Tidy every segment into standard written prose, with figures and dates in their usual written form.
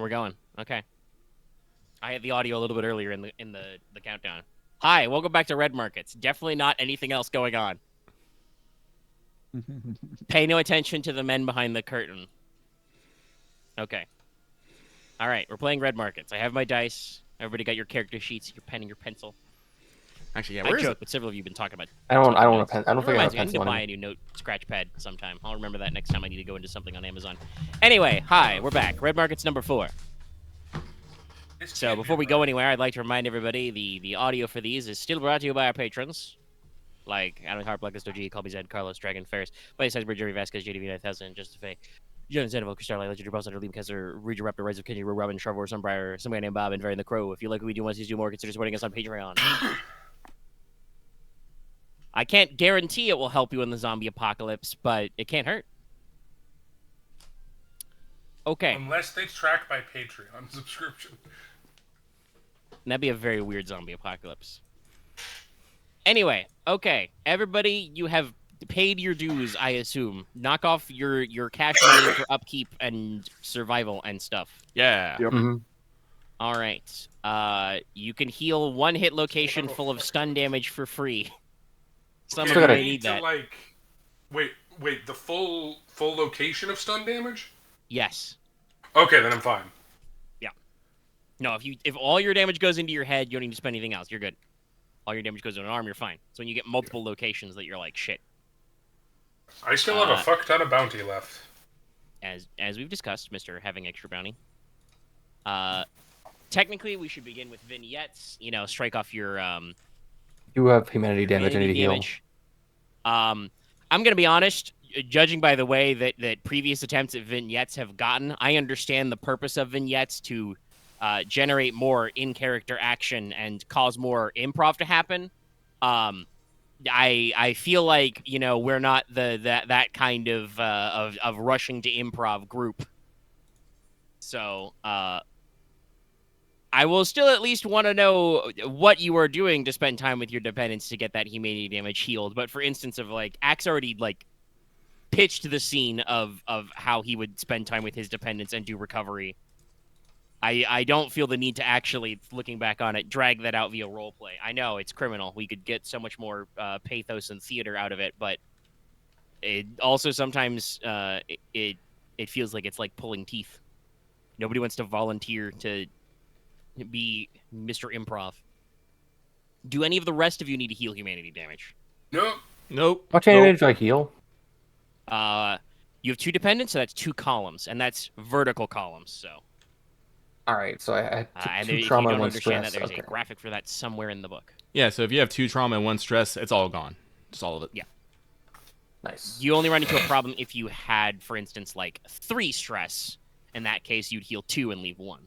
We're going. Okay. I had the audio a little bit earlier in the countdown. Hi, welcome back to Red Markets. Definitely not anything else going on. Pay no attention to the men behind the curtain. Okay. All right, we're playing Red Markets. I have my dice. Everybody got your character sheets, your pen, and your pencil. Actually, yeah. I joke, but several of you have been talking about. I don't taking want notes. a pen. I don't It think I have reminds a me, I need to pencil buy anymore. a new note scratch pad sometime. I'll remember that next time I need to go into something on Amazon. Anyway, hi, we're back. Red Markets number 4. So before we go anywhere, I'd like to remind everybody the audio for these is still brought to you by our patrons, like Adam Hart, Black G, Colby Zed, Carlos, Dragon, Ferris, Buddy Size, Jerry Vasquez, JDV 9000, Justify, John Zeneville, Starlight, Legendary Boss Hunter, Liam Kessler, Reader Raptor, Rise of Kenny, Robin, Trevor, Sunbriar, some guy named Bob, and Varian the Crow. If you like what we do, want to do more, consider supporting us on Patreon. I can't guarantee it will help you in the zombie apocalypse, but it can't hurt. Okay. Unless they track my Patreon subscription. That'd be a very weird zombie apocalypse. Anyway, okay. Everybody, you have paid your dues, I assume. Knock off your cash money for upkeep and survival and stuff. Yeah. Yep. Mm-hmm. All right. You can heal one hit location full of stun damage for free. Some of you may need that. Wait, the full location of stun damage? Yes. Okay, then I'm fine. No, if all your damage goes into your head, you don't need to spend anything else. You're good. All your damage goes to an arm, you're fine. So when you get multiple locations that you're like, shit. I still have a fuck ton of bounty left. As we've discussed, Mr. Having Extra Bounty. Technically, we should begin with vignettes. You know, strike off your You have humanity damage. I need to heal. I'm gonna be honest. Judging by the way that previous attempts at vignettes have gotten, I understand the purpose of vignettes to generate more in-character action and cause more improv to happen. I feel like, you know, we're not that kind of rushing to improv group. So I will still at least want to know what you are doing to spend time with your dependents to get that humanity damage healed. But for instance, of like Axe already like pitched the scene of how he would spend time with his dependents and do recovery. I don't feel the need to actually, looking back on it, drag that out via roleplay. I know it's criminal. We could get so much more pathos and theater out of it, but it also sometimes it feels like it's like pulling teeth. Nobody wants to volunteer to be Mr. Improv. Do any of the rest of you need to heal humanity damage? Nope. Nope. How much damage do I heal? You have 2 dependents, so that's 2 columns, and that's vertical columns, so... All right, so I had and two if trauma you and don't one understand stress. that, there's Okay. a graphic for that somewhere in the book. Yeah, so if you have 2 trauma and 1 stress, it's all gone. Just all of it. Yeah. Nice. You only run into a problem if you had, for instance, like 3 stress. In that case, you'd heal 2 and leave 1.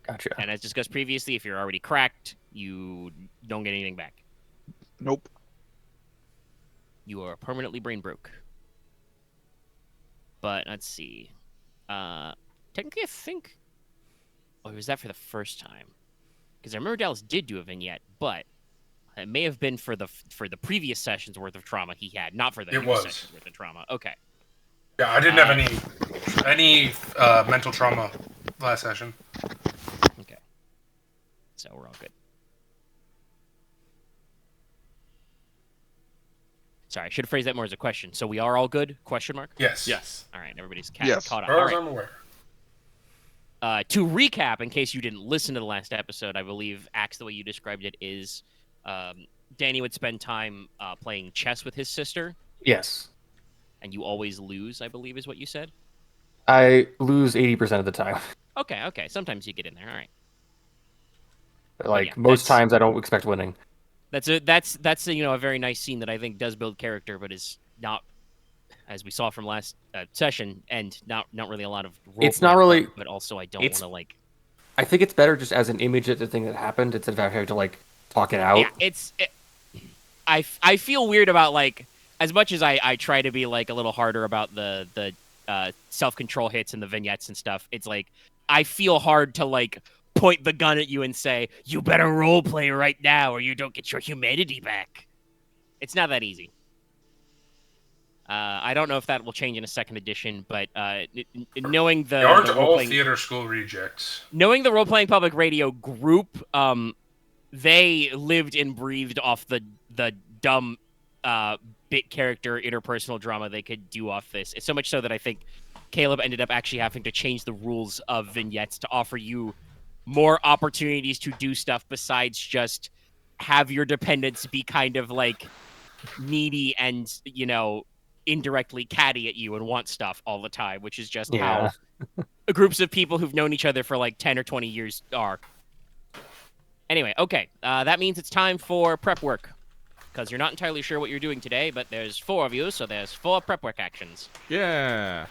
Gotcha. And as discussed previously, if you're already cracked, you don't get anything back. Nope. You are permanently brain broke. But let's see. Technically, I think... Oh, was that for the first time? Because I remember Dallas did do a vignette, but it may have been for the previous session's worth of trauma he had, not for the new session's worth of trauma. Okay. Yeah, I didn't have any mental trauma last session. Okay. So we're all good. Sorry, I should have phrased that more as a question. So we are all good? Question mark? Yes. Yes. All right, everybody's Yes. caught up. As All far as right. I'm aware. To recap, in case you didn't listen to the last episode, I believe Axe, the way you described it, is Danny would spend time playing chess with his sister, Yes. and you always lose, I believe is what you said. I lose 80% of the time. Okay. Sometimes you get in there. All right. Like yeah, most times, I don't expect winning. That's a very nice scene that I think does build character, but is not, as we saw from last session, and not really a lot of role It's not play, really- but also I don't want to like. I think it's better just as an image of the thing that happened instead of having to like talk it out. Yeah, I feel weird about like, as much as I try to be like a little harder about the self-control hits and the vignettes and stuff. It's like I feel hard to like point the gun at you and say, you better role play right now or you don't get your humanity back. It's not that easy. I don't know if that will change in a second edition, but knowing They aren't all role-playing, theater school rejects. knowing the role-playing public radio group, they lived and breathed off the dumb bit character interpersonal drama they could do off this. It's so much so that I think Caleb ended up actually having to change the rules of vignettes to offer you more opportunities to do stuff besides just have your dependents be kind of like needy and, you know, indirectly catty at you and want stuff all the time, which is just how groups of people who've known each other for like 10 or 20 years are. Anyway, okay. That means it's time for prep work. Because you're not entirely sure what you're doing today, but there's 4 of you, so there's 4 prep work actions. Yeah.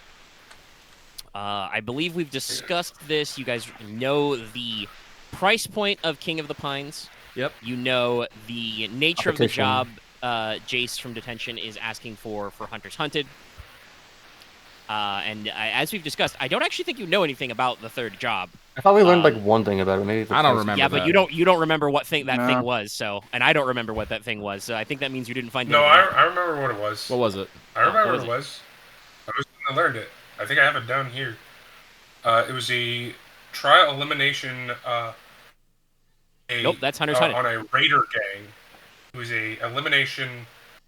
I believe we've discussed this. You guys know the price point of King of the Pines. Yep. You know the nature of the Competition. job Jace from Detention is asking for Hunters Hunted. And as we've discussed, I don't actually think you know anything about the third job. I thought we learned like one thing about it. Maybe I don't remember. Yeah, but that. you don't remember what thing that thing No. was. So, and I don't remember what that thing was. So I think that means you didn't find. No, anything out. I remember what it was. What was it? I remember what what was it was. I learned it. I think I have it down here. It was a trial elimination. Nope, that's Hunter's Hunted. On a raider gang. It was a elimination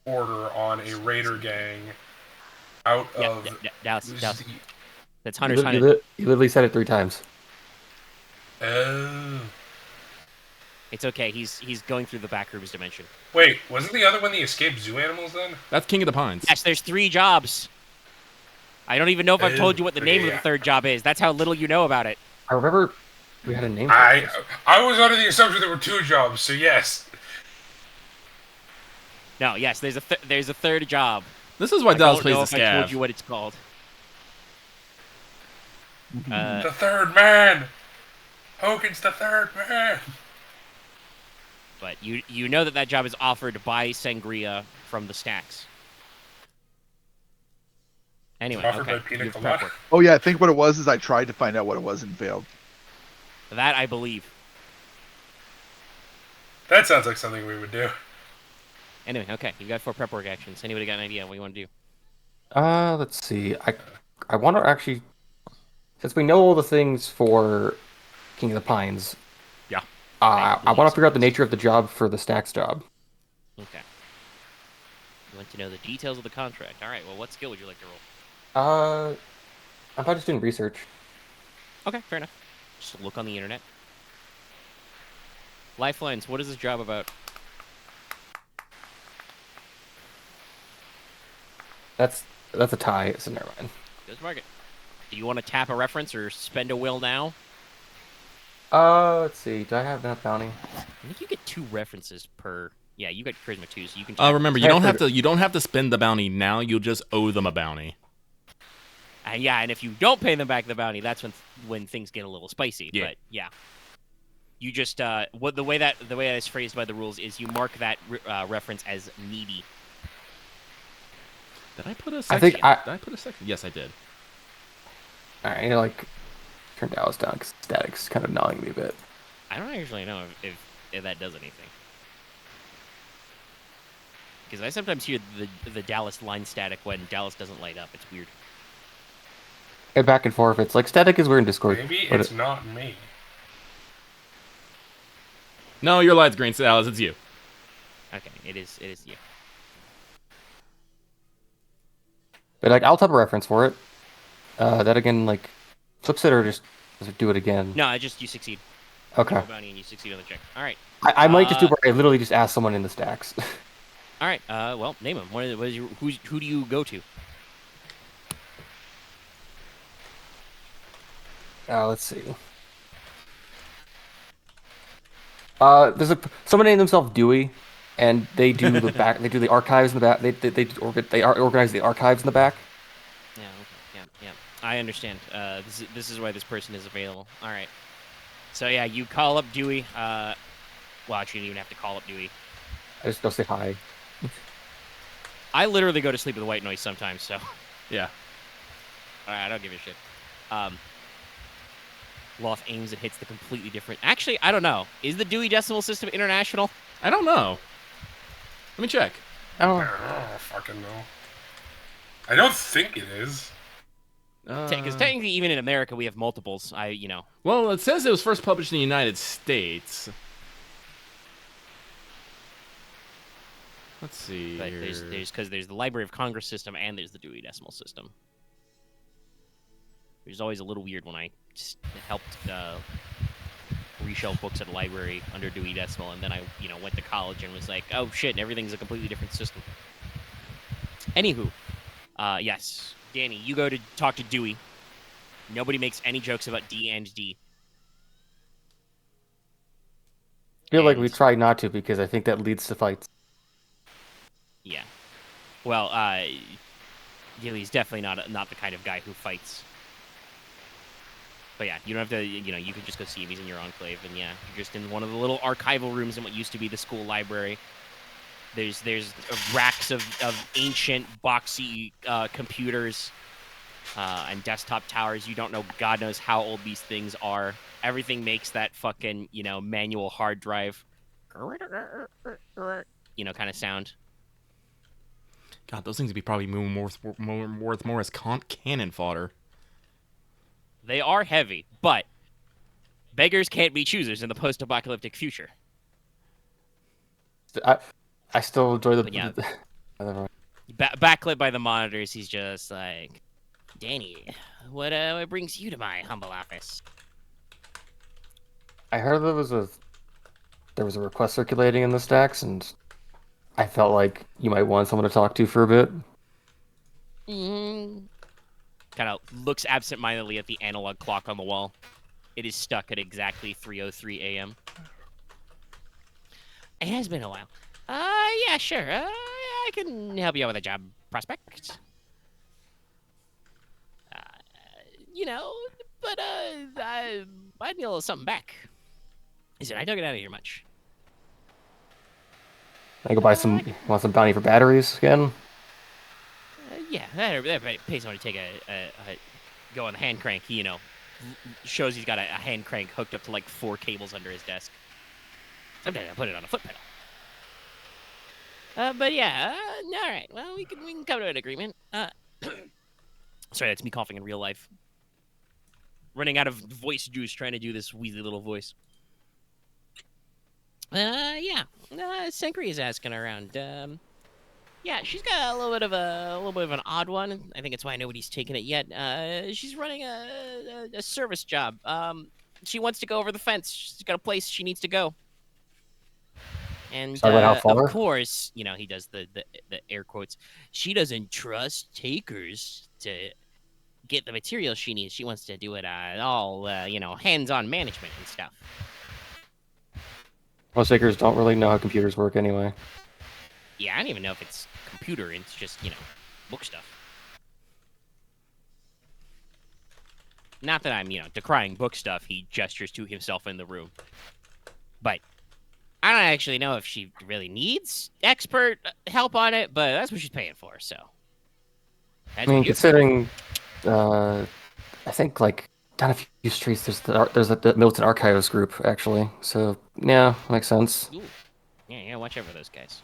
order on a raider gang. Out Yeah, of Dallas. it was That's You, Hunter's Hunted. you literally said it 3 times. Oh. It's okay. He's going through the backrooms dimension. Wait, wasn't the other one the escaped zoo animals then? That's King of the Pines. Yes, there's 3 jobs. I don't even know if I've told you what the name of the Yeah. third job is. That's how little you know about it. I remember we had a name for I this. was under the assumption there were 2 jobs, so yes. No, yes, there's a third job. This is why I Dallas don't plays know the if I told scav. you what it's called. The third man! Hogan's the third man! But you know that job is offered by Sangria from the stacks. Anyway, Offered okay. by Pina you have Colada. prep work. Oh yeah, I think what it was is I tried to find out what it was and failed. That I believe. That sounds like something we would do. Anyway, okay. You got 4 prep work actions. Anybody got an idea what you want to do? Let's see. I want to actually, since we know all the things for King of the Pines. Yeah. I want to figure out the nature of the job for the Stacks job. Okay. You want to know the details of the contract. All right. Well, what skill would you like to roll? I'm probably just doing research. Okay, fair enough. Just look on the internet. Lifelines. What is this job about? That's a tie, so never mind. Goes market. Do you want to tap a reference or spend a will now? Let's see. Do I have that bounty? I think you get 2 references per. Yeah, you got charisma 2, so you can. Remember, you don't have to spend the bounty now. You'll just owe them a bounty. Yeah, and if you don't pay them back the bounty, that's when things get a little spicy. Yeah. But yeah, you just the way that is phrased by the rules is you mark that reference as needy. Did I put a I section? think Did I put a section? Yes, I did. Alright, I need to like turn Dallas down because Static's kind of gnawing me a bit. I don't actually know if that does anything. Because I sometimes hear the Dallas line static when Dallas doesn't light up. It's weird. And back and forth. It's like Static is weird in Discord. Maybe but it's not me. No, your light's green, Dallas. It's you. Okay, it is you. But like, I'll type a reference for it. That again, like, flips it or just do it again. No, you succeed. Okay. Roll a bounty and you succeed on the check. All right. I might just do where I literally just ask someone in the stacks. All right. Well, name him. What is your who do you go to? Let's see. There's someone named themselves Dewey, and they do the back. They do the archives in the back. They organize the archives in the back. Yeah. Okay. Yeah. I understand. This is why this person is available. All right. So yeah, you call up Dewey. Well, actually, you don't even have to call up Dewey. I just go say hi. I literally go to sleep with white noise sometimes. So. Yeah. All right. I don't give a shit. Loth aims and hits the completely different. Actually, I don't know. Is the Dewey Decimal System international? I don't know. Let me check. Oh, I don't fucking know. I don't think it is. Because technically, even in America, we have multiples. Well, it says it was first published in the United States. Let's see But here. there's the Library of Congress system and there's the Dewey Decimal System. Which is always a little weird when I just helped reshelve books at a library under Dewey Decimal, and then I went to college and was like, oh shit, everything's a completely different system. Anywho, yes, Danny, you go to talk to Dewey. Nobody makes any jokes about D and D. I feel like we And- try not to because I think that leads to fights. Yeah. Well, Gilly's definitely not the kind of guy who fights. But yeah, you don't have to, you could just go see him. He's in your enclave, and yeah, you're just in one of the little archival rooms in what used to be the school library. There's racks of ancient, boxy computers and desktop towers. You don't know, God knows how old these things are. Everything makes that fucking, manual hard drive, kind of sound. God, those things would be probably worth more as cannon fodder. They are heavy, but beggars can't be choosers in the post-apocalyptic future. I still enjoy the. But yeah. Never mind. Backlit by the monitors, he's just like, Danny, what brings you to my humble office? I heard there was a request circulating in the stacks, and I felt like you might want someone to talk to for a bit. Kind of looks absentmindedly at the analog clock on the wall. It is stuck at exactly 3:03 a.m. It has been a while. Yeah, sure. I can help you out with a job prospect. But I need a little something back. Listen, I don't get out of here much. I go buy want some bounty for batteries again. Yeah, that pays someone to take a go on the hand crank. He, shows he's got a hand crank hooked up to like 4 cables under his desk. Sometimes I put it on a foot pedal. But yeah, all right. Well, we can come to an agreement. Sorry, that's me coughing in real life. Running out of voice juice trying to do this wheezy little voice. Yeah. Sangria's asking around. Yeah, she's got a little bit of an odd one. I think it's why nobody's taken it yet. She's running a service job. She wants to go over the fence. She's got a place she needs to go. And Talk about how far? of course, he does the air quotes. She doesn't trust takers to get the material she needs. She wants to do it all, hands-on management and stuff. Most takers don't really know how computers work anyway. Yeah, I don't even know if it's computer. It's just, book stuff. Not that I'm, decrying book stuff. He gestures to himself in the room. But I don't actually know if she really needs expert help on it, but that's what she's paying for, so. I mean, considering, I think, like, down a few streets, there's the Milton Archives group, actually. So, yeah, makes sense. Ooh. Yeah, watch out for those guys.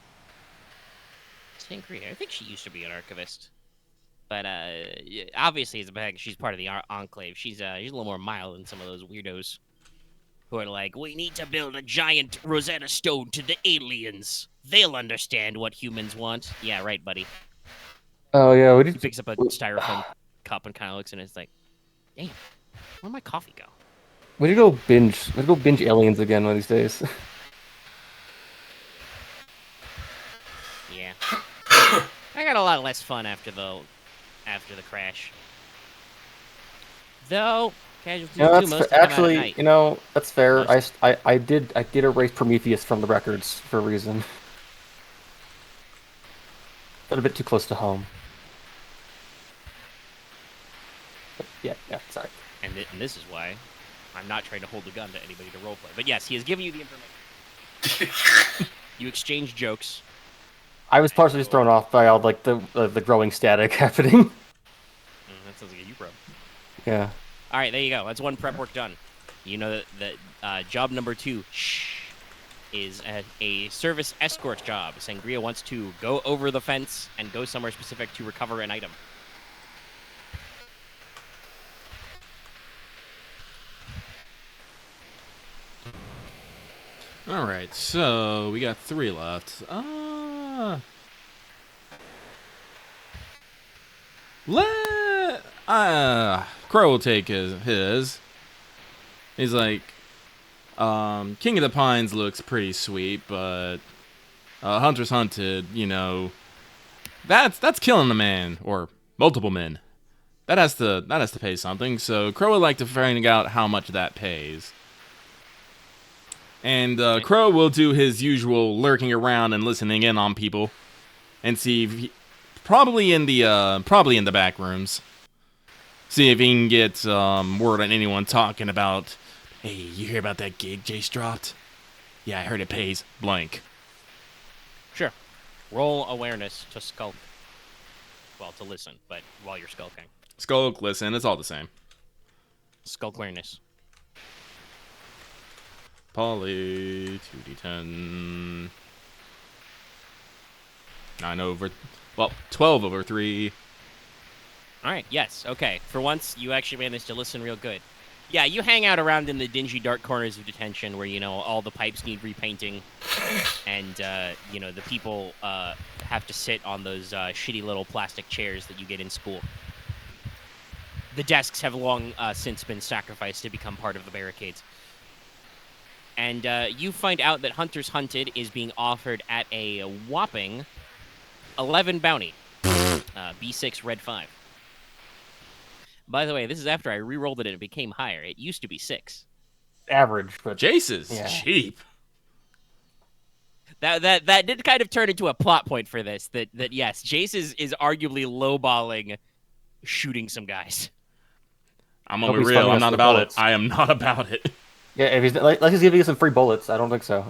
Sangria, I think she used to be an archivist. But, obviously, as a bag, she's part of the Enclave. She's a little more mild than some of those weirdos who are like, we need to build a giant Rosetta Stone to the aliens. They'll understand what humans want. Yeah, right, buddy. Oh, yeah, He picks up a styrofoam cup and kind of looks and it's like, damn, where'd my coffee go? We need to go binge Aliens again one of these days. Yeah. I got a lot less fun after the crash. Though, casualties No, do that's most of fa- them out at actually, night. that's fair. Most- I did erase Prometheus from the records for a reason. But a bit too close to home. But yeah, sorry. And this is why I'm not trying to hold a gun to anybody to roleplay. But yes, he has given you the information. You exchange jokes. I was partially just thrown off by all like the growing static happening. That sounds like a you, bro. Yeah. All right, there you go. That's one prep work done. You know that job number 2 is a service escort job. Sangria wants to go over the fence and go somewhere specific to recover an item. All right, so we got 3 left. Crow will take his. He's like, King of the Pines looks pretty sweet, but Hunter's Hunted, that's killing a man or multiple men. That has to pay something. So Crow would like to find out how much that pays. And Crow will do his usual lurking around and listening in on people, and see if probably in the back rooms. See if he can get word on anyone talking about, hey, you hear about that gig Jace dropped? Yeah, I heard it pays blank. Sure. Roll awareness to skulk. Well, to listen, but while you're skulking. Skulk, listen, it's all the same. Skulk awareness. Polly, 2d10. 12 over 3. All right, yes, okay. For once, you actually managed to listen real good. Yeah, you hang out around in the dingy, dark corners of detention where, all the pipes need repainting. And, the people have to sit on those shitty little plastic chairs that you get in school. The desks have long since been sacrificed to become part of the barricades. And you find out that Hunter's Hunted is being offered at a whopping 11 bounty. B6 red 5. By the way, this is after I re-rolled it and it became higher. It used to be 6. Average, but Jace is Yeah. cheap. That did kind of turn into a plot point for this. That yes, Jace is arguably lowballing shooting some guys. I'm Hope gonna be he's real. funding I'm us not with about bullets. it. I am not about it. yeah, if he's like he's giving you some free bullets, I don't think so.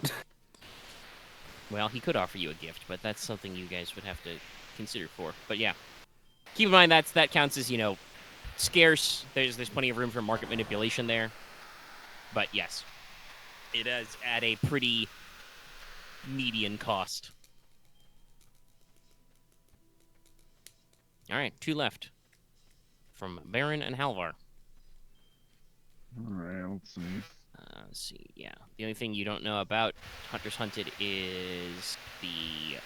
Well, he could offer you a gift, but that's something you guys would have to consider for. But yeah, keep in mind that counts as scarce. There's plenty of room for market manipulation there. But yes, it is at a pretty median cost. All right, 2 left from Baron and Halvar. All right, let's see. Let's see, yeah. The only thing you don't know about Hunter's Hunted is the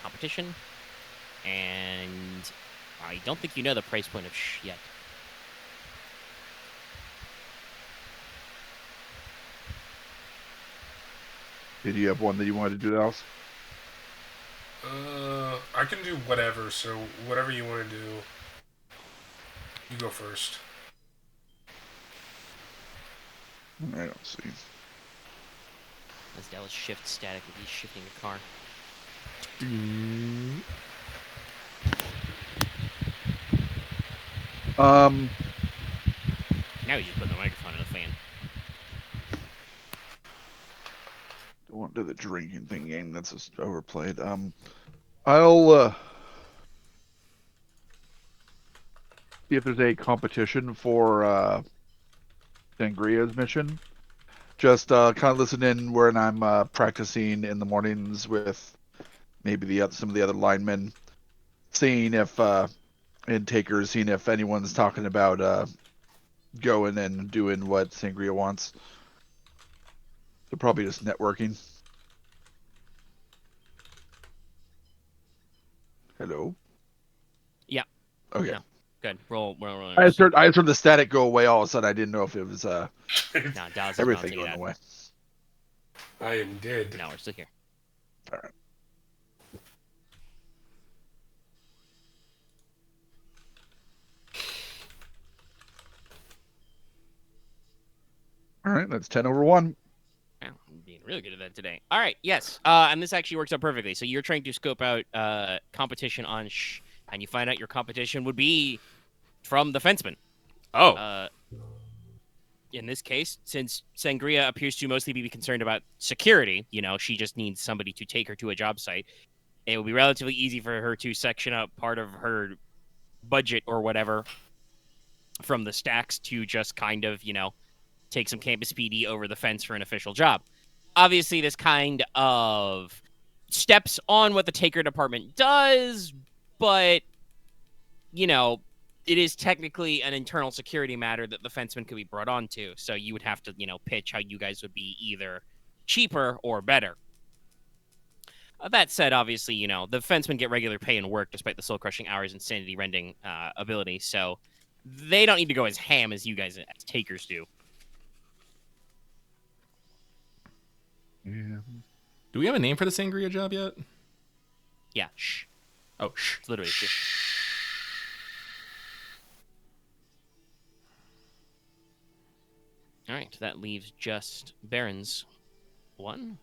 competition, and I don't think you know the price point of yet. Did you have one that you wanted to do, Alice? I can do whatever, so whatever you want to do, you go first. I don't see. As Dallas shifts static, if he's shifting the car. Now he's just putting the microphone in the fan. Don't want to do the drinking thing game. That's just overplayed. I'll see if there's a competition for Sangria's mission. Just kind of listen in when I'm practicing in the mornings with maybe some of the other linemen, seeing if and takers, seeing if anyone's talking about going and doing what Sangria wants. They're probably just networking. Hello? Yeah. Okay. No. Good. Roll. I just heard the static go away all of a sudden. I didn't know if it was No, Dallas is everything bouncing going it out. away. I am dead. No, we're still here. All right. All right, that's 10 over 1. Wow, I'm being really good at that today. All right, yes. And this actually works out perfectly. So you're trying to scope out competition on and you find out your competition would be from the fenceman. Oh. In this case, since Sangria appears to mostly be concerned about security, she just needs somebody to take her to a job site. It will be relatively easy for her to section out part of her budget or whatever from the stacks to just kind of, take some campus PD over the fence for an official job. Obviously, this kind of steps on what the taker department does, but, it is technically an internal security matter that the fenceman could be brought on to. So you would have to, pitch how you guys would be either cheaper or better. That said, obviously, you know, the fencemen get regular pay and work despite the soul-crushing hours and sanity-rending ability, so they don't need to go as ham as you guys as takers do. Yeah. Do we have a name for the sangria job yet? Yeah, shh. Oh, shh. It's literally shh. All right, that leaves just Baron's one.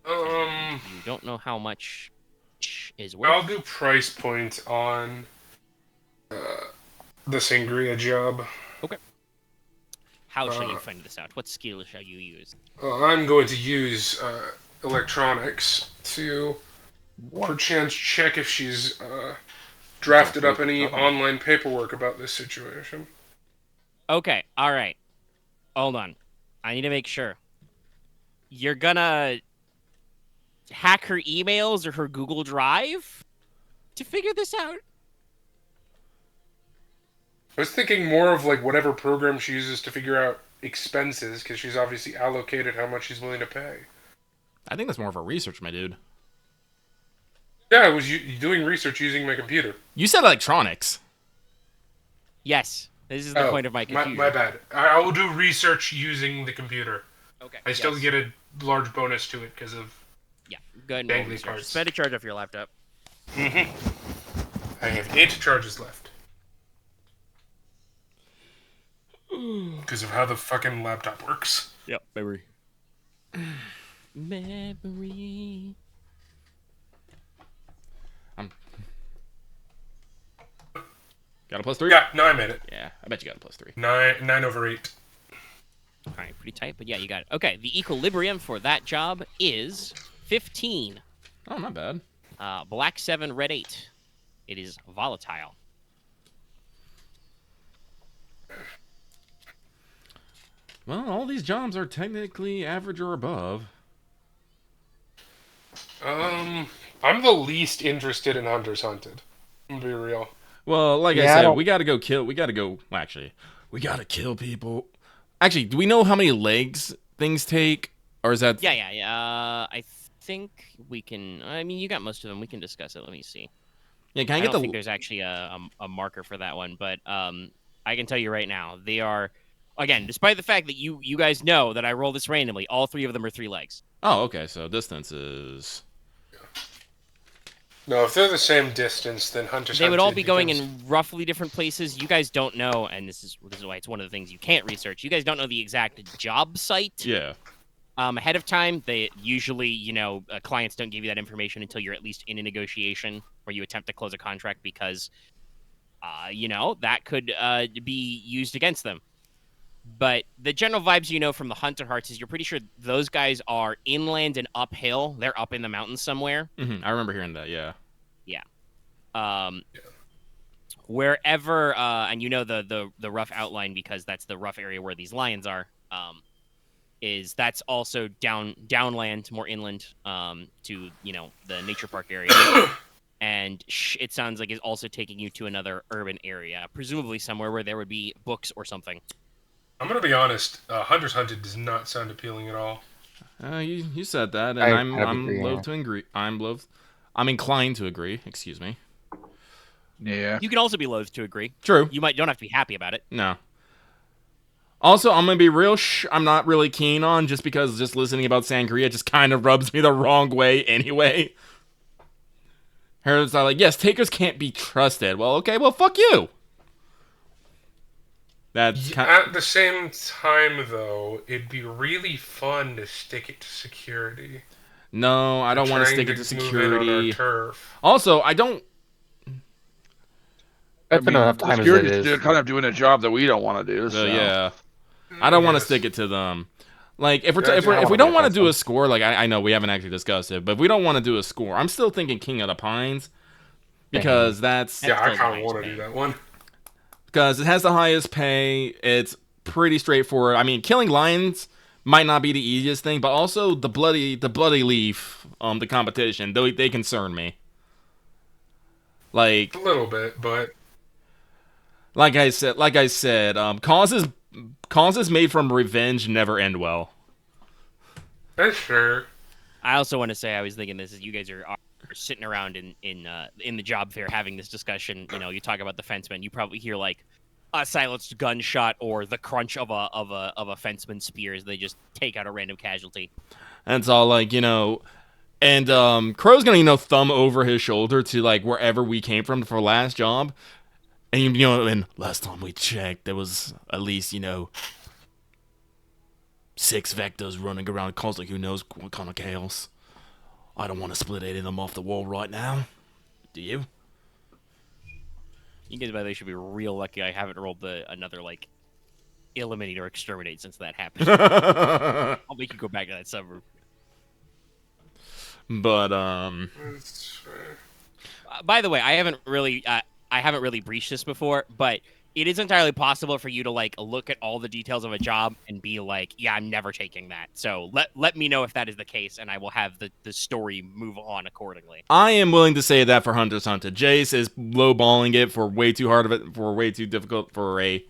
You don't know how much is worth. I'll do price point on the sangria job. Okay. How shall you find this out? What skill shall you use? I'm going to use electronics to perchance check if she's drafted up any online paperwork about this situation. Okay, all right. Hold on. I need to make sure. You're gonna hack her emails or her Google Drive to figure this out? I was thinking more of like whatever program she uses to figure out expenses, because she's obviously allocated how much she's willing to pay. I think that's more of a research, my dude. Yeah, I was doing research using my computer. You said electronics. Yes. This is the point of my confusion. My bad. I will do research using the computer. Okay. I still get a large bonus to it because of... Yeah, go ahead and roll dangly research. parts. Spend a charge off your laptop. I have 8 charges left. Because of how the fucking laptop works. Yep, memory. Memory. Got a +3? Yeah, no, I made it. Yeah, I bet you got a +3. 9 over 8. All right, pretty tight, but yeah, you got it. Okay, the equilibrium for that job is 15. Oh, not bad. Black 7, red 8. It is volatile. Well, all these jobs are technically average or above. I'm the least interested in Hunters Hunted. I'm gonna be real. Well, like I said, we gotta go kill. We gotta go. Well, actually, we gotta kill people. Actually, do we know how many legs things take, or is that? Yeah. I think we can. I mean, you got most of them. We can discuss it. Let me see. Yeah, can I I get don't the? think there's actually a marker for that one, but I can tell you right now, they are. Again, despite the fact that you guys know that I roll this randomly, all 3 of them are 3 legs. Oh, okay. So distance is. No, if they're the same distance, then Hunters Hunted... They would all be going in roughly different places. You guys don't know, and this is why it's one of the things you can't research. You guys don't know the exact job site. Yeah. Ahead of time, they usually, clients don't give you that information until you're at least in a negotiation where you attempt to close a contract because, that could be used against them. But the general vibes from the Hunter Hearts is you're pretty sure those guys are inland and uphill. They're up in the mountains somewhere. Mm-hmm. I remember hearing that, yeah. Yeah. Wherever, and the rough outline because that's the rough area where these lions are, that's also downland, more inland, to, the nature park area. And it sounds like it's also taking you to another urban area, presumably somewhere where there would be books or something. I'm gonna be honest. Hunters Hunted does not sound appealing at all. You said that, and I'm loath to agree. I'm inclined to agree. Excuse me. Yeah. You can also be loath to agree. True. You don't have to be happy about it. No. Also, I'm gonna be real. I'm not really keen on just because just listening about sangria just kind of rubs me the wrong way anyway. Herald's like, yes, takers can't be trusted. Well, okay, well, fuck you. That's at the same time, though, it'd be really fun to stick it to security. No, I don't want to stick it to security. Also, I don't. I've been enough time as it is. They're kind of doing a job that we don't want to do. So yeah, I don't want to stick it to them. Like if we don't want to do a score, like I know we haven't actually discussed it, but if we don't want to do a score, I'm still thinking King of the Pines because that's I kind of want to do that one. Because it has the highest pay, it's pretty straightforward. I mean, killing lions might not be the easiest thing, but also the bloody leaf, the competition, they concern me. Like a little bit, but like I said, causes made from revenge never end well. That's fair. I also want to say I was thinking this is you guys are sitting around in the job fair having this discussion. You know, you talk about the fenceman. You probably hear like a silenced gunshot or the crunch of a fenceman's spear as they just take out a random casualty. And it's all like, and Crow's gonna, thumb over his shoulder to like wherever we came from for last job. And and last time we checked, there was at least, 6 vectors running around constantly. Who knows what kind of chaos? I don't want to split any of them off the wall right now. Do you? You guys, by the way, should be real lucky I haven't rolled another like eliminate or exterminate since that happened. I'll make you go back to that suburb. But That's fair. By the way, I haven't really breached this before, but it is entirely possible for you to like look at all the details of a job and be like, yeah, I'm never taking that. So let me know if that is the case, and I will have the story move on accordingly. I am willing to say that for Hunter's Hunter. Jace is lowballing it for way too hard of it, for way too difficult for a...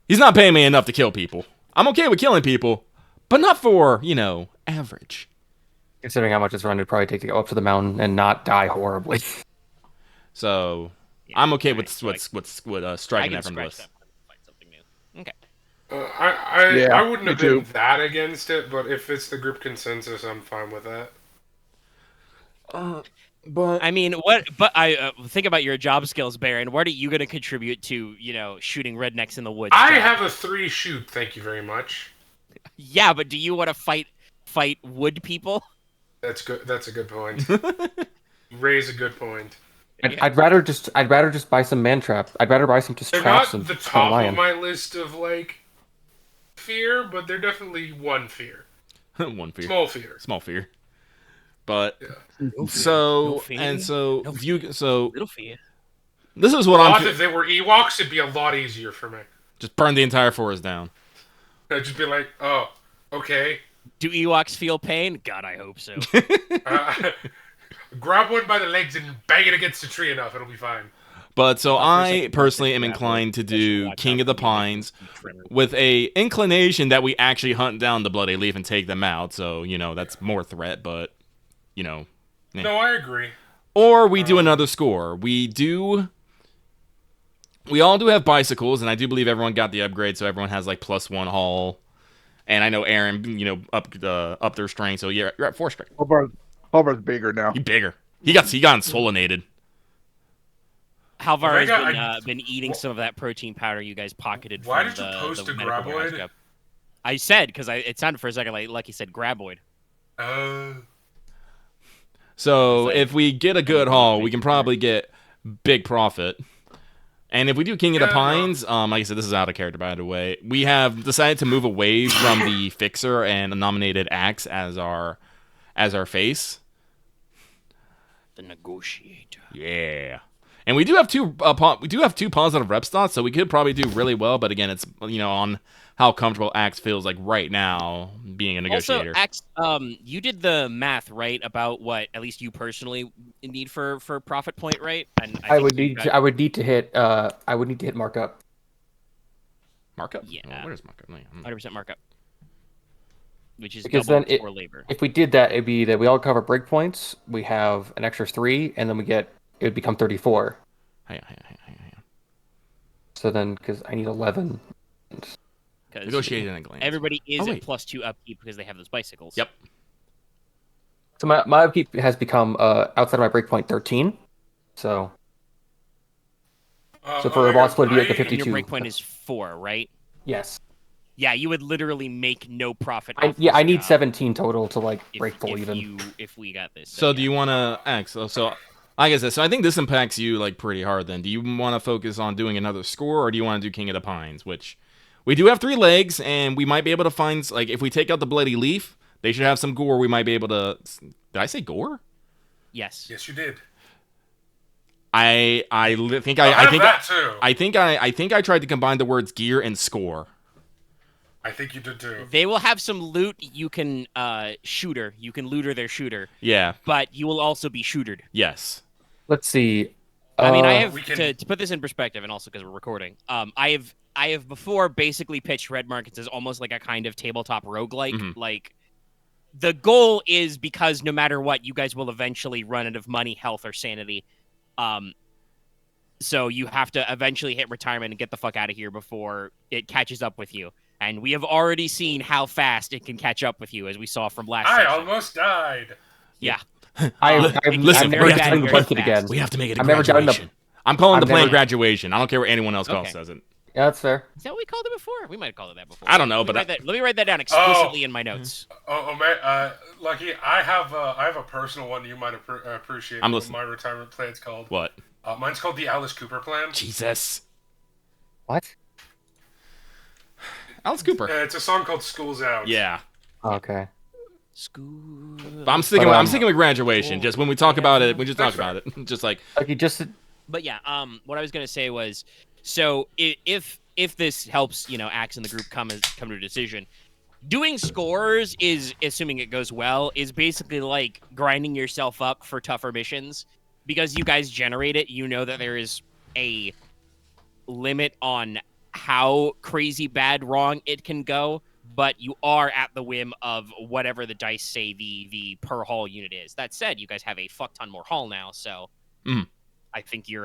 He's not paying me enough to kill people. I'm okay with killing people, but not for, average. Considering how much it's run, it'd probably take to go up to the mountain and not die horribly. So... Yeah, I'm okay with nice. striking that from the list. Find something new. Okay. I wouldn't me have been too. that against it, but if it's the group consensus, I'm fine with that. But I mean, what? But I think about your job skills, Baron. What are you going to contribute to, shooting rednecks in the woods? I job? have a 3 shoot. Thank you very much. Yeah, but do you want to fight wood people? That's good. That's a good point. You raise a good point. I'd rather just buy some man trap. I'd rather buy some just They're traps not and the kill a top of lion. my list of like fear, but they're definitely one fear. one fear. Small fear. Small fear. But No so fear. and so No you so Little fear. this is what I'm If they were Ewoks, it'd be a lot easier for me. just burn the entire forest down. I'd just be like, oh, okay. Do Ewoks feel pain? God, I hope so. Grab one by the legs and bang it against a tree enough. It'll be fine. But so For a I second, personally am grab inclined to one. do Watch King out of the for Pines trimmer. with a inclination that we actually hunt down the Bloody Leaf and take them out. So, that's more threat, but No, I agree. Or we do another score. We all do have bicycles, and I do believe everyone got the upgrade, so everyone has like +1 haul. And I know Aren, up their strength, so you're at 4 strength. Halvar's bigger now. He's bigger. He got insolinated. Halvar has Vega, been eating some of that protein powder you guys pocketed Why from did you the post the a medical warehouse graboid? job. I said, because it sounded for a second like he said graboid. So It's like- if we get a good haul, we can probably get big profit. And if we do King of the Yeah, Pines, like I said, this is out of character, by the way. We have decided to move away from the Fixer and nominated Axe as our face. The negotiator. Yeah. And we do have two positive rep stats, so we could probably do really well. But again, it's on how comfortable Axe feels like right now being a negotiator. Also, Axe, you did the math right about what at least you personally need for profit point, right? And I would need to hit markup. Markup? Yeah. Oh, where's markup? 100% markup, which is Because double then for labor. If we did that, it'd be that we all cover breakpoints. We have an extra 3, and then it would become 34. Hang on. So then, because I need 11. Negotiating a glance. Everybody is Oh, at wait. +2 upkeep because they have those bicycles. Yep. So my upkeep has become outside of my breakpoint 13. So for a boss split, it'd be like a And your 52. breakpoint is 4, right? Yes. Yeah, you would literally make no profit. I off this need job 17 total to if- break full if even. If we got this. So do you want to Axe? So like I said, so I think this impacts you like pretty hard. Then do you want to focus on doing another score, or do you want to do King of the Pines, which we do have 3 legs, and we might be able to find like if we take out the Bloody Leaf, they should have some gore. We might be able to. Did I say gore? Yes. Yes, you did. I think I I have think that too. I think I tried to combine the words gear and score. I think you did too. They will have some loot. You can shooter. You can looter their shooter, Yeah. but you will also be shootered. Yes. Let's see. I mean, I have We can- to put this in perspective, and also because we're recording. I have before basically pitched Red Markets as almost like a kind of tabletop roguelike. Mhm. Like the goal is because no matter what, you guys will eventually run out of money, health, or sanity. So you have to eventually hit retirement and get the fuck out of here before it catches up with you. And we have already seen how fast it can catch up with you, as we saw from last I session. almost died. Yeah. I've listen, never we have gotten to- the budget again. We have to make it a I've never gotten the- graduation. I'm calling the I've plan never- graduation. I don't care what anyone else calls says it. Yeah, that's fair. Is that what we called it before? We might have called it that before. I don't know, Let but me write that down explicitly in my notes. Lucky, I have a personal one you might appreciate. I'm what listening. My retirement plan's called. What? Mine's called the Alice Cooper plan. Jesus. What? Alice Cooper. It's a song called "School's Out." Yeah. Okay. School. But I'm sticking with graduation. Just when we talk about it, we just talk That's about it. Just like Like you just. But yeah, what I was gonna say was, so if this helps, Axe and the group come to a decision, doing scores is, assuming it goes well, is basically like grinding yourself up for tougher missions, because you guys generate it. You know that there is a limit on how crazy bad wrong it can go, but you are at the whim of whatever the dice say the per haul unit is. That said, you guys have a fuck ton more haul now, so. I think your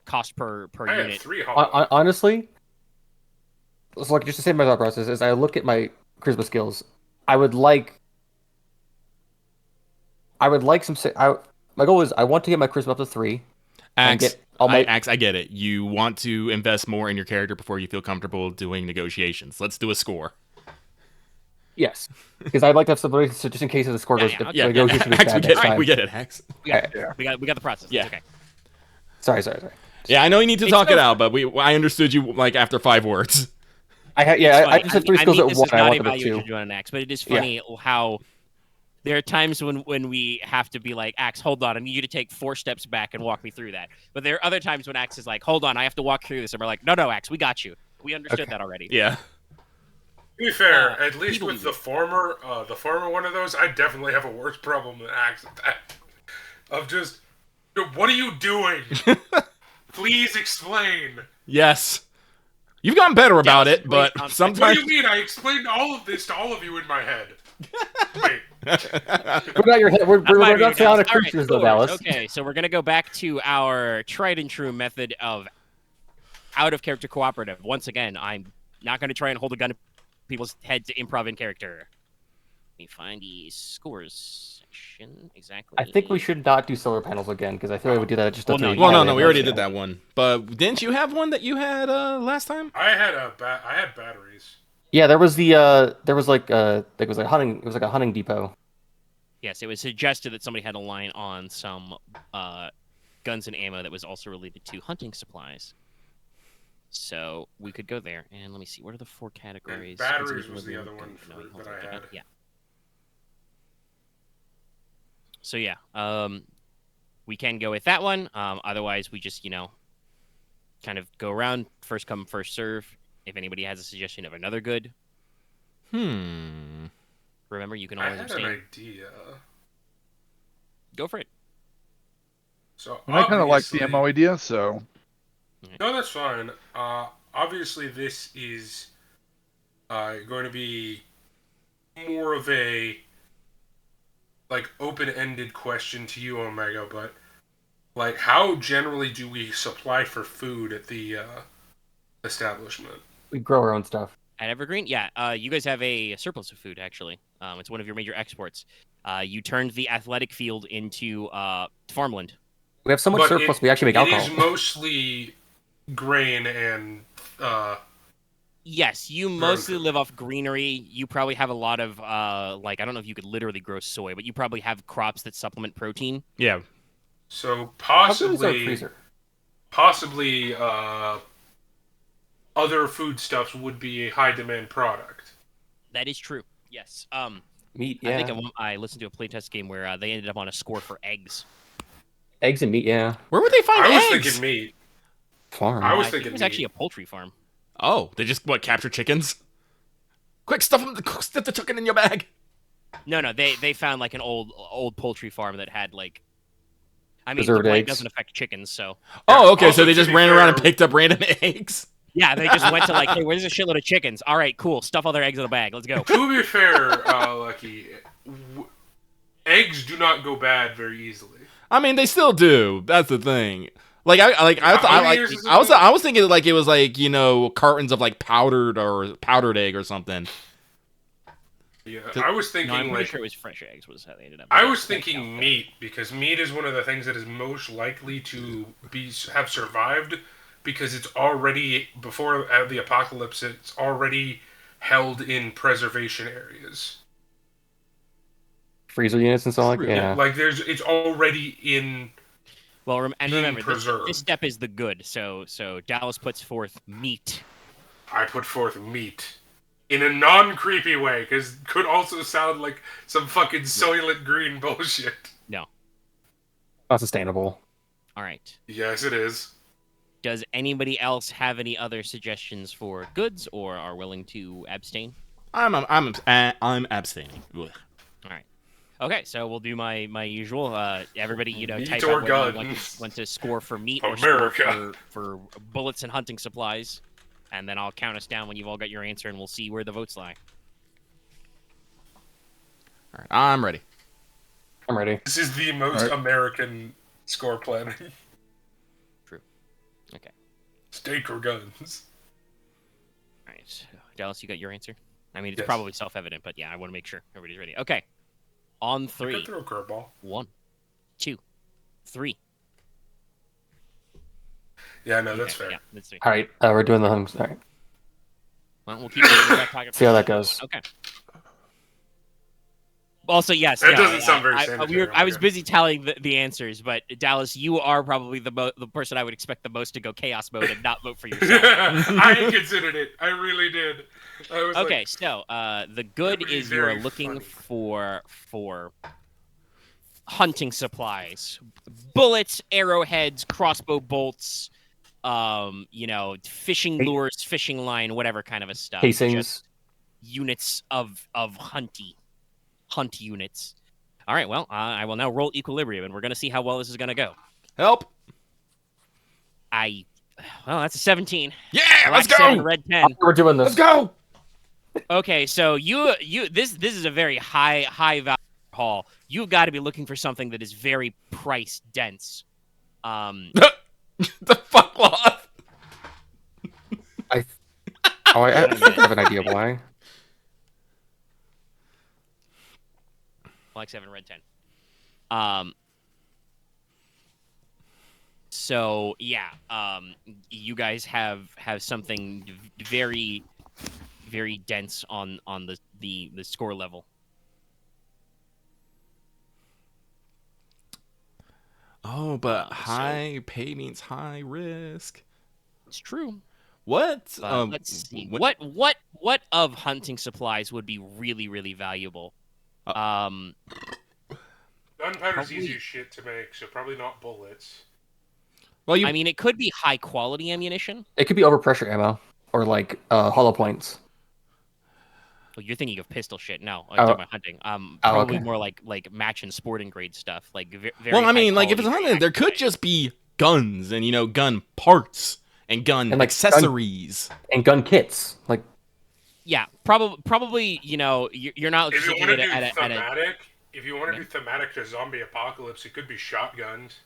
cost per I unit. have 3 Hall. Honestly, so like just to say my thought process is I look at my charisma skills. I would like some. My goal is I want to get my charisma up to 3. And Axe. get all my. Axe, I get it. You want to invest more in your character before you feel comfortable doing negotiations. Let's do a score. Yes, because I'd like to have somebody so just in case the score goes. Yeah, if the negotiation goes Axe, bad next time. we get it, Axe. We got the process. Yeah. It's okay. Sorry. Yeah, I know you need to It's talk no- it out, but I understood you like after 5 words. I just have 3 skills at 1. I want them at 2. This is not an Axe, but it is funny how there are times when we have to be like, Axe, hold on, I need you to take 4 steps back and walk me through that. But there are other times when Axe is like, hold on, I have to walk through this, and we're like, no, Axe, we got you. We understood that already. Yeah. To be fair, at least people with the former one of those, I definitely have a worse problem than Axe at that. Of just, what are you doing? Please explain. Yes. You've gotten better about it, but What sometimes. What do you mean? I explained all of this to all of you in my head. Wait. What about your head? We're not sound of All right, creatures, though, scores. Dallas. Okay, so we're going to go back to our tried and true method of out-of-character cooperative. Once again, I'm not going to try and hold a gun to people's head to improv in character. Let me find the scores section exactly. I think we should not do solar panels again because I feel like we do that just. Well, no, We already did that one. But didn't you have one that you had last time? I had batteries. Yeah, there was like it was like a hunting depot. Yes, it was suggested that somebody had a line on some guns and ammo that was also related to hunting supplies. So we could go there, and let me see. What are the 4 categories? And batteries was the other one that I had. Yeah. So yeah, we can go with that one. Otherwise, we just kind of go around, first come, first serve. If anybody has a suggestion of another good, remember you can I always had abstain. an idea. Go for it. So And I kind of like the obviously- MO idea, so No, that's fine. Obviously, this is going to be more of a open-ended question to you, Omega. But how generally do we supply for food at the establishment? We grow our own stuff. At Evergreen, yeah, you guys have a surplus of food. Actually, it's one of your major exports. You turned the athletic field into farmland. We have so much But surplus. We actually make It alcohol. is mostly grain and Yes, you mostly live off greenery. You probably have a lot of I don't know if you could literally grow soy, but you probably have crops that supplement protein. Yeah. so How big is our possibly freezer? other foodstuffs would be a high demand product. That is true. Yes. Meat, I yeah. think I listened to a playtest game where they ended up on a score for eggs. Eggs and meat, yeah. Where would they find I was eggs? thinking meat. Farm. I was think thinking it was meat. actually a poultry farm. Oh, they just capture chickens? Quick, stuff the chicken in your bag. No, they found an old poultry farm that had the Preserved plague eggs. doesn't affect chickens, so Oh, okay. Also, So they to just be ran around and fair- picked up random eggs. yeah, they just went to hey, where's a shitload of chickens? All right, cool. Stuff all their eggs in a bag. Let's go. To be fair, Lucky, eggs do not go bad very easily. I mean, they still do. That's the thing. Like How many years has it been? I was thinking like it was like, you know, cartons of like powdered egg or something. Yeah, I was thinking No, I'm pretty like sure it was fresh eggs was how they ended up. I was thinking meat, because meat is one of the things that is most likely to have survived, because it's already before the apocalypse. It's already held in preservation areas. Freezer units and stuff like yeah. Like it's already in. Well, and remember, preserved. this step is the good. So Dallas puts forth meat. I put forth meat. In a non-creepy way, because could also sound like some fucking Soylent Green bullshit. No. Not sustainable. All right. Yes, it is. Does anybody else have any other suggestions for goods, or are willing to abstain? I'm abstaining. Ugh. All right. Okay, so we'll do my usual. Everybody, Meat type or out what you guns. want to score for meat or America. score for bullets and hunting supplies, and then I'll count us down when you've all got your answer, and we'll see where the votes lie. All right, I'm ready. I'm ready. This is the most American score planning. True. Okay. Steak or guns? All right, Dallas, you got your answer. I mean, it's Yes. probably self-evident, but yeah, I want to make sure everybody's ready. Okay. On You three. could throw a curveball. 1, 2, 3. Yeah, no, that's Okay, fair. Yeah, that's 3. All right, we're doing the hunks. All right. Well, we'll keep it in the back pocket. See how that goes. Okay. Also, yes. That no, doesn't sound very I sanitary. was busy tallying the answers, but Dallas, you are probably the person I would expect the most to go chaos mode and not vote for yourself. I considered it. I really did. I was Okay, like, so the good would be is you are very looking funny. for hunting supplies, bullets, arrowheads, crossbow bolts, fishing lures, fishing line, whatever kind of a stuff. Casings. Just units of hunt units. All right, well, I will now roll equilibrium, and we're going to see how well this is going to go. Help! Well, that's a 17. Yeah, Black let's go! 7, red 10. We're doing this. Let's go! Okay, so this is a very high value haul. You've got to be looking for something that is very price dense. The fuck off! I have an idea why. Black 7, red 10. So yeah, you guys have something very, very dense on the score level. Oh, but high pay means high risk. It's true. What? Let's see. What of hunting supplies would be really, really valuable? gunpowder's Probably- easy as shit to make, so probably not bullets. Well, I mean, it could be high quality ammunition. It could be overpressure ammo or like hollow points. Well, you're thinking of pistol shit. No, I'm Oh. talking about hunting. Probably okay. more like match and sporting grade stuff. Like very well, I mean, high like if it's quality, hunting, there could accurate. just be guns and gun parts and gun And, like, accessories. And gun kits. Like Yeah, probably. You're not If you looking want to at do a thematic, to thematic to zombie apocalypse, it could be shotguns.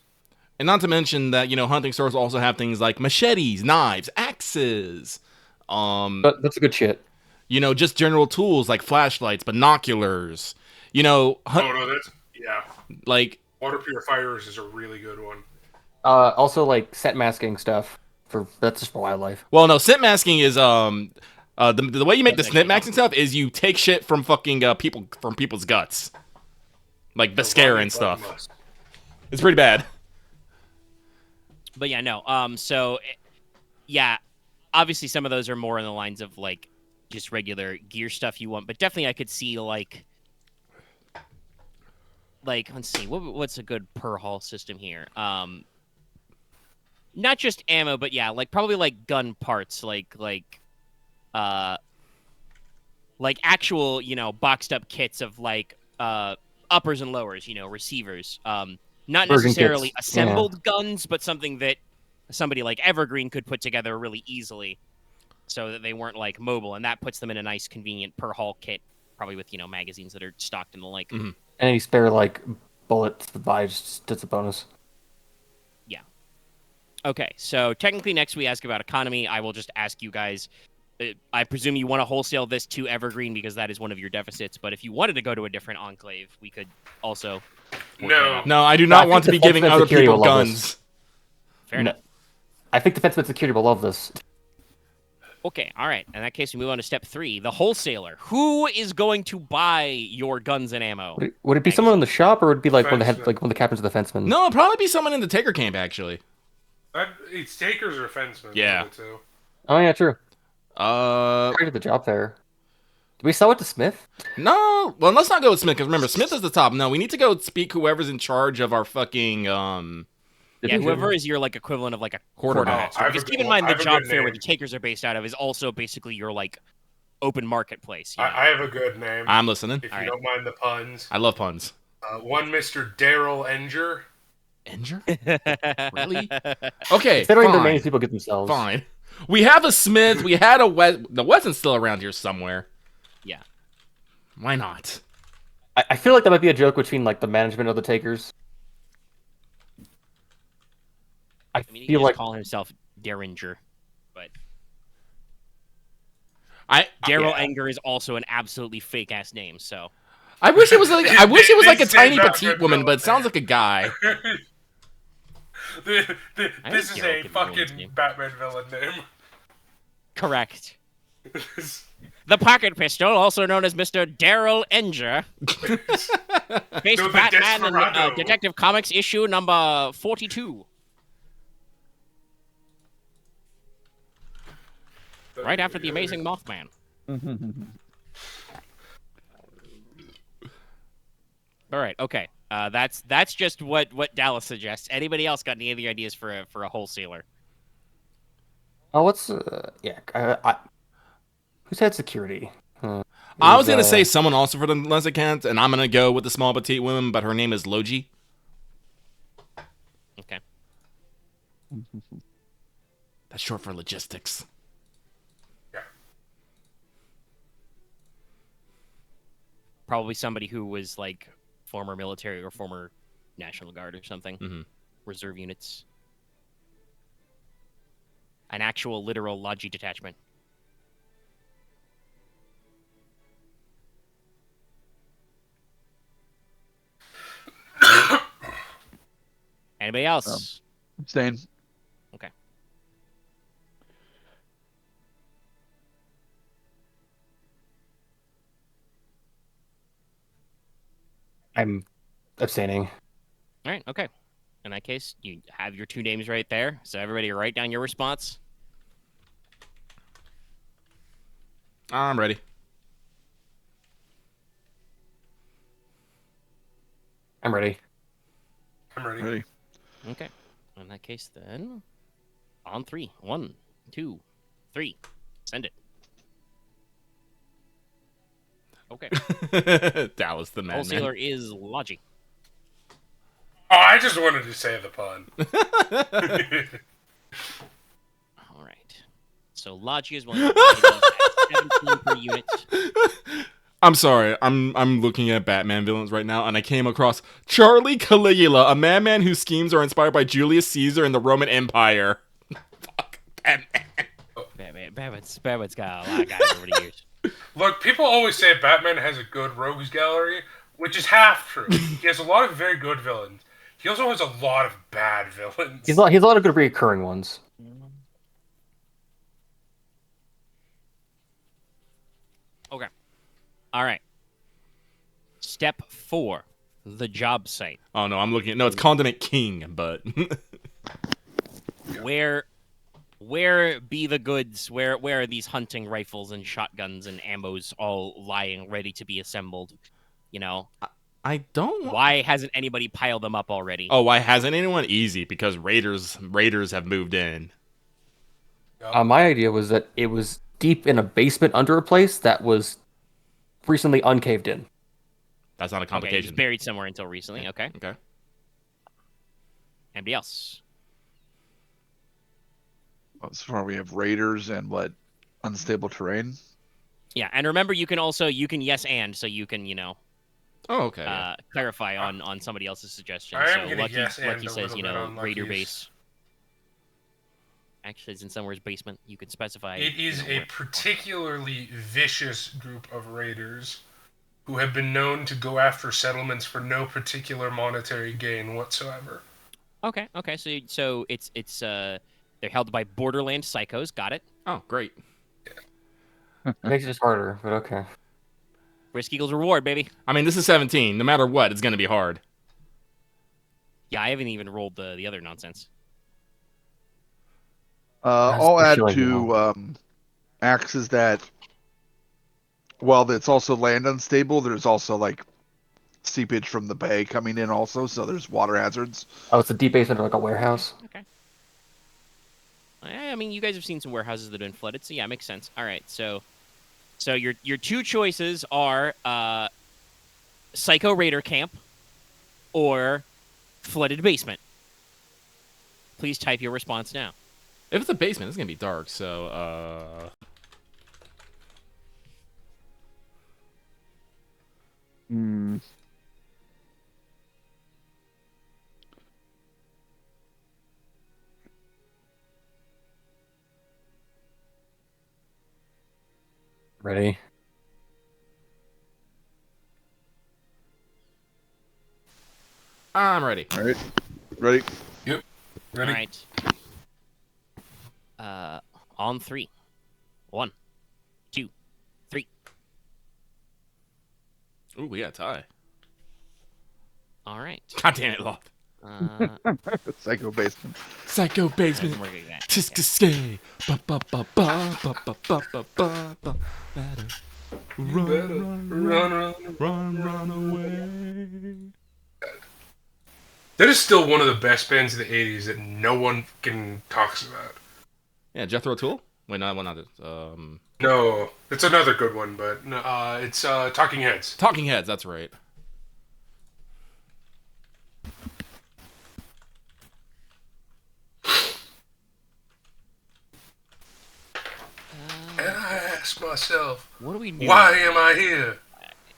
And not to mention that, hunting stores also have things like machetes, knives, axes. but that's a good shit. Just general tools like flashlights, binoculars. Oh no, that's Like water purifiers is a really good one. Also like scent masking stuff that's just for wildlife. well, no, scent masking is the way you make the scent masking stuff is you take shit from fucking people's guts, like the scare and stuff. It's pretty bad. But yeah, no. Yeah, obviously some of those are more in the lines of like just regular gear stuff you want, but definitely I could see like let's see, what's a good per haul system here? Not just ammo, but yeah, like probably like gun parts, like actual, boxed up kits of like uppers and lowers, receivers. Not Version necessarily kits, assembled guns, but something that somebody like Evergreen could put together really easily so that they weren't like mobile, and that puts them in a nice convenient per haul kit, probably with magazines that are stocked and the like. Mhm. any spare like bullets to buy just a bonus. Okay, so technically next we ask about economy. I will just ask you guys. I presume you want to wholesale this to Evergreen because that is one of your deficits. But if you wanted to go to a different enclave, we could also. work that No. out. No, I do No, I not think want to be Defense giving and other Security people will love guns. this. Fair No. enough. I think Defense and Security will love this. Okay, all right. In that case, we move on to step 3, the wholesaler. Who is going to buy your guns and ammo? Would it be someone in the shop, or would it be like one of the Defenseman. like one of the captains of the defensemen? No, it'll probably be someone in the Taker camp, actually. It's takers or fencemen. Yeah. Too. Oh yeah, true. Uh, I did the job there. Did we sell it to Smith? no. Well, let's not go with Smith, because remember, Smith is the top. No, we need to go speak whoever's in charge of our fucking, Yeah, whoever is your like equivalent of like a Quartermaster. quartermaster. I have Because a keep good in mind one. I the have a job good fair where name. the takers are based out of is also basically your like open marketplace. You know? I have a good name. I'm listening. if you Alright. don't mind the puns. I love puns. One Mr. Daryl Enger. Enger? Really? Okay, Considering the fine. names people get themselves. Fine. We have a Smith. We had a the Weston's still around here somewhere. Yeah. Why not? I feel like that might be a joke between like the management of the takers. I I mean, he feel can like just call himself Derringer, but I Daryl Enger is also an absolutely fake ass name. So I wish it was like I wish it was like a They say tiny that petite for woman, but it villain sounds like a guy. I This think is Daryl a could be villain's fucking name. Batman villain name. correct. The pocket pistol, also known as Mr. Daryl Enger, based No, the Batman and Desperado. Detective Comics issue number 42. Right after the Amazing Mothman. All right, okay. That's just what Dallas suggests. Anybody else got any other ideas for a wholesaler? oh, what's who's had security? I was gonna say someone also for the less account, and I'm gonna go with the small petite woman, but her name is Logi. Okay. That's short for logistics. Probably somebody who was like former military or former National Guard or something. Mhm. Reserve units. An actual literal Logi detachment. Anybody else? Abstain. Okay. I'm abstaining. All right, okay. In that case, you have your 2 names right there. So everybody write down your response. I'm ready. I'm ready. I'm ready. Ready. Okay. In that case, then, on 3. 1, 2, 3. Send it. Okay. Dallas the madman. Wholesaler is Logi. Oh, I just wanted to say the pun. All right. So Logi is one of the 17 per unit. I'm sorry. I'm looking at Batman villains right now, and I came across Charlie Caligula, a madman whose schemes are inspired by Julius Caesar and the Roman Empire. Fuck Batman. Batman's got a lot of guys over the years. Look, people always say Batman has a good rogues gallery, which is half true. He has a lot of very good villains. He also has a lot of bad villains. He's a lot of good recurring ones. Okay. All right. Step 4, the job site. Oh no, I'm looking at it's Condiment King, but Where be the goods? Where are these hunting rifles and shotguns and ammos all lying ready to be assembled? You know, I don't. why hasn't anybody piled them up already? Oh, why hasn't anyone? Easy, because Raiders have moved in. My idea was that it was deep in a basement under a place that was recently uncaved in. That's not a Okay, complication. it's buried somewhere until recently. Okay. Okay. Anybody else? So far, we have raiders and what? Unstable terrain. Yeah, and remember, you can yes and, so you can, Oh, okay. Yeah. clarify on somebody else's suggestion. I am So gonna Lucky, guess and Lucky a says, little you bit know, on Raider Lucky's. base. Actually, it's in somewhere's basement. You can specify. It is a where. particularly vicious group of raiders who have been known to go after settlements for no particular monetary gain whatsoever. Okay. So it's they're held by borderland psychos. Got it. Oh, great. Makes it just harder, but okay. Risk equals reward, baby. I mean, this is 17. No matter what, it's going to be hard. Yeah, I haven't even rolled the other nonsense. I'll add Especially, to axes that while it's also land unstable, there's also like seepage from the bay coming in also, so there's water hazards. Oh, it's a deep basement or like a warehouse? Okay. I mean, you guys have seen some warehouses that have been flooded, so yeah, it makes sense. All right, so your two choices are Psycho Raider Camp or Flooded Basement. Please type your response now. If it's a basement, it's going to be dark, so, Ready? I'm ready. All right, ready? Yep. Ready? All right. On 3. 1, 2, 3. Ooh, we got a tie. All right. God damn it, Loft. Psycho basement. Psycho basement. We're gonna get Tisk skay. Ba ba ba ba ba ba ba ba ba ba. Better run away. That is still one of the best bands of the 80s that no one can talks about. Yeah, Jethro Tull? Wait, no, well, not it. No, it's another good one, but no, it's Talking Heads. Talking Heads, that's right. And I ask myself, What do we do? why am I here?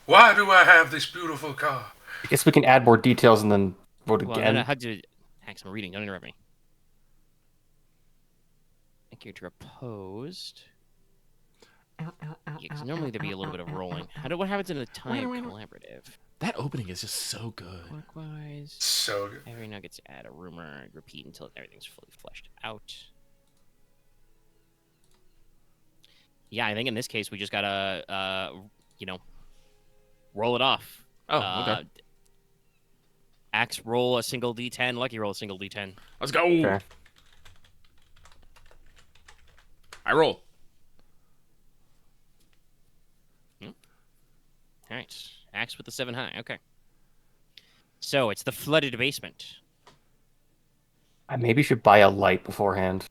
Why do I have this beautiful car? I guess we can add more details and then vote Well, again. no, how to Max, I'm reading. Don't interrupt me. Character opposed. Yeah, 'cause normally there'd be a little bit of rolling. What happens in a time collaborative? That opening is just so good. Clockwise. So good. Every now gets to add a rumor. Repeat until everything's fully fleshed out. Yeah, I think in this case we just gotta, roll it off. Oh, okay. Axe roll a single D10. Lucky roll a single D10. Let's go. Okay. I roll. All right. Axe with the 7 high. Okay. So it's the flooded basement. I maybe should buy a light beforehand.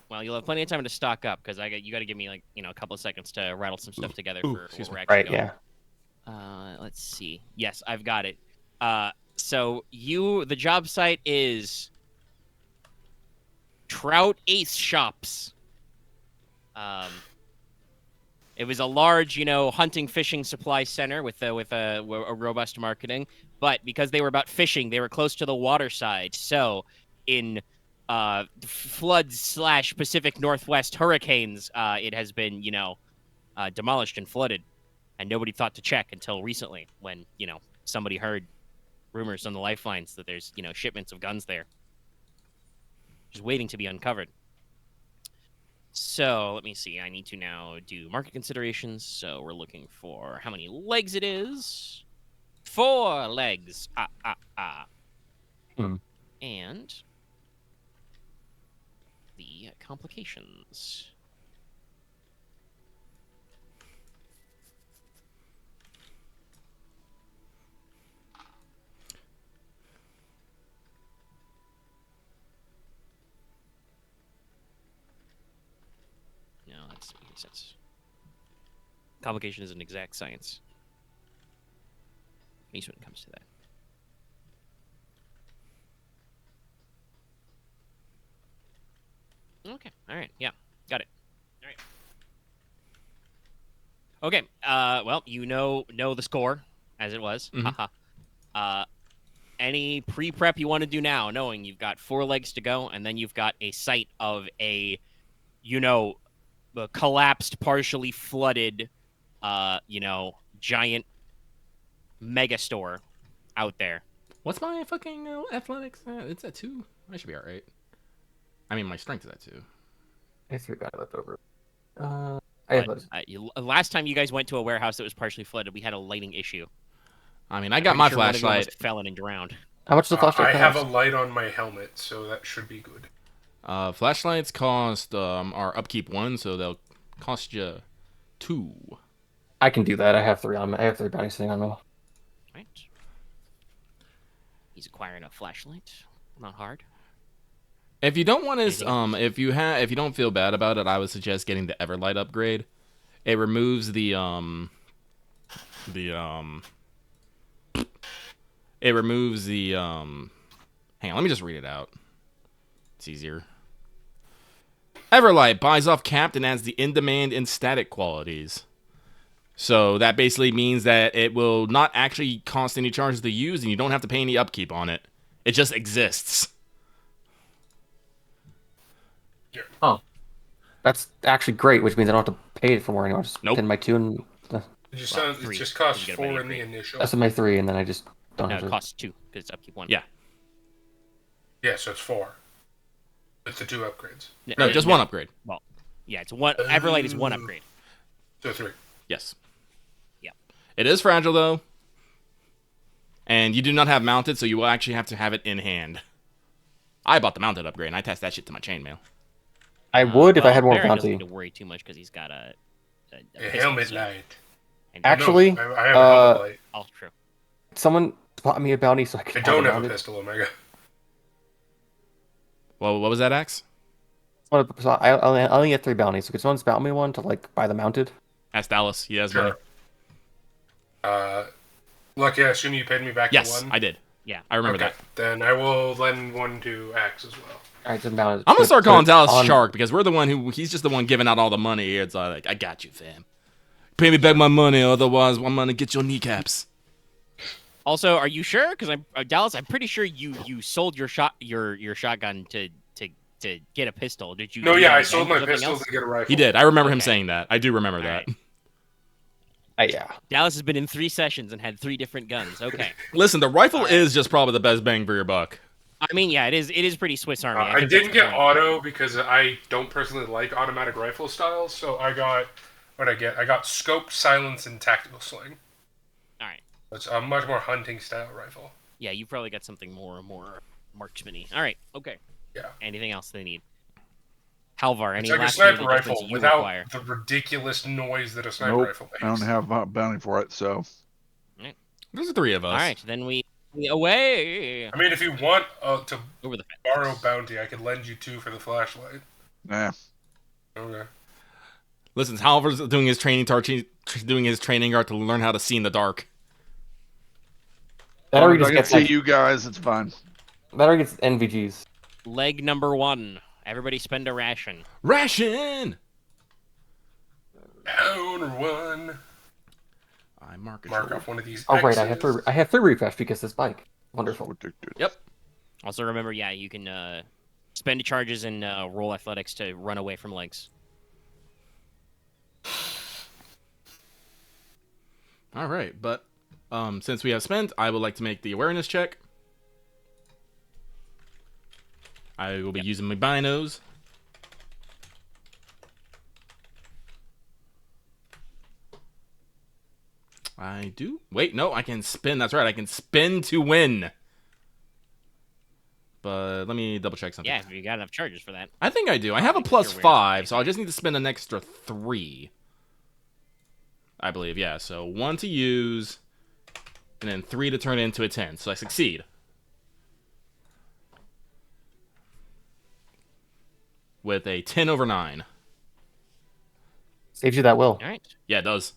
Well, you'll have plenty of time to stock up because you got to give me a couple of seconds to rattle some stuff together for excuse what we're me. actually Right, going. yeah. Let's see. Yes, I've got it. So the job site is Trout Ace Shoppes. It was a large, hunting fishing supply center with a robust marketing, but because they were about fishing, they were close to the water side. So, in floods / Pacific Northwest hurricanes, it has been demolished and flooded, and nobody thought to check until recently when somebody heard rumors on the lifelines that there's shipments of guns there, just waiting to be uncovered. So, let me see. I need to now do market considerations. So, we're looking for how many legs it is. 4 legs. And the complications. No, that doesn't make any sense. Complication is an exact science. At least when it comes to that. Okay. All right. Yeah. Got it. All right. Okay. Well, you know the score. as it was. Mhm. Haha. Any pre-prep you want to do now, knowing you've got 4 legs to go, and then you've got a sight of a, the collapsed, partially flooded, giant mega store out there. What's my fucking athletics? It's at 2. I should be all right. I mean, my strength is at 2. I have 3 guys left over. I have those. Last time you guys went to a warehouse that was partially flooded, we had a lighting issue. I mean, I got my Pretty sure one of you flashlight. almost fell in and drowned. How much does the flashlight I have cost? a light on my helmet, so that should be good. Flashlights cost our upkeep 1, so they'll cost you 2. I can do that. I have 3 on me. I have 3 bounties sitting on me. Right. He's acquiring a flashlight. Not hard. If you don't want Anything else? to, if you don't feel bad about it, I would suggest getting the Everlight upgrade. It removes the hang on, let me just read it out. It's easier. Everlight buys off capped and adds the in-demand and static qualities. So that basically means that it will not actually cost any charges to use, and you don't have to pay any upkeep on it. It just exists. Oh, that's actually great, which means I don't have to pay it for more anymore. Just Nope. pin my 2 and It just, Well, sounds, it 3. just costs You get a 4 mini in the upgrade. initial. that's in my 3, and then I just don't No, have it to. costs 2 because it's upkeep 1. Yeah. Yeah, so it's 4. It's the 2 upgrades. No, just one upgrade. Well, yeah, it's one. Everlight is 1 upgrade. So 3. Yes. Yeah. It is fragile, though. And you do not have mounted, so you will actually have to have it in hand. I bought the mounted upgrade, and I attached that shit to my chainmail. I would if I had more Aren doesn't bounty. need to worry too much because he's got a A pistol, helmet so- light. and- Actually, No, I have a helmet light. Oh, true. Someone spot me a bounty so I I can. don't have a mounted. pistol, Omega. Well, what was that, Axe? So I only get 3 bounties, so could someone spout me one to by the mounted? Ask Dallas. He has money. Sure. Lucky, I assume you paid me back Yes, to 1? I did. Yeah. I remember Okay, that. then I will lend 1 to Axe as well. Alright, so mounted. I'm gonna start calling Dallas on- Shark because we're the one he's just the one giving out all the money. It's like, I got you, fam. Pay me back my money, otherwise I'm gonna get your kneecaps. Also, are you sure? Because Dallas. I'm pretty sure you sold your shotgun to get a pistol. Did you? No, do yeah, that I again sold for my something pistol else? to get a rifle. He did. I remember him Okay. saying that. I do remember All that. right. Yeah. Dallas has been in 3 sessions and had 3 different guns. Okay. Listen, the rifle is just probably the best bang for your buck. I mean, yeah, it is pretty Swiss Army. I think didn't that's the get point. auto because I don't personally like automatic rifle styles, so I got what I get. I got scope, silence, and tactical sling. All right. It's a much more hunting style rifle. Yeah, you probably got something more marksman-y. All right. Okay. Yeah. Anything else they need? Halvar, any It's like a last sniper year rifle you without require? the ridiculous noise that a sniper Nope, rifle makes. I don't have a bounty for it, so There's the 3 of us. All right, then we away I mean, if you want to over the fence. borrow bounty, I could lend you 2 for the flashlight. nah. Okay. Listen, Halvar's doing his training art to learn how to see in the dark. That already If I just can gets see you guys, it's fine. that already gets NVGs. Leg number 1. Everybody spend a ration. Ration! Down 1. I mark Mark off one of these. Oh right, I X's. have 3 refresh because this bike. Wonderful. Yep. Also, remember, yeah, you can spend charges and roll athletics to run away from legs. All right, but since we have spent, I would like to make the awareness check. I will be using my binos. I do. Wait, no, I can spin. That's right, I can spin to win. But let me double check something. Yeah, you got enough charges for that. I think I do. I have a Your plus awareness 5, so I just need to spend an extra 3. I believe, yeah. So 1 to use, and then 3 to turn it into a 10. So I succeed. With a 10 over 9. Saves you that will. All right. Yeah, it does.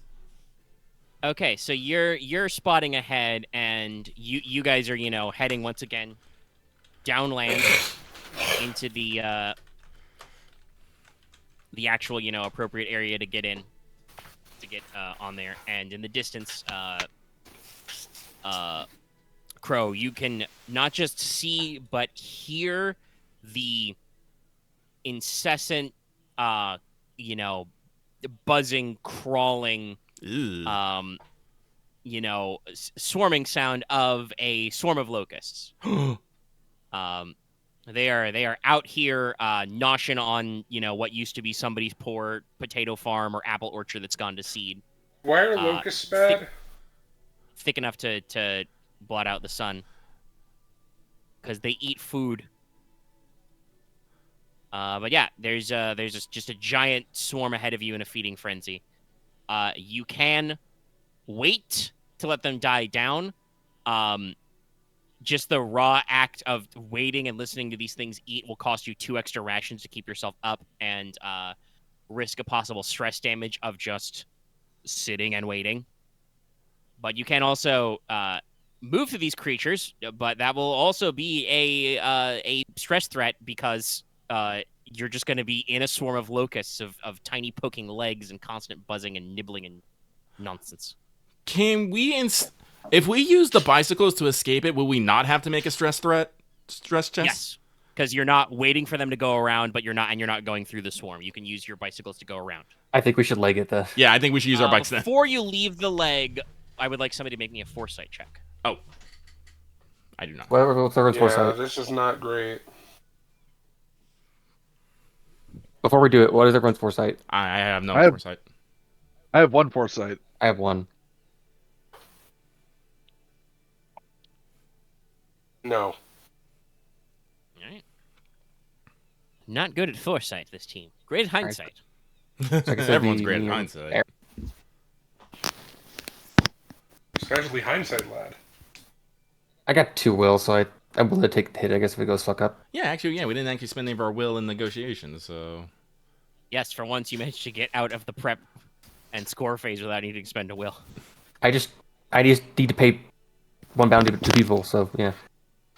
Okay, so you're spotting ahead, and you guys are heading once again downland into the actual appropriate area to get in, to get on there, and in the distance, Crow, you can not just see but hear the incessant, buzzing, crawling, Ew. swarming sound of a swarm of locusts. They are out here noshing on what used to be somebody's poor potato farm or apple orchard that's gone to seed. Why are locusts bad? Thick enough to blot out the sun because they eat food. But yeah, there's just a giant swarm ahead of you in a feeding frenzy. You can wait to let them die down. Just the raw act of waiting and listening to these things eat will cost you 2 extra rations to keep yourself up and risk a possible stress damage of just sitting and waiting. But you can also move to these creatures, but that will also be a stress threat because you're just going to be in a swarm of locusts of tiny poking legs and constant buzzing and nibbling and nonsense. Can we, if we use the bicycles to escape it, will we not have to make a stress test? Yes, because you're not waiting for them to go around, but you're not going through the swarm. You can use your bicycles to go around. I think we should leg it though. Yeah, I think we should use our bikes then. Before you leave the leg, I would like somebody to make me a foresight check. Oh, I do not. What's everyone's foresight? This is not great. Before we do it, what is everyone's foresight? I have no I have- foresight. I have 1 foresight. I have 1. No. All right. Not good at foresight, this team. Great at hindsight. Like I said, Everyone's great at hindsight. Especially hindsight, lad. I got 2 will, so I'm willing to take the hit, I guess, if it goes fuck up. Yeah, actually, we didn't actually spend any of our will in negotiations, so... Yes, for once you managed to get out of the prep and score phase without needing to spend a will. I just need to pay 1 bounty to people, so yeah.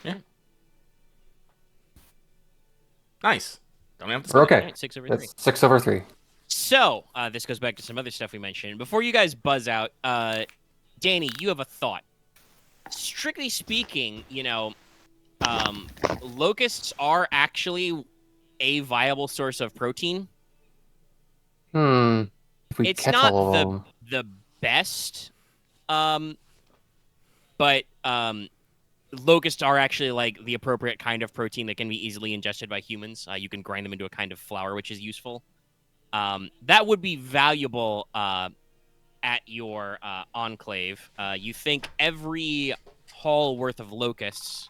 Yeah. Nice. Don't have to We're spend okay. Right, 6 over 3. That's 6 over 3. So, this goes back to some other stuff we mentioned. Before you guys buzz out, Danny, you have a thought. Strictly speaking, locusts are actually a viable source of protein. If we It's catch not all of them. the best, but locusts are actually like the appropriate kind of protein that can be easily ingested by humans. You can grind them into a kind of flour, which is useful. That would be valuable at your enclave. You think every haul worth of locusts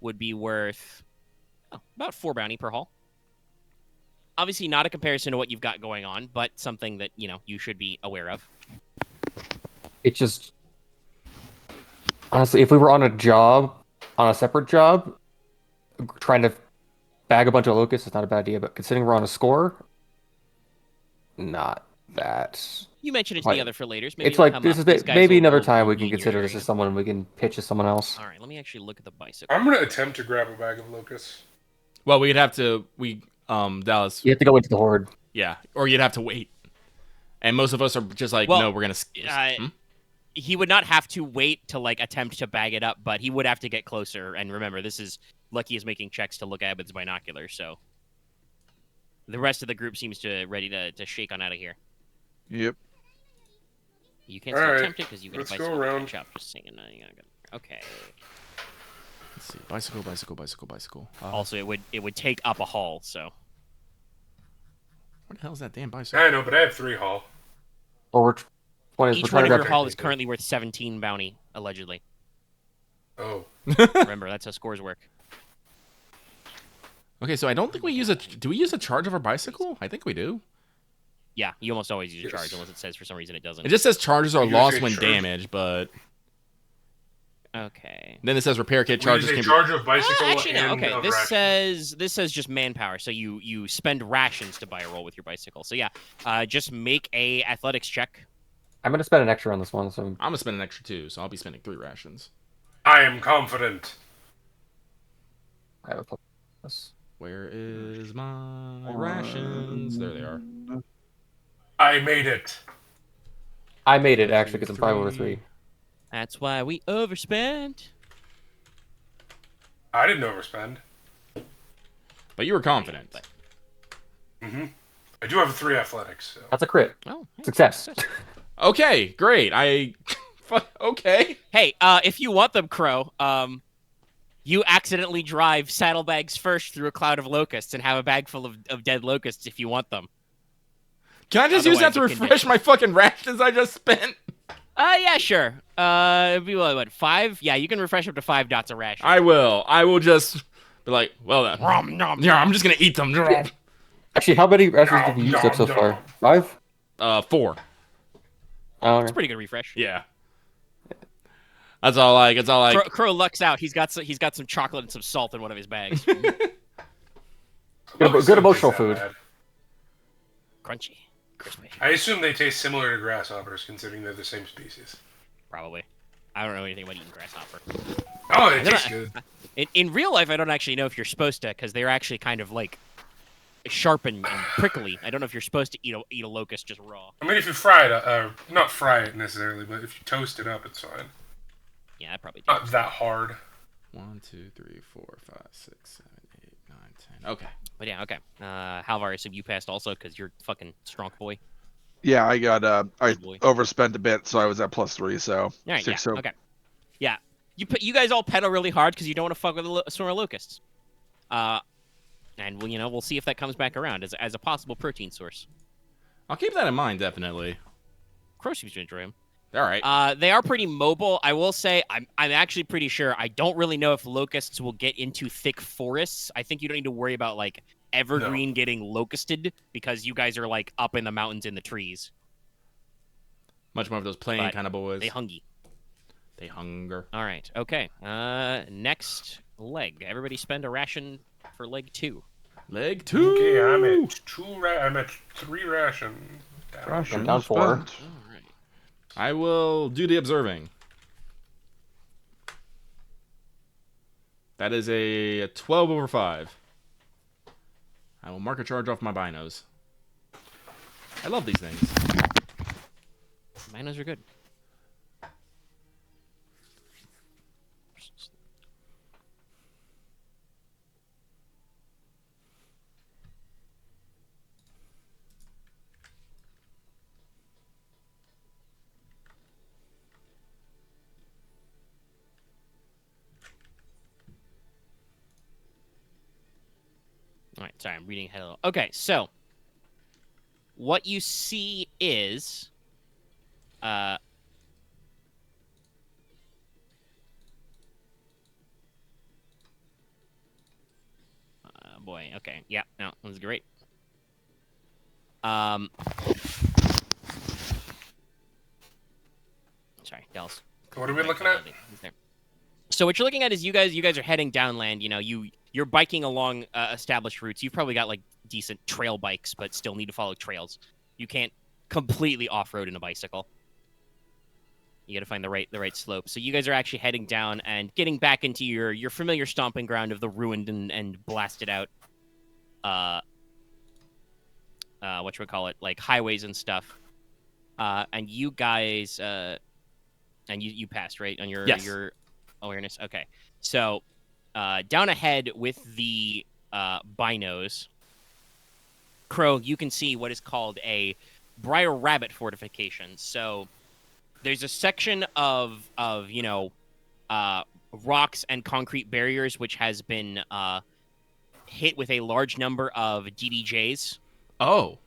would be worth about 4 bounty per haul. Obviously not a comparison to what you've got going on, but something that, you should be aware of. It just... Honestly, if we were on a separate job, trying to bag a bunch of locusts is not a bad idea, but considering we're on a score, not that... You mentioned it to the other for laters. Maybe It's like, maybe another time we be can in your consider this area. as someone we can pitch as someone else. All right, let me actually look at the bicycle. I'm going to attempt to grab a bag of locusts. Well, we'd have to... Dallas... You have to go into the horde. Yeah, or you'd have to wait. And most of us are just like, Well, no, we're going to... He would not have to wait to attempt to bag it up, but he would have to get closer. And remember, this is Lucky is making checks to look at with his binocular, so the rest of the group seems ready to shake on out of here. Yep. You can't All still right, attempt it because you get a let's go bicycle around. catch up. Just saying. Okay. Let's see. Bicycle. Also, it would take up a haul, so. What the hell is that damn bicycle? I know, but I have 3 haul. Or we're trying Each to one of your grab... haul is currently worth 17 bounty, allegedly. Oh. Remember, that's how scores work. Okay, so I don't think we use a... Do we use a charge of our bicycle? I think we do. Yeah, you almost always use a Yes. charge unless it says for some reason it doesn't. It just says charges are You lost say when charge. damaged, but... Okay. Then it says repair kit We charges use a can charge of bicycle Actually, no. and Okay, of this rations. says just manpower, so you spend rations to buy a roll with your bicycle. So yeah, just make a athletics check. I'm going to spend an extra on this one, so... I'm gonna spend an extra 2, so I'll be spending 3 rations. I am confident. I have a plus. Where is my rations? There they are. I made it. I made it, actually, because I'm 5 over 3. That's why we overspend. I didn't overspend. But you were confident. Mm-hmm. I do have 3 athletics. So. That's a crit. Oh, hey, Success. Okay, great. Okay. Hey, if you want them, Crow, you accidentally drive saddlebags first through a cloud of locusts and have a bag full of dead locusts if you want them. Can I just use that Otherwise, to you can refresh my fucking rations I just spent? Yeah, sure. It'd be what, 5? Yeah, you can refresh up to 5 dots of ration. I will. I will just be like, well then. Yeah, I'm just gonna eat them. Actually, how many rations have you used up so far? 5? 4. Oh, It's a okay. pretty good refresh. Yeah. That's all like. It's all like. Crow lucks out. He's got some chocolate and some salt in one of his bags. Good emotional food. Crunchy, crispy. I assume they taste similar to grasshoppers, considering they're the same species. Probably. I don't know anything about eating grasshopper. Oh, they taste good. In real life, I don't actually know if you're supposed to, because they're actually kind of like sharp and prickly. I don't know if you're supposed to eat a locust just raw. I mean, if you fry it, not fry it necessarily, but if you toast it up, it's fine. Yeah, I probably do. Not that hard. 1, 2, 3, 4, 5, 6, 7, 8, 9, 10. Okay. But yeah, okay. Halvar, I assume you passed also because you're fucking strong boy. Yeah, I got I Boy. overspent a bit, so I was at +3. So All right, 6. yeah, So okay. Yeah, you guys all pedal really hard because you don't want to fuck with a swarm of locusts. And we'll see if that comes back around as a possible protein source. I'll keep that in mind, definitely. Crow seems to enjoy them. All right. They are pretty mobile. I will say, I'm actually pretty sure. I don't really know if locusts will get into thick forests. I think you don't need to worry about like evergreen getting locusted because you guys are like up in the mountains in the trees. Much more of those plain But kind of boys. They hungry. They hunger. All right. Okay. Next leg. Everybody spend a ration for leg 2. Leg 2. Okay, I'm at 3 ration. Ration down 4. All right. I will do the observing. That is a 12 over 5. I will mark a charge off my binos. I love these things. Binos are good. All right, sorry, I'm reading ahead a little. Okay, so what you see is, boy, okay, yeah, no, that was great. Sorry, Dallas. What are we looking at? So what you're looking at is you guys are heading downland. You're biking along established routes. You've probably got like decent trail bikes, but still need to follow trails. You can't completely off-road in a bicycle. You got to find the right slope. So you guys are actually heading down and getting back into your familiar stomping ground of the ruined and blasted out whatchamacallit, like highways and stuff. And you guys and you passed, right? On your Yes. your awareness. Okay. So down ahead with the binos, Crow, you can see what is called a Briar Rabbit fortification. So there's a section of rocks and concrete barriers which has been hit with a large number of DDJs Oh.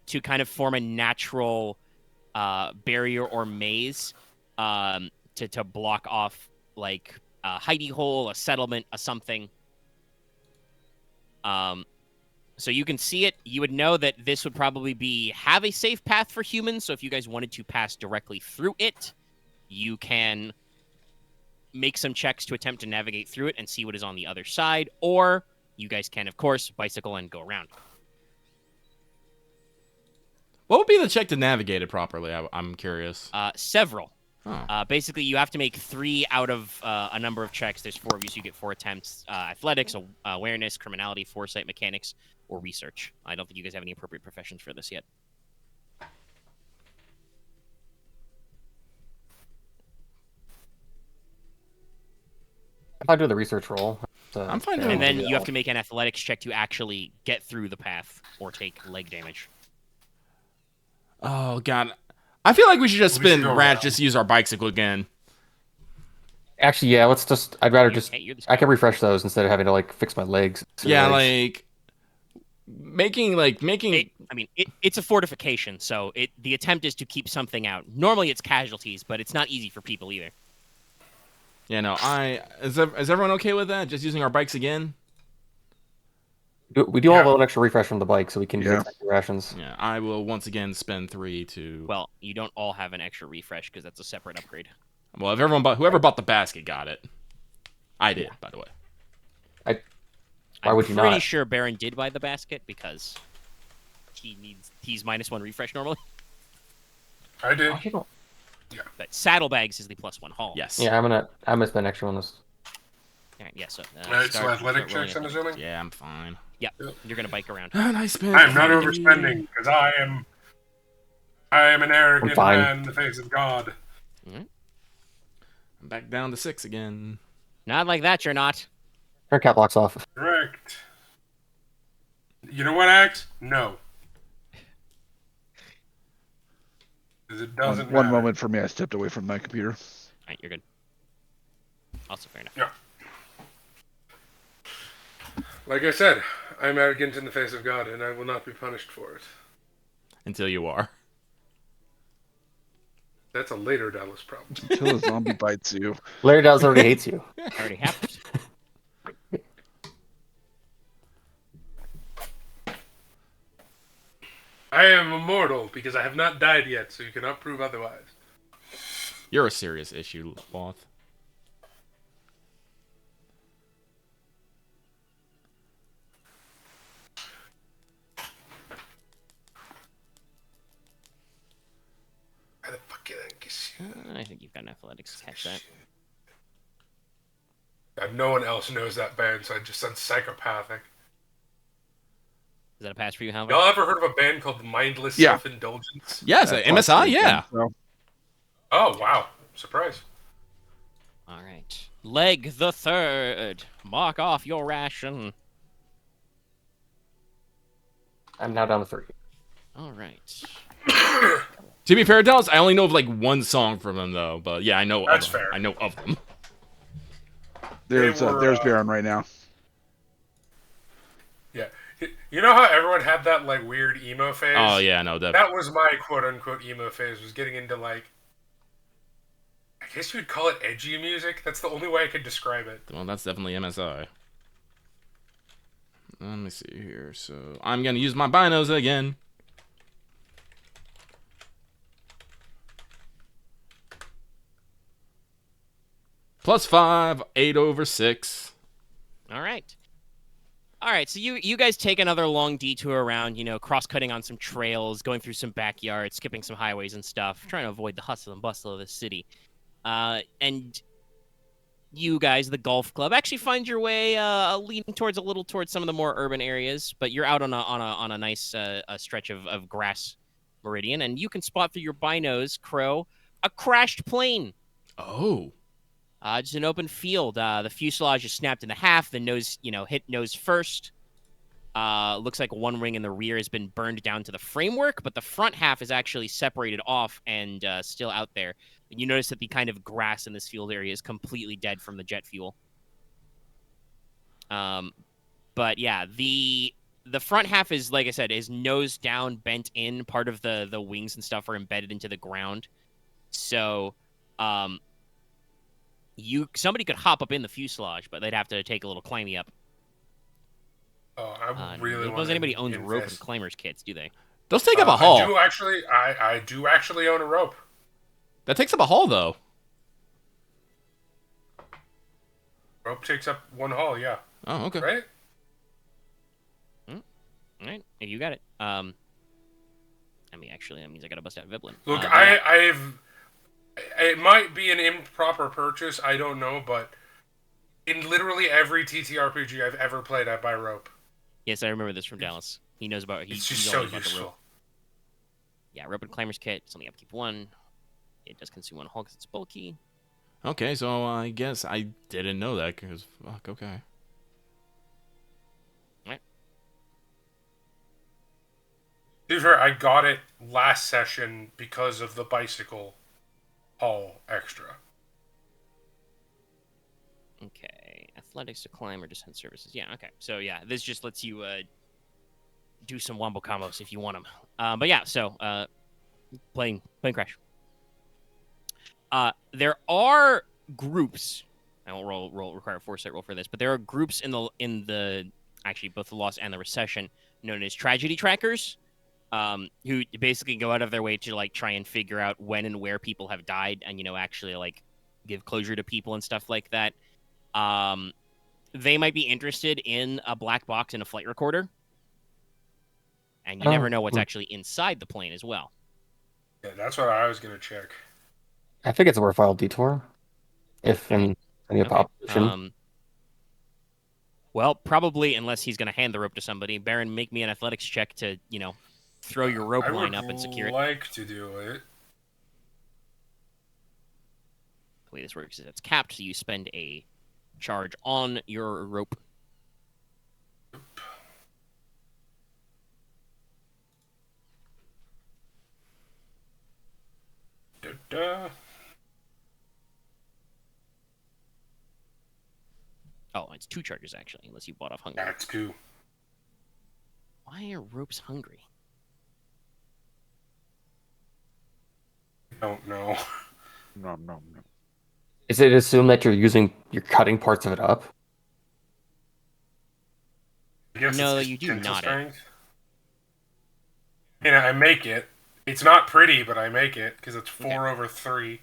to kind of form a natural barrier or maze to block off like a hidey hole, a settlement, a something. So you can see it. You would know that this would probably have a safe path for humans. So if you guys wanted to pass directly through it, you can make some checks to attempt to navigate through it and see what is on the other side. Or you guys can, of course, bicycle and go around. What would be the check to navigate it properly? I'm curious. Several. Oh. Basically, you have to make 3 out of a number of checks. There's 4 of you, so you get 4 attempts. Athletics, awareness, criminality, foresight, mechanics, or research. I don't think you guys have any appropriate professions for this yet. I do the research roll. I'm fine yeah, doing And then maybe you that have to make an athletics check to actually get through the path or take leg damage. Oh god, I feel like we should just We should spin go rats around. just to use our bicycle again. Actually, yeah. Let's just. I'd rather You're- just. hey, you're the I can scout. refresh those instead of having to like fix my legs. Yeah, legs. like making. It's a fortification, so the attempt is to keep something out. Normally it's casualties, but it's not easy for people either. Yeah, no. Is everyone okay with that? Just using our bikes again? We do all have Yeah. an extra refresh from the bike, so we can Yeah. use extra rations. Yeah, I will once again spend 3 to. Well, you don't all have an extra refresh because that's a separate upgrade. Well, if whoever bought the basket got it. I did, by the way. Why would you I'm pretty not? sure Baron did buy the basket because he's -1 refresh normally. I did. Actually, don't- But saddlebags is the +1 haul. Yes. Yeah, I'm gonna spend extra on this. All right, yeah. So Alright, so athletic rolling checks, I'm athletics. assuming? Yeah, I'm fine. Yep, you're gonna bike around. And I spent. I am not 3. overspending, because I am an arrogant fine. man in the face of God. I'm back down to 6 again. Not like that, you're not. Turn cap locks off. Correct. You know what, Axe? No. Because it doesn't One matter. moment for me, I stepped away from my computer. All right, you're good. Also fair enough. Yeah. Like I said, I'm arrogant in the face of God, and I will not be punished for it. Until you are. That's a later Dallas problem. Until a zombie bites you. Larry Dow's already hates you. Already happened. I am immortal because I have not died yet, so you cannot prove otherwise. You're a serious issue, Loth. How the fuck did I guess? I think you've got an athletics to catch that. No one else knows that band, so I just said psychopathic. Is that a pass for you, Halvar? Y'all ever heard of a band called Mindless Yeah. Self-Indulgence? Yes, That's MSI, awesome. yeah. So, Oh, wow. Surprise. All right. Leg the third. Mark off your ration. I'm now down to 3. All right. To be fair, Dallas, I only know of like one song from them though, but yeah, I know That's of them. fair. I know of them. there's were, there's Baron right now. Yeah. You know how everyone had that, like, weird emo phase? Oh yeah, no, that. That was my quote-unquote emo phase, was getting into, like, I guess you would call it edgy music? That's the only way I could describe it. Well, that's definitely MSI. Let me see here. So I'm gonna use my binos again. +5, 8/6. All right. All right, so you guys take another long detour around, cross-cutting on some trails, going through some backyards, skipping some highways and stuff, trying to avoid the hustle and bustle of the city. And you guys, the golf club, actually find your way leaning towards some of the more urban areas, but you're out on a nice stretch of grass meridian, and you can spot through your binos, Crow, a crashed plane. Oh. Just an open field. The fuselage is snapped in half. The nose, hit nose first. Looks like one wing in the rear has been burned down to the framework, but the front half is actually separated off and still out there. And you notice that the kind of grass in this field area is completely dead from the jet fuel. But yeah, the front half is, like I said, is nose down, bent in. Part of the wings and stuff are embedded into the ground. So, somebody could hop up in the fuselage, but they'd have to take a little climby up. Oh, I really I don't want suppose to anybody owns rope and invest. climbers kits, do they? Those take up a haul. I do actually own a rope. That takes up a haul though. Rope takes up one haul, yeah. Oh, okay. Right? All right, you got it. Actually, that means I gotta bust out Viblin. Look, But yeah. I've. It might be an improper purchase, I don't know, but in literally every TTRPG I've ever played, I buy rope. Yes, I remember this from Dallas. He knows about. It's He's just so always about the rope. useful. Yeah, rope and climbers kit. It's only upkeep 1. It does consume 1 hull because it's bulky. Okay, so I guess I didn't know that, because, fuck, okay. Right. To be fair, I got it last session because of the bicycle haul extra. Okay. Athletics to climb or descent services. Yeah, okay. So, yeah, this just lets you do some wombo combos if you want them. But, yeah, so playing Crash. There are groups. I won't require a foresight roll for this, but there are groups in the actually both the loss and the recession known as tragedy trackers, who basically go out of their way to like try and figure out when and where people have died, and actually like give closure to people and stuff like that. They might be interested in a black box and a flight recorder, and you never know what's actually inside the plane as well. Yeah, that's what I was gonna check. I think it's a worthwhile detour. If in any opposition. Well, probably unless he's going to hand the rope to somebody. Baron, make me an athletics check to, throw your rope line up and secure it. I would like to do it. The way this works is it's capped, so you spend a charge on your rope. Da-da. Oh, it's 2 charges, actually, unless you bought off hungry. That's 2. Why are ropes hungry? I don't know. No. Is it assumed that you're cutting parts of it up? I guess No, it's you do tensile not. strength. I make it. It's not pretty, but I make it because it's 4 over 3.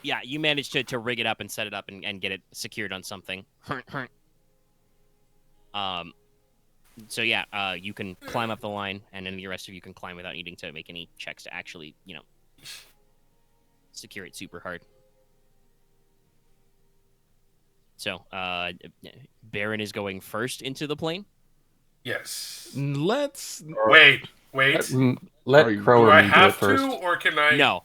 Yeah, you managed to rig it up and set it up and get it secured on something. So yeah, you can climb up the line, and then the rest of you can climb without needing to make any checks to actually, secure it super hard. So, Baron is going first into the plane. Yes. Let's... Wait. Let Do Crow Do or I me do it have first. to, or can I? No.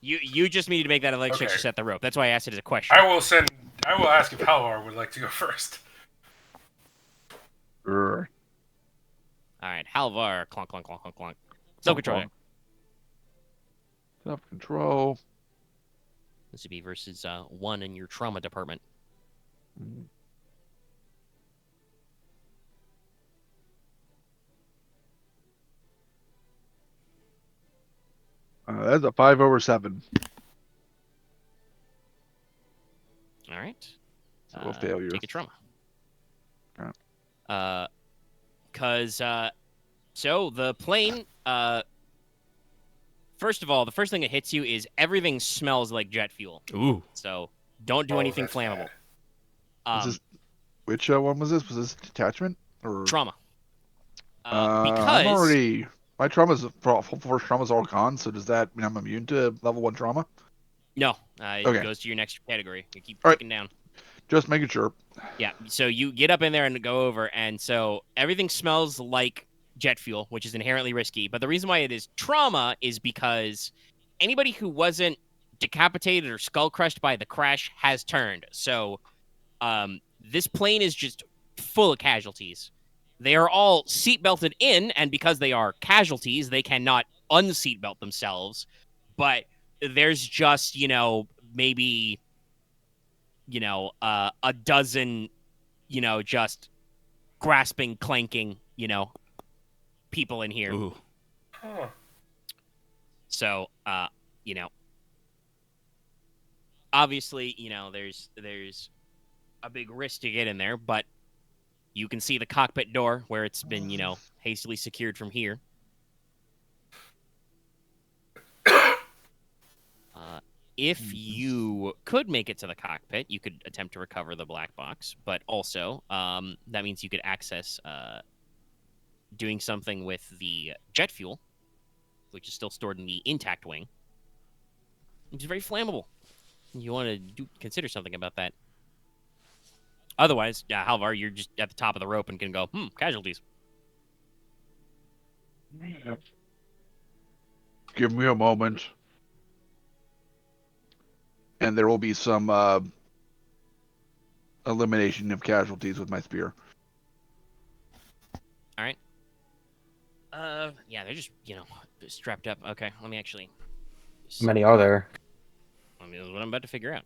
You just need to make that athletics check Okay. to set the rope. That's why I asked it as a question. I will ask if Halvar would like to go first. Grr. All right, Halvar, clonk, clonk, clonk, clonk, clonk. Self-control. Self-control. This would be versus 1 in your trauma department. That's a 5 over 7. All right. So failure. Take a trauma. Okay. So the plane, first of all, the first thing that hits you is everything smells like jet fuel. Ooh. So don't do anything that's flammable. bad. Which one was this? Was this detachment or Trauma. I'm Because already my trauma's first trauma's all gone. So does that mean I'm immune to level 1 trauma? no, it Okay. goes to your next category. You keep All right. ticking down. Just making sure. Yeah, so you get up in there and go over, and so everything smells like jet fuel, which is inherently risky. But the reason why it is trauma is because anybody who wasn't decapitated or skull crushed by the crash has turned. So this plane is just full of casualties. They are all seatbelted in, and because they are casualties, they cannot unseatbelt themselves. But there's just, maybe a dozen, just grasping, clanking, people in here. Ooh. Huh. So, obviously, there's a big risk to get in there, but you can see the cockpit door where it's been, hastily secured from here. If you could make it to the cockpit, you could attempt to recover the black box, but also that means you could access doing something with the jet fuel, which is still stored in the intact wing, which is very flammable. You want to consider something about that. Otherwise, Halvar, you're just at the top of the rope and can go, casualties. Give me a moment. and there will be some elimination of casualties with my spear. All right. Yeah, they're just strapped up. Okay, let me actually. How many are there? That's what I'm about to figure out.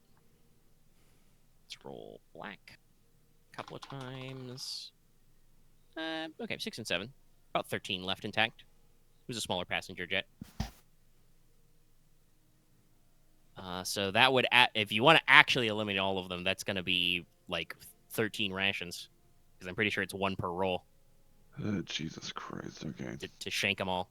Let's roll black a couple of times. Okay, 6 and 7. About 13 left intact. It was a smaller passenger jet. So that would, if you want to actually eliminate all of them, that's going to be like 13 rations. Because I'm pretty sure it's 1 per roll. Jesus Christ, okay. To shank them all.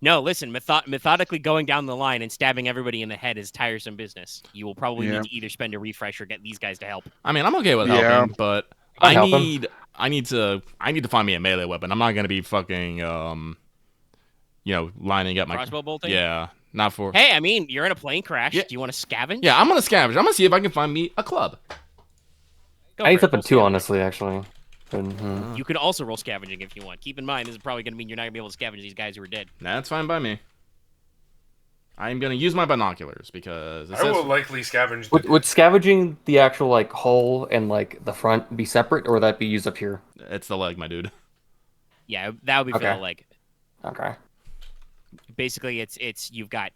No, listen, methodically going down the line and stabbing everybody in the head is tiresome business. You will probably need to either spend a refresh or get these guys to help. I mean, I'm okay with helping, but I need to find me a melee weapon. I'm not gonna be fucking lining up my crossbow bolting. Yeah, not for. Hey, I mean, you're in a plane crash. Yeah. Do you want to scavenge? Yeah, I'm gonna scavenge. I'm gonna see if I can find me a club. I need something too, honestly, actually. You can also roll scavenging if you want. Keep in mind, this is probably going to mean you're not going to be able to scavenge these guys who are dead. That's fine by me. I'm going to use my binoculars because I will likely scavenge. Would scavenging the actual like hull and like the front be separate, or would that be used up here? It's the leg, my dude. Yeah, that would be for the leg. Okay. Basically, it's you've got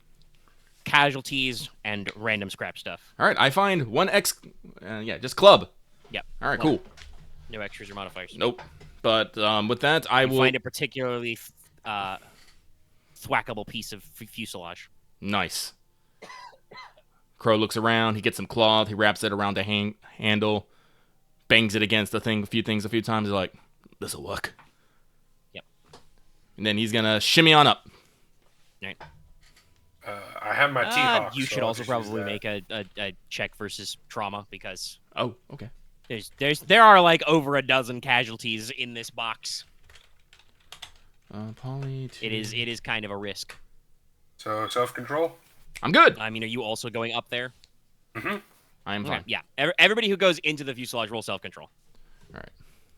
casualties and random scrap stuff. All right, I find one just club. Yep. All right, cool. No extras or modifiers. Nope. But with that, I will find a particularly thwackable piece of fuselage. Nice. Crow looks around. He gets some cloth. He wraps it around the handle, bangs it against the thing a few times. He's like, "This'll work." Yep. And then he's gonna shimmy on up. Right. I have my T-Hawk. You should also probably make a check versus trauma because. Oh, okay. There are like over a dozen casualties in this box. It is kind of a risk. So self-control. I'm good. I mean, are you also going up there? Mm-hmm. I'm fine. Yeah. Everybody who goes into the fuselage roll self-control. All right.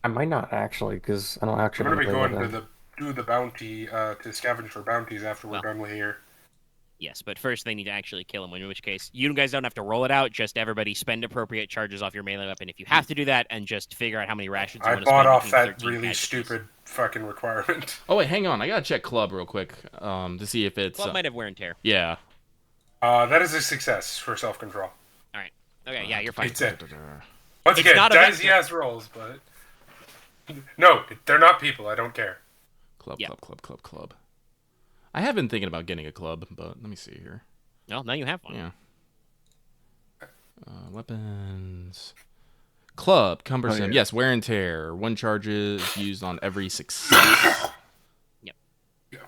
I might not actually, because I don't actually. I'm gonna be going to do the bounty to scavenge for bounties after we're done with here. Yes, but first they need to actually kill him, in which case you guys don't have to roll it out. Just everybody spend appropriate charges off your melee weapon if you have to do that, and just figure out how many rations you want to spend. I bought off that really casualties. Stupid fucking requirement. Oh, wait, hang on. I gotta check club real quick to see if it's... Club might have wear and tear. Yeah. That is a success for self-control. All right. Okay, yeah, you're fine. It's it. Once again, dicey-ass rolls, but... No, they're not people. I don't care. Club. I have been thinking about getting a club, but let me see here. No, now you have one. Yeah. Weapons. Club, cumbersome. yeah. Yes, wear and tear. 1 charge is used on every success. Yep. Yeah.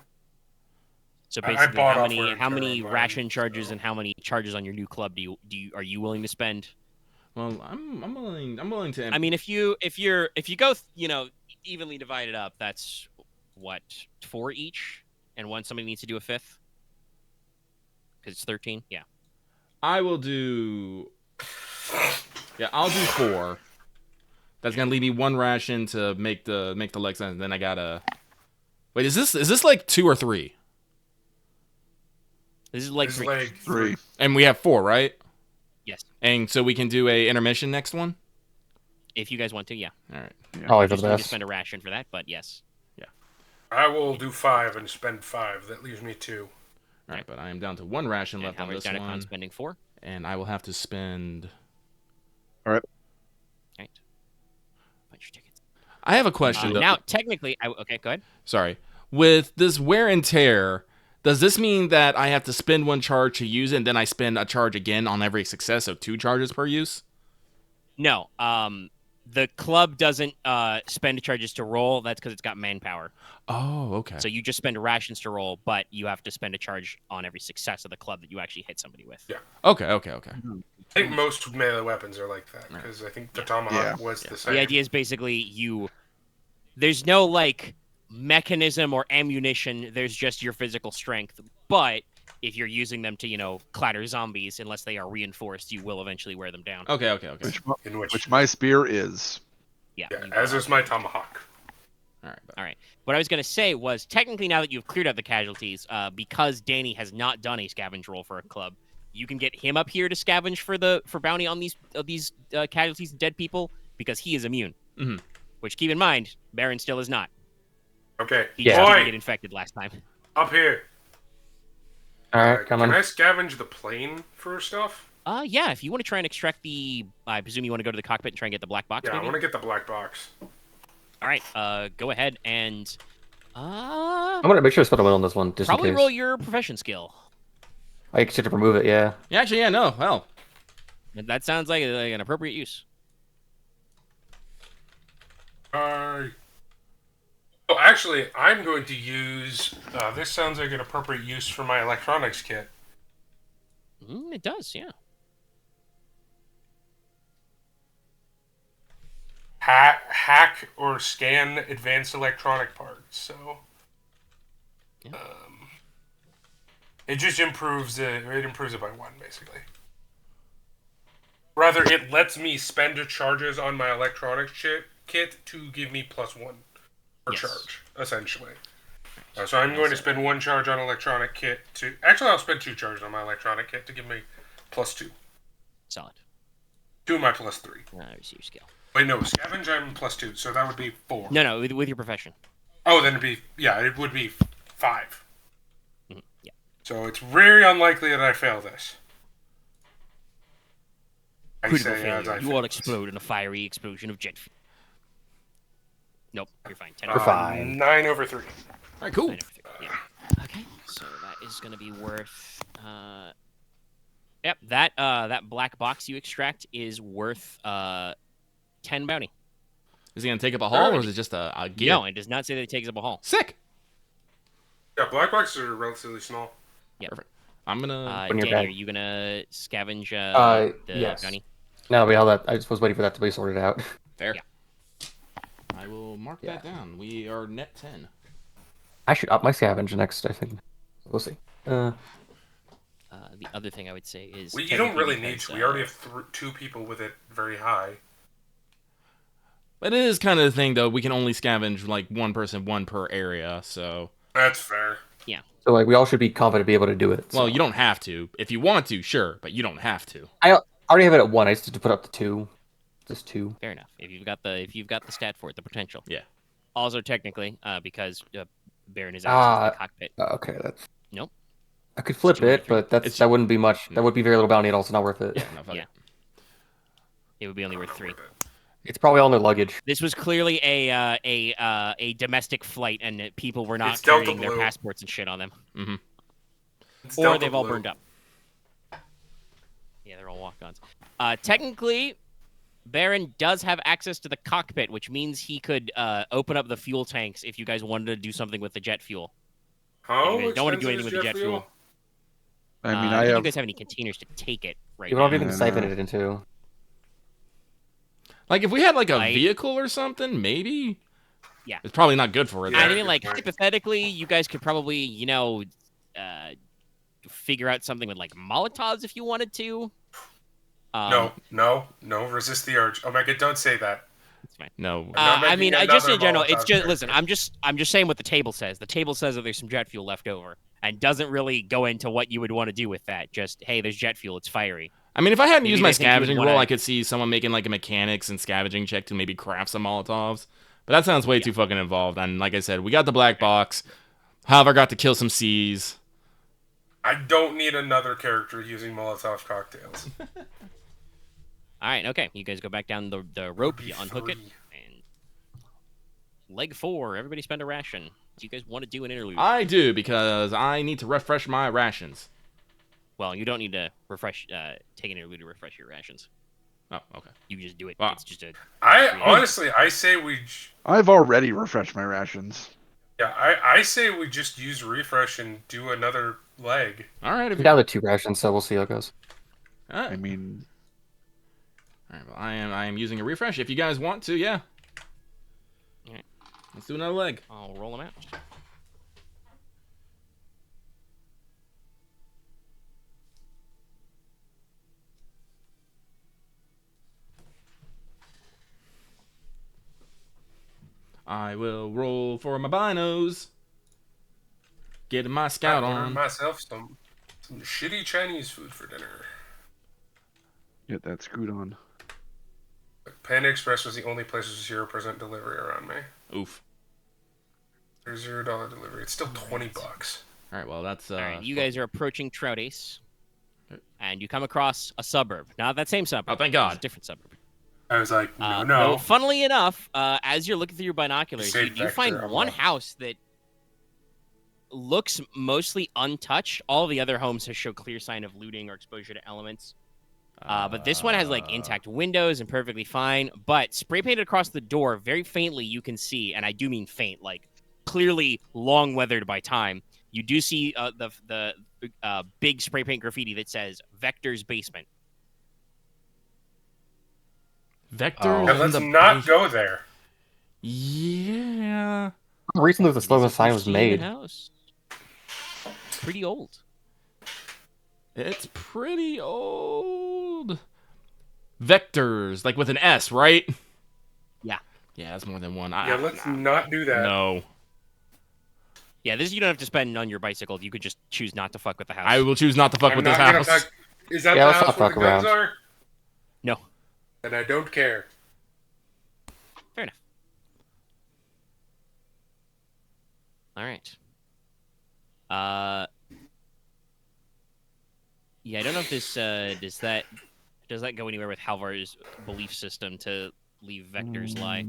So basically, how many ration ration charges and how many charges on your new club are you willing to spend? Well, I'm willing to. I mean, if you go evenly divided up, that's what 4 each. And somebody needs to do a 5th? Because it's 13? Yeah. I will do... Yeah, I'll do 4. That's going to leave me 1 ration to make the leg sense. Then I gotta... Wait, is this like 2 or 3? This is leg 3. And we have 4, right? Yes. And so we can do a intermission next one? If you guys want to, yeah. All right. Yeah. Probably for You the need to best. spend a ration for that, but yes. I will do 5 and spend 5. That leaves me 2. All right, but I am down to 1 ration left on Halvar's this down one. on spending 4. And I will have to spend... All right. Right. Punch your tickets. I have a question. Now, technically... Okay, go ahead. Sorry. With this wear and tear, does this mean that I have to spend 1 charge to use it, and then I spend a charge again on every success, so 2 charges per use? No. The club doesn't spend charges to roll. That's because it's got manpower. Oh, okay. So you just spend rations to roll, but you have to spend a charge on every success of the club that you actually hit somebody with. Yeah. Okay. I think most melee weapons are like that, because I think the Tomahawk was the same. The idea is basically there's no, like, mechanism or ammunition. There's just your physical strength. But if you're using them to, clatter zombies, unless they are reinforced, you will eventually wear them down. Okay. Which my spear is. Yeah, as is my Tomahawk. All right. What I was going to say was, technically, now that you've cleared out the casualties, because Danny has not done a scavenge roll for a club, you can get him up here to scavenge for bounty on these casualties and dead people because he is immune. Mhm. Which, keep in mind, Baron still is not. Okay. He just didn't Boy, get infected last time. up here. Alright, come Can on. I scavenge the plane for stuff? Yeah, if you want to try and extract I presume you want to go to the cockpit and try and get the black box, Yeah, I maybe? want to get the black box. All right, go ahead and... I'm gonna make sure I spend a win on this one, just probably in case. roll your profession skill. I should remove it, yeah. Yeah, actually, yeah, no. Well, That sounds like an appropriate use. Oh, actually, I'm going to use... this sounds like an appropriate use for my electronics kit. It does, yeah. Hack or scan advanced electronic parts, so... Yeah. It just improves it. It improves it by 1, basically. Rather, it lets me spend charges on my electronics kit to give me +1 per Yes. charge, essentially. So I'm going to spend 1 charge on electronic kit to... Actually, I'll spend 2 charges on my electronic kit to give me +2. Solid. 2 of my +3. I see your skill. Wait, no, scavenge I'm +2, so that would be 4. No, with your profession. Oh, then it'd be... Yeah, it would be 5. Yeah. So it's very unlikely that I fail this. I Critical say as I failure. You fail will this. explode in a fiery explosion of jet fuel. Nope, you're fine. 10 You're over fine. 9 over 3. all right, cool. 9 over 3. Yeah. Okay, so that is going to be worth... Yep, that black box you extract is worth 10 bounty. Is he gonna take up a haul, or is it just a gear? No, it does not say that it takes up a haul. Sick. Yeah, black boxes are relatively small. Yep. Perfect. I'm gonna. When you're Danny, back. are you gonna scavenge the Yes. bounty? No, we held that. I just was waiting for that to be sorted out. Fair. Yeah. I will mark that down. We are net 10. I should up my scavenge next, I think. We'll see. The other thing I would say is... You don't really need because, to. We already have 2 people with it very high. But it is kind of the thing, though. We can only scavenge like 1 person, 1 per area. So. That's fair. So, like, we all should be confident to be able to do it. So. Well, you don't have to. If you want to, sure, but you don't have to. I already have it at 1. I just need to put up to 2. Just 2. Fair enough. If you've got the stat for it, the potential. Yeah. Also, technically, because Baron is out of the cockpit. Okay, that's... Nope. I could flip It's it, but that wouldn't be much. That would be very little bounty at all, so not worth it. Yeah. No, fuck Yeah. it. It would be only worth 3. It's probably all in their luggage. This was clearly a domestic flight, and people were not It's Delta carrying their Blue. passports and shit on them, Mm-hmm. It's or Delta they've all Blue. burned up. Yeah, they're all walk-ons. Technically, Baron does have access to the cockpit, which means he could open up the fuel tanks if you guys wanted to do something with the jet fuel. How You guys don't want to do expensive anything with is the jet fuel. I mean, I I think have. you guys have any containers to take it right You now. don't even Yeah, siphon no. it into. Like if we had like a Like- vehicle or something, maybe. Yeah. It's probably not good for it. Yeah. I though. mean, like, good point. hypothetically, you guys could probably, figure out something with, like, Molotovs if you wanted to. No. Resist the urge. Omega, don't say that. It's fine. No. not I mean, making just in another general, it's Molotov just, listen, character. I'm just saying what the table says. The table says that there's some jet fuel left over and doesn't really go into what you would want to do with that. Just, hey, there's jet fuel. It's fiery. I mean, if I hadn't Maybe used my they think you would scavenging wanna- roll, I could see someone making like a mechanics and scavenging check to maybe craft some Molotovs. But that sounds way too fucking involved. And like I said, we got the black box. Halvar got to kill some C's. I don't need another character using Molotov cocktails. All right, okay. You guys go back down the rope. Be You unhook it. free. And leg 4. Everybody spend a ration. Do you guys want to do an interlude? I do, because I need to refresh my rations. Well, you don't need to refresh. Take an interlude to refresh your rations. Oh, okay. You just do it. Wow. It's just a. I say we. I've already refreshed my rations. Yeah, I say we just use refresh and do another leg. All right. If I'm down to 2 rations, so we'll see how it goes. All right. I mean, All right. Well, I am using a refresh. If you guys want to, yeah. All right. Let's do another leg. I'll roll them out. I will roll for my binos. Getting my scout I ordered on. myself Some shitty Chinese food for dinner. Get that scoot on. Panda Express was the only place with 0% delivery around me. Oof. There's $0 delivery. It's still $20. All right, well, that's... All right, you guys are approaching Trout Ace, and you come across a suburb. Not that same suburb. Oh, thank It's God. a different suburb. I was like, no. Though, funnily enough, as you're looking through your binoculars, you Saved do find Vector, one unlocked. house that looks mostly untouched. All the other homes have show clear sign of looting or exposure to elements. But this one has like intact windows and perfectly fine. But spray painted across the door, very faintly, you can see, and I do mean faint, like clearly long weathered by time. You do see the big spray paint graffiti that says Vector's Basement. Vector. Oh. And let's not go there. Yeah. Recently, the slogan It's a sign was pristine made. House. It's pretty old. It's pretty old. Vectors, like with an S, right? Yeah. Yeah, that's more than one. Yeah, let's not do that. No. Yeah, this you don't have to spend on your bicycle. You could just choose not to fuck with the house. I will choose not to fuck I'm with not this gonna house. fuck. Is that Yeah, the let's house not where the fuck guns around. are? No. Then I don't care. Fair enough. All right. Yeah, I don't know if this does that go anywhere with Halvar's belief system to leave Vector's lie.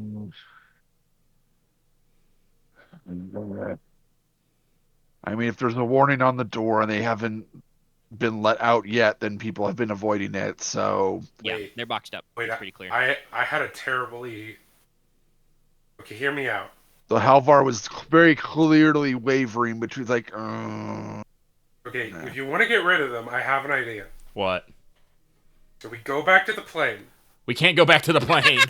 I mean, if there's a warning on the door and they haven't been let out yet, then people have been avoiding it. So Yeah, Wait. they're boxed up. Wait, It's pretty clear. I had a terribly. Okay, hear me out. the Halvar was very clearly wavering, but she was like, Okay, Nah. if you want to get rid of them, I have an idea. What? So we go back to the plane. We can't go back to the plane.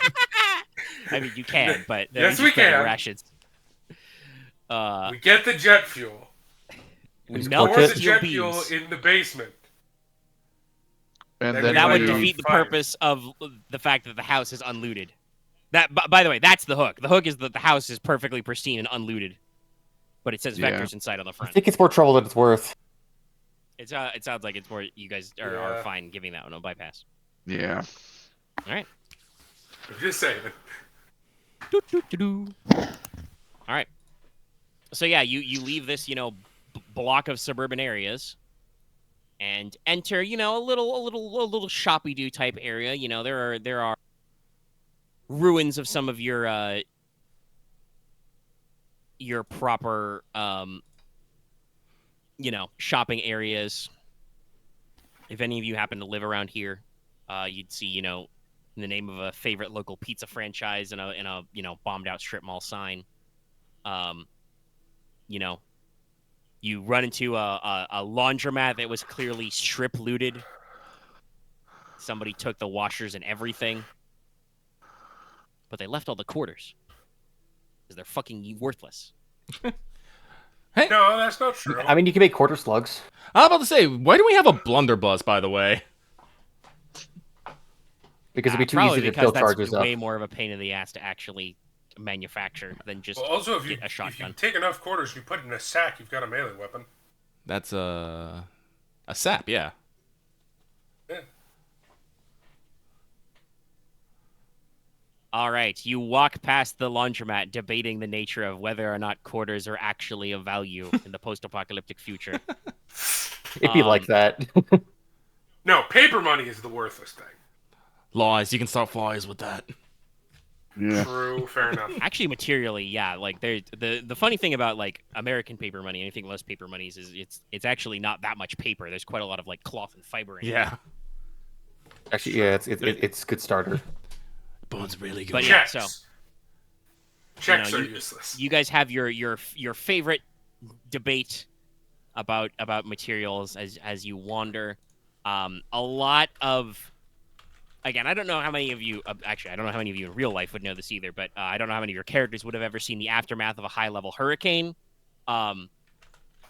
I mean, you can, but Yes, you we just get can. rations. We get the jet fuel. We Just melt book Pour it. the steel jet fuel beams. in the basement. and That then That would we- defeat the Fine. purpose of the fact that the house is unlooted. That, by the way, that's the hook. The hook is that the house is perfectly pristine and unlooted, but it says Yeah. Vector's inside on the I front. think it's more trouble than it's worth. It sounds like it's more you guys are Yeah. fine giving that one a bypass. yeah. All right. I'm just saying. Doo-doo-doo-doo. All right. So yeah, you leave this block of suburban areas, and enter a little shoppy-do type area. There are ruins of some of your proper shopping areas. If any of you happen to live around here, you'd see in the name of a favorite local pizza franchise and a bombed out strip mall sign. You run into a laundromat that was clearly strip looted. Somebody took the washers and everything, but they left all the quarters because they're fucking worthless. No, that's not true. I mean, you can make quarter slugs. I'm about to say, why do we have a blunderbuss, by the way? Because it'd be too Probably easy to because fill that's charges up. way more of a pain in the ass to actually manufacture than just Well, also, if you get a shotgun. take enough quarters, you put it in a sack, you've got a melee weapon. That's a sap, yeah. Yeah. All right, you walk past the laundromat, debating the nature of whether or not quarters are actually of value in the post-apocalyptic future. It'd be like that. No, paper money is the worthless thing. Lies. You can start flies with that. Yeah. True, fair enough. Actually, materially, yeah. Like the funny thing about like American paper money, anything less paper monies, is it's actually not that much paper. There's quite a lot of like cloth and fiber in it. Yeah. Actually, yeah, it's a good starter. Bone's really good. But yeah, Checks. so Checks you are know, useless. you guys have your favorite debate about materials as you wander. A lot of, again, I don't know how many of you actually I don't know how many of you in real life would know this either, but I don't know how many of your characters would have ever seen the aftermath of a high level hurricane.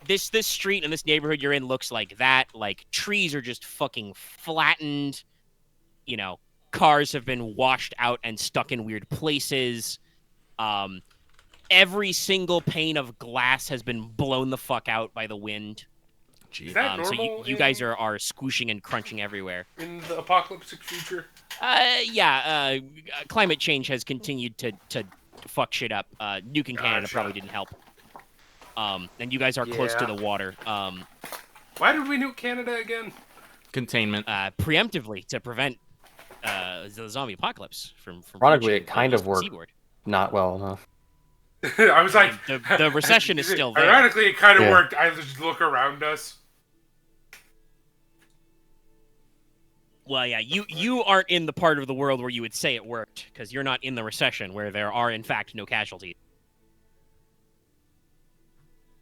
This street and this neighborhood you're in looks like that. Like trees are just fucking flattened. Cars have been washed out and stuck in weird places. Every single pane of glass has been blown the fuck out by the wind. Gee. Is that So normal? you guys are squooshing and crunching everywhere. in the apocalyptic future. Yeah. Climate change has continued to fuck shit up. Nuking Canada Gotcha. probably didn't help. And you guys are close to Yeah. the water. Why did we nuke Canada again? Containment. Preemptively to prevent the zombie apocalypse from Ironically, reaching it kind the of worked. seaboard. Not well enough. I was like, The recession is still there. Ironically, it kind of Yeah. worked. I just look around us. Well, yeah, you aren't in the part of the world where you would say it worked, because you're not in the recession where there are, in fact, no casualties.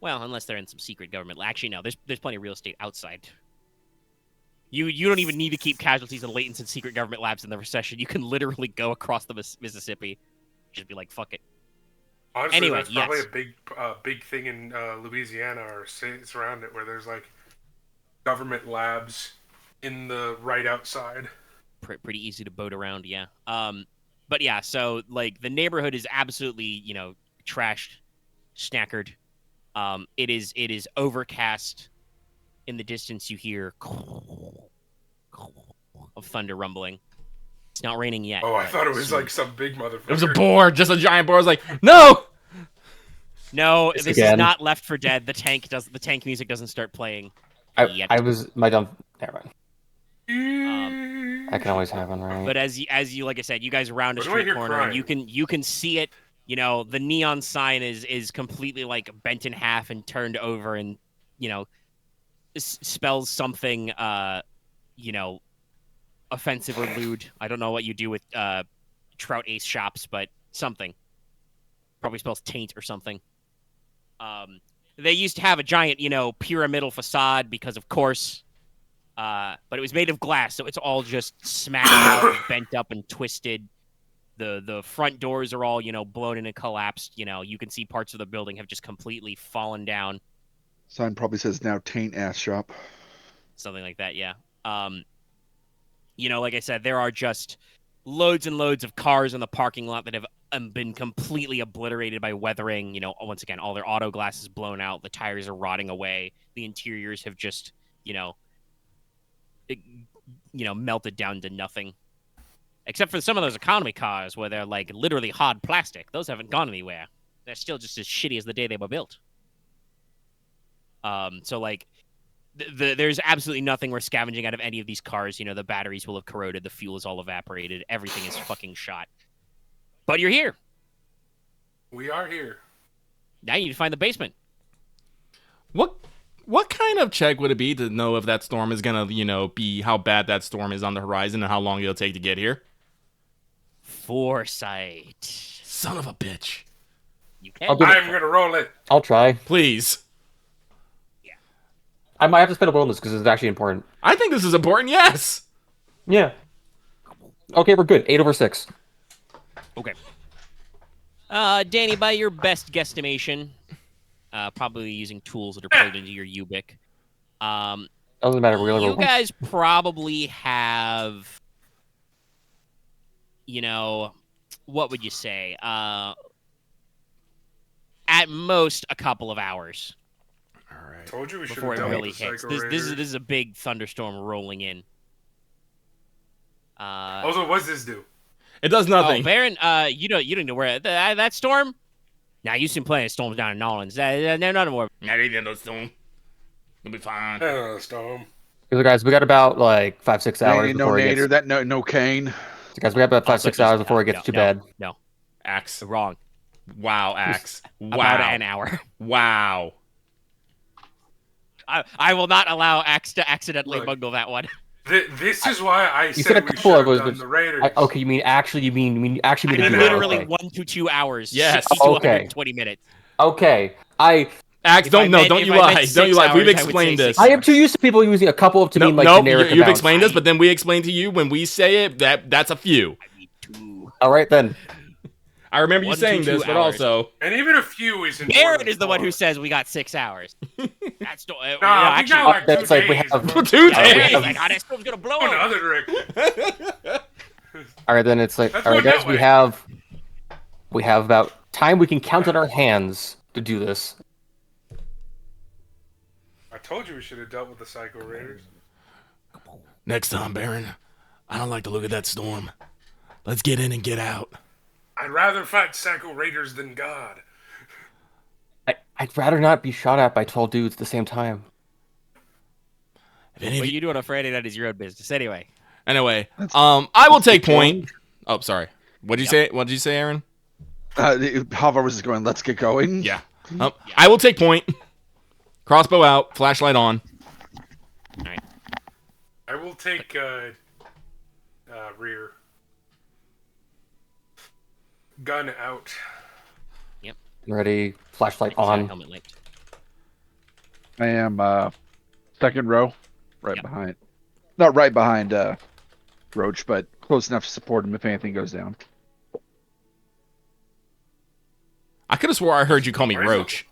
Well, unless they're in some secret government. Actually, no, there's plenty of real estate outside. You don't even need to keep casualties in Latent and secret government labs in the recession. You can literally go across the Mississippi, just be like, fuck it. Honestly, Anyway, that's probably yes. a big thing in Louisiana or states around it, where there's like government labs in the right outside. Pretty easy to boat around, yeah. But yeah, so like the neighborhood is absolutely, trashed, snackered. It is overcast. In the distance, you hear of thunder rumbling. It's not raining yet. Oh, I but thought it was soon. like some big motherfucker. It was a boar, just a giant boar. I was like, no! No, It's this again. is not Left 4 Dead. The tank music doesn't start playing yet. I was my dumb. Never mind. Mm. That can always happen, right? But as you like I said, you guys round a What do I street hear corner and crying? you can see it. The neon sign is completely like bent in half and turned over and spells something offensive or lewd. I don't know what you do with Trout Ace Shoppes, but something. Probably spells taint or something. They used to have a giant, pyramidal facade because, of course, but it was made of glass, so it's all just smashed out, and bent up, and twisted. The front doors are all, blown in and collapsed. You can see parts of the building have just completely fallen down. Sign probably says now taint ass shop. Something like that, yeah. Like I said, there are just loads and loads of cars in the parking lot that have been completely obliterated by weathering. Once again, all their auto glass is blown out. The tires are rotting away. The interiors have just, melted down to nothing. Except for some of those economy cars where they're like literally hard plastic. Those haven't gone anywhere. They're still just as shitty as the day they were built. So like, there's absolutely nothing we're scavenging out of any of these cars. The batteries will have corroded. The fuel is all evaporated. Everything is fucking shot. But you're here. We are here. Now you need to find the basement. What kind of check would it be to know if that storm is gonna, be how bad that storm is on the horizon and how long it'll take to get here? Foresight. Son of a bitch. You can. I'll do I'm gonna roll it. I'll try. Please. I might have to spend a roll on this because it's actually important. I think this is important, yes! Yeah. Okay, we're good. 8/6. Okay. Danny, by your best guesstimation, probably using tools that are plugged into your Ubik, Doesn't matter. We're you guys probably have, what would you say? At most a couple of hours. All right. Told you we should Before have it dealt really with the hits. Psycho This Raider. is a big thunderstorm rolling in. Also, what's this do? It does nothing. Oh, Baron, you don't know where that storm? Now you seen plenty of storms down in New Orleans. They're not more. Not even no storm. It'll be fine. Storm. So guys, we got about like 5-6 hours Ain't no before it nader, gets. that no cane. So guys, we got about 5-6 hours before it gets too bad. No, Axe. wrong. Wow, Axe. Wow. About an hour. Wow. I will not allow Axe to accidentally Look. bungle that one. This is why I said a said we couple should of have us, done but the Raiders. Okay, you mean actually mean I a mean, few literally hours. 1 to 2 hours. Yes. 60 to Okay. 120 minutes. Okay. Axe, If don't I meant- you if I lie. meant Don't you 6 lie. We've hours, I would explained say this. 6 I am too used to people using a couple of to mean like generic you've amounts. explained this, but then we explained to you when we say it that's a few. I need 2. All right then. I remember you 1 to saying 2 this, but hours. also And even a few isn't. Aren is the one who says we got 6 hours. That's no, Nah, actually, we got like that's 2 like we days. have- bro. 2 we days. have- like, that storm's gonna blow Go in the up. other direction. All right then. It's like That's all right, going guys. that We have about time we can count on our hands to do this. told you we should have dealt with the Psycho Raiders. Next time, Baron. I don't like the look of that storm. Let's get in and get out. I'd rather fight Psycho Raiders than God. I'd rather not be shot at by 12 dudes at the same time. What you doing on Friday night is your own business. Anyway, I will take point. Oh, sorry. What'd you say? What'd you say, Aren? Halvar was just going, let's get going. Yeah. I will take point. Crossbow out, flashlight on. all right. I will take rear. Gun out. Ready, flashlight on. Helmet light. I am second row, right behind. Not right behind Roach, but close enough to support him if anything goes down. I could have swore I heard you call me Roach.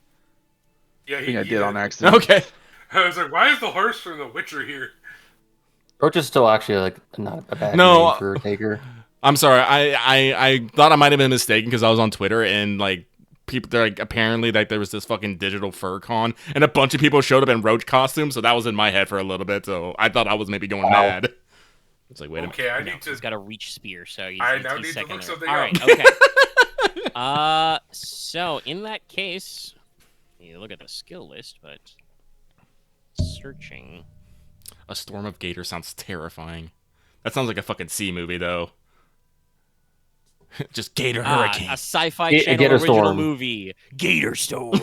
Yeah, I think I did on accident. Okay. I was like, why is the horse from The Witcher here? Roach is still actually like not a bad No, name for a taker. I'm sorry. I thought I might have been mistaken because I was on Twitter and like people, they're like apparently like there was this fucking digital fur con and a bunch of people showed up in Roach costumes, so that was in my head for a little bit. So I thought I was maybe going mad. It's like, wait a minute. Okay, I need to. He's got a reach spear, so he's, I he's, now he's need to second look there. something All up. right, okay. So in that case, you look at the skill list, but searching. A storm of gator sounds terrifying. That sounds like a fucking sea movie though. Just gator hurricane. A sci-fi A channel gator original storm. movie. Gator Storm.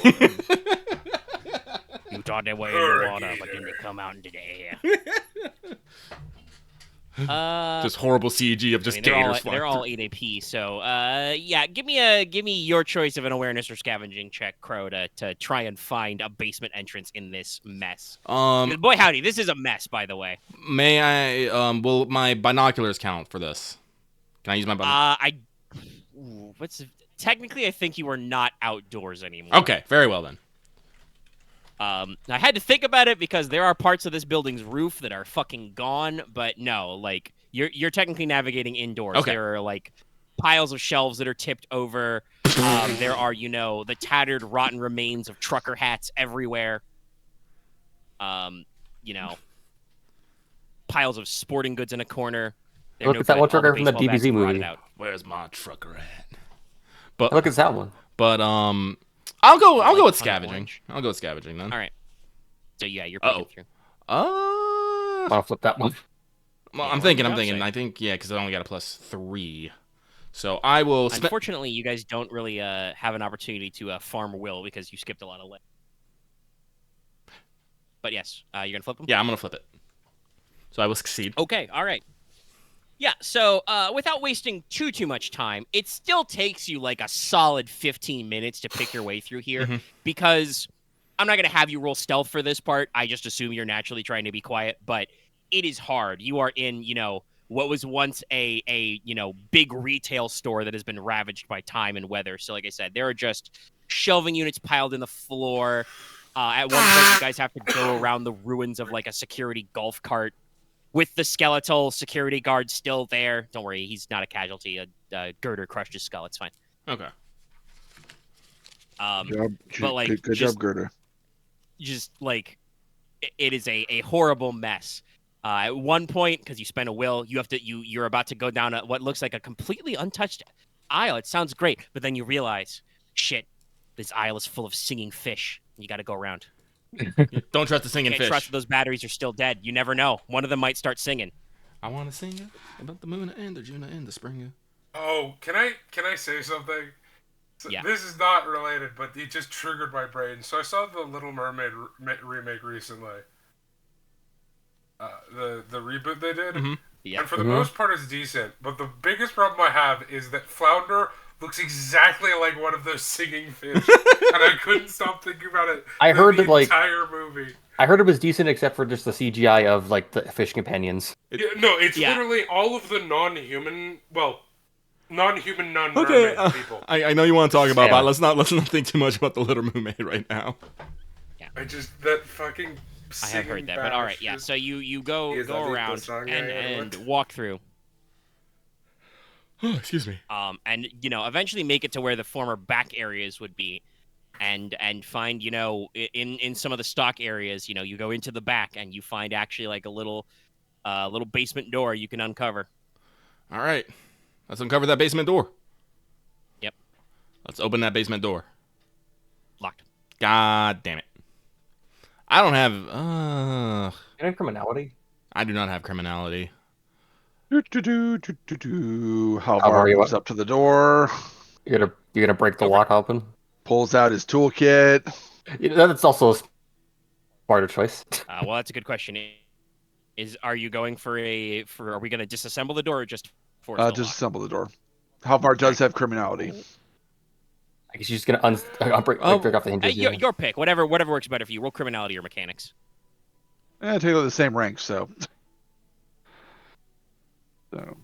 You thought they were in the water, but then they come out into the air. Just horrible CG of just gators. They're all 8 AP, so yeah, give me your choice of an awareness or scavenging check, Crow, to try and find a basement entrance in this mess. Boy howdy, this is a mess, by the way. May I will my binoculars count for this? Can I use my binoculars? Technically I think you are not outdoors anymore. Okay, very well then. I had to think about it because there are parts of this building's roof that are fucking gone, but no, like you're technically navigating indoors. Okay. There are like piles of shelves that are tipped over. There are, the tattered, rotten remains of trucker hats everywhere. Piles of sporting goods in a corner. Look, it's that one trucker from the DBZ movie. Where's my trucker at? Look, it's that one. But I'll go with scavenging. I'll go with scavenging then. All right. So yeah, you're picking through. I'll flip that one. Well, I'm thinking. I think because I only got a +3. So I will. Unfortunately, you guys don't really have an opportunity to farm Will because you skipped a lot of land. But yes, you're gonna flip them. Yeah, I'm gonna flip it. So I will succeed. Okay. All right. Yeah, so without wasting too much time, it still takes you like a solid 15 minutes to pick your way through here because I'm not going to have you roll stealth for this part. I just assume you're naturally trying to be quiet, but it is hard. You are in, what was once a big retail store that has been ravaged by time and weather. So like I said, there are just shelving units piled in the floor. At one point, you guys have to go around the ruins of like a security golf cart. With the skeletal security guard still there. Don't worry, he's not a casualty. A girder crushed his skull. It's fine. Okay. Good job, Girder. Just like it is a horrible mess. At one point, because you spent a will, you're about to go down what looks like a completely untouched aisle. It sounds great, but then you realize, shit, this aisle is full of singing fish. You got to go around. Don't trust the singing fish. Trust those batteries are still dead. You never know. One of them might start singing. I want to sing about the moon and the June and the spring. Oh, can I say something? Yeah. This is not related, but it just triggered my brain. So I saw the Little Mermaid remake recently. The reboot they did. Yeah. And for the most part, it's decent. But the biggest problem I have is that Flounder looks exactly like one of those singing fish, and I couldn't stop thinking about it. I heard the that entire movie. I heard it was decent except for just the CGI of like the fish companions. It's literally all of the non-human, non-mermaid people. I know you want to talk about, but let's not think too much about the Little Mermaid right now. Yeah. That fucking. I have heard that, but all right, yeah. So you go around and walk through. Oh, excuse me. And eventually make it to where the former back areas would be. and find, in some of the stock areas, you go into the back and you find actually like a little basement door you can uncover. All right. Let's uncover that basement door. Yep. Let's open that basement door. Locked. God damn it. I don't have... You don't have criminality? I do not have criminality. Halvar moves up to the door. You're gonna break the lock open? Pulls out his toolkit. That's also a smarter choice. Well, that's a good question. Are you going are we going to disassemble the door or just force the lock? Disassemble the door. Halvar does have criminality. I guess you're just gonna break off the hinges. Your pick. Whatever works better for you. Roll criminality or mechanics. Technically the same rank, so. So,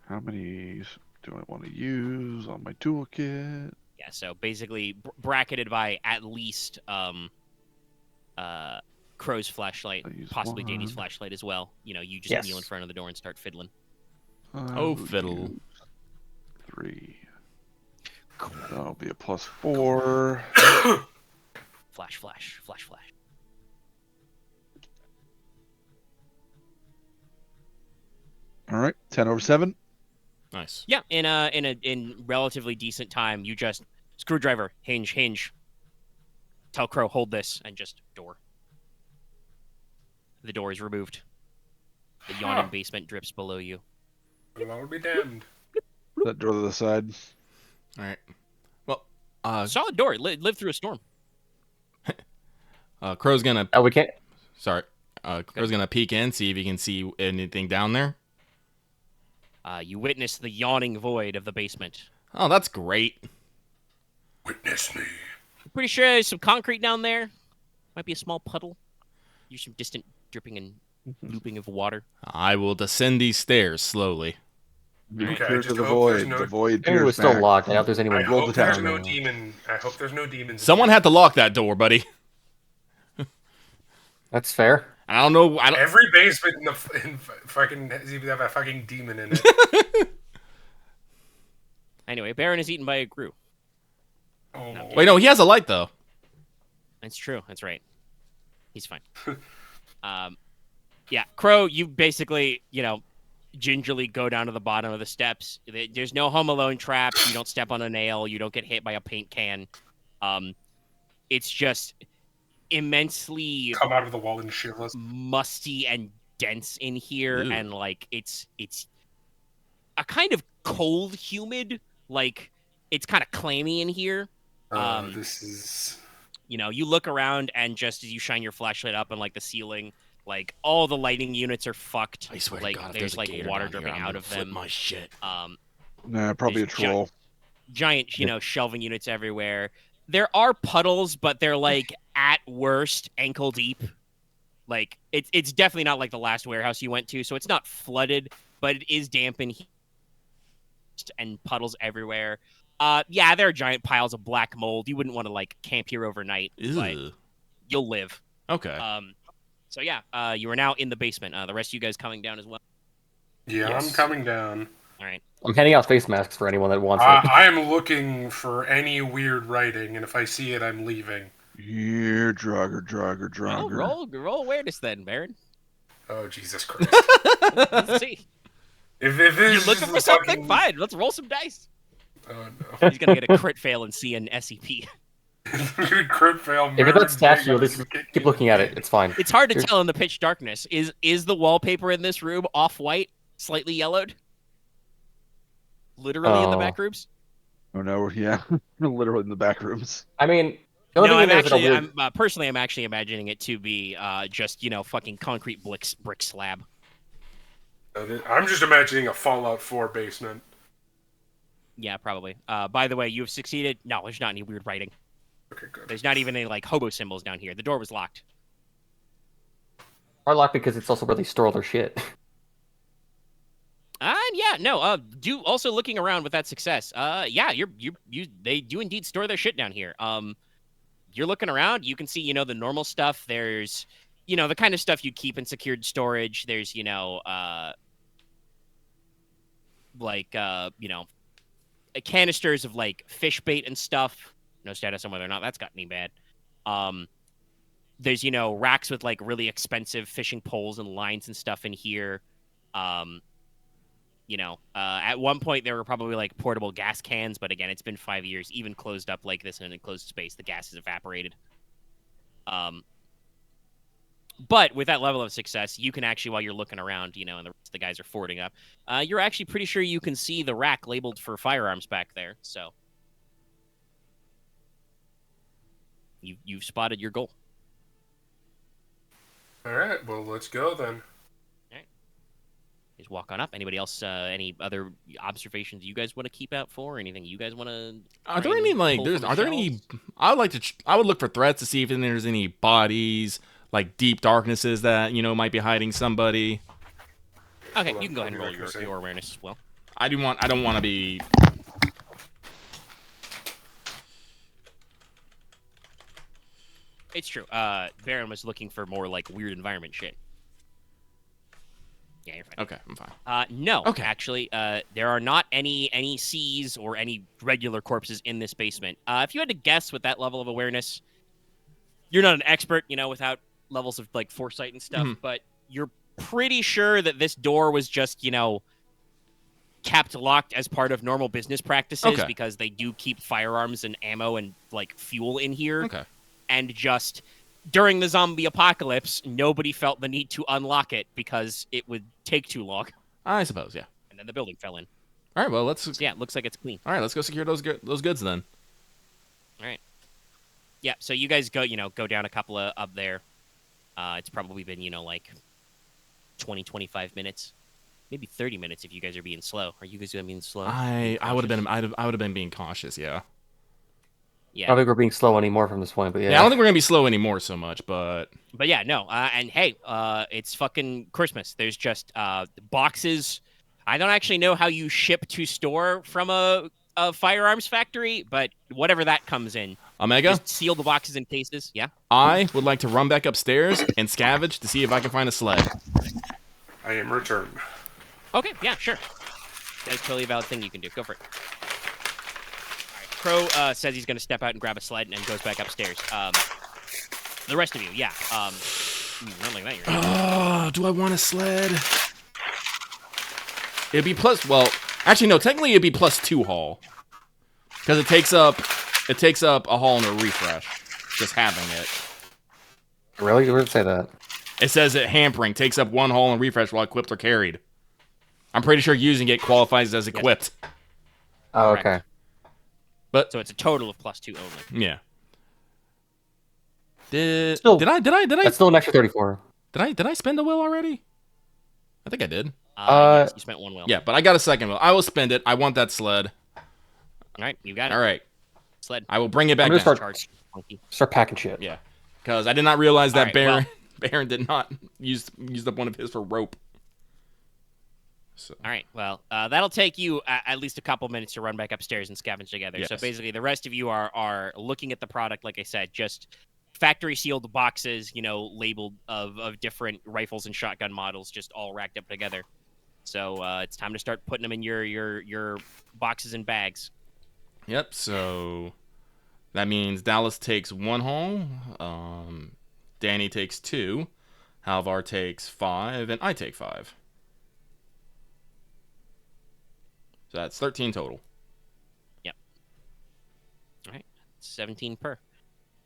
how many do I want to use on my toolkit? Yeah, so basically bracketed by at least Crow's flashlight, possibly Danny's flashlight as well. You just kneel in front of the door and start fiddling. Fiddle. 3. That'll be a +4. Flash. All right, 10 over 7. Nice. Yeah, in relatively decent time, you just screwdriver, hinge. Tell Crow, hold this, and just door. The door is removed. The yawning basement drips below you. Lord be damned. That door to the side. All right. Well, solid door. Lived through a storm. Crow's gonna... Oh, we can't... Sorry. Crow's gonna peek in, see if he can see anything down there. You witness the yawning void of the basement. Oh, that's great. Witness me. I'm pretty sure there's some concrete down there. Might be a small puddle. There's some distant dripping and looping of water. I will descend these stairs slowly. Peer to the void. The void Maybe it was peers still back. locked. I doubt there's anyone. I hope there's down. no demon. I hope there's no demons. Someone had to lock that door, buddy. That's fair. I don't know. Every basement in fucking have a fucking demon in it. Anyway, Baron is eaten by a grue. Oh. No. Wait, no, he has a light, though. That's true. That's right. He's fine. Yeah, Crow, you basically, gingerly go down to the bottom of the steps. There's no Home Alone traps. You don't step on a nail. You don't get hit by a paint can. It's just immensely Come out of the wall and shitless. musty and dense in here. Ew. And it's a kind of cold, humid, it's kind of clammy in here. This is... You look around and just as you shine your flashlight up on the ceiling, all the lighting units are fucked. I swear to God, if there's there's a gator water down here, dripping I'm out gonna of flip them. my shit. Nah, probably a There's troll. Giant, shelving units everywhere. There are puddles, but they're at worst ankle deep. It's definitely not like the last warehouse you went to, so it's not flooded, but it is damp and puddles everywhere. Yeah, there are giant piles of black mold. You wouldn't want to camp here overnight, but Ew. you'll live. Okay. So yeah, you are now in the basement. The rest of you guys coming down as well. Yeah, Yes. I'm coming down. All right. I'm handing out face masks for anyone that wants it. I am looking for any weird writing, and if I see it, I'm leaving. Here, Drugger. Well, roll awareness then, Baron. Oh, Jesus Christ. Let's see. If You're this looking is for the something? fucking... Fine. Let's roll some dice. Oh, no. He's gonna get a crit fail and see an SCP. Crit fail. If it's murder, statue, big at least ups, keep looking at it. It's fine. It's hard to tell in the pitch darkness. Is the wallpaper in this room off-white, slightly yellowed? Literally in the back rooms? Oh no, yeah, literally in the back rooms. I mean, the only No, thing I'm there's actually, weird... personally, I'm actually imagining it to be just fucking concrete brick slab. I'm just imagining a Fallout 4 basement. Yeah, probably. By the way, you have succeeded. No, there's not any weird writing. Okay, good. There's not even any hobo symbols down here. The door was locked. Are locked because it's also where they store all their shit. And yeah, no. Do also looking around with that success. Yeah, they do indeed store their shit down here. You're looking around. You can see, the normal stuff. There's, the kind of stuff you keep in secured storage. There's, canisters of fish bait and stuff. No status on whether or not that's got any bad. There's, racks with like really expensive fishing poles and lines and stuff in here. At one point there were probably like portable gas cans, but again, it's been 5 years. Even closed up like this in an enclosed space, the gas has evaporated. But with that level of success, you can actually, while you're looking around, and the rest of the guys are fording up, you're actually pretty sure you can see the rack labeled for firearms back there. So you've spotted your goal. All right, well, let's go then. All right. Just walk on up. Anybody else, any other observations you guys want to keep out for? Anything you guys want to... Are there any, I would look for threats to see if there's any bodies, like deep darknesses that, might be hiding somebody. Okay, you can go ahead and roll your awareness as well. I don't want to be... It's true. Baron was looking for more like weird environment shit. Yeah, you're fine. Okay, I'm fine. No, okay. Actually, there are not any C's or any regular corpses in this basement. If you had to guess with that level of awareness, you're not an expert, without levels of like foresight and stuff, but you're pretty sure that this door was just, kept locked as part of normal business practices because they do keep firearms and ammo and like fuel in here. Okay. And just during the zombie apocalypse, nobody felt the need to unlock it because it would take too long. I suppose, yeah. And then the building fell in. All right, well, let's... So, yeah, it looks like it's clean. All right, let's go secure those goods then. All right. Yeah, so you guys go down a couple of up there. It's probably been, like 20, 25 minutes. Maybe 30 minutes if you guys are being slow. Are you guys being slow? I would have been being cautious, yeah. Yeah. I don't think we're being slow anymore from this point, but yeah. Yeah, I don't think we're going to be slow anymore so much, but yeah, no. And hey, it's fucking Christmas. There's just boxes. I don't actually know how you ship to store from a firearms factory, but whatever that comes in. Omega? Just seal the boxes in cases, yeah? I would like to run back upstairs and scavenge to see if I can find a sled. I am returned. Okay, yeah, sure. That's totally a valid thing you can do. Go for it. Crow says he's going to step out and grab a sled and goes back upstairs. The rest of you, yeah. Not like that. Do I want a sled? It'd be plus... Well, actually, no. Technically, it'd be +2 haul. Because it takes up a haul and a refresh. Just having it. Really? Where did it say that? It says that hampering takes up 1 haul and refresh while equipped or carried. I'm pretty sure using it qualifies as equipped. Yes. Oh, okay. But so it's a total of +2 only. Yeah. Did I? That's still an extra 34. Did I spend a will already? I think I did. Yes, you spent 1 will. Yeah, but I got a second will. I will spend it. I want that sled. All right, you got it. All right. Sled. I will bring it back I'm down. gonna start packing shit. Yeah, because I did not realize that right, Baron did not use up one of his for rope. So. All right, well, that'll take you at least a couple minutes to run back upstairs and scavenge together. Yes. So basically, the rest of you are looking at the product, like I said, just factory-sealed boxes, labeled of different rifles and shotgun models, just all racked up together. So it's time to start putting them in your boxes and bags. Yep, so that means Dallas takes 1 haul, Danny takes 2, Halvar takes 5, and I take 5. So that's 13 total. Yep. All right. 17 per.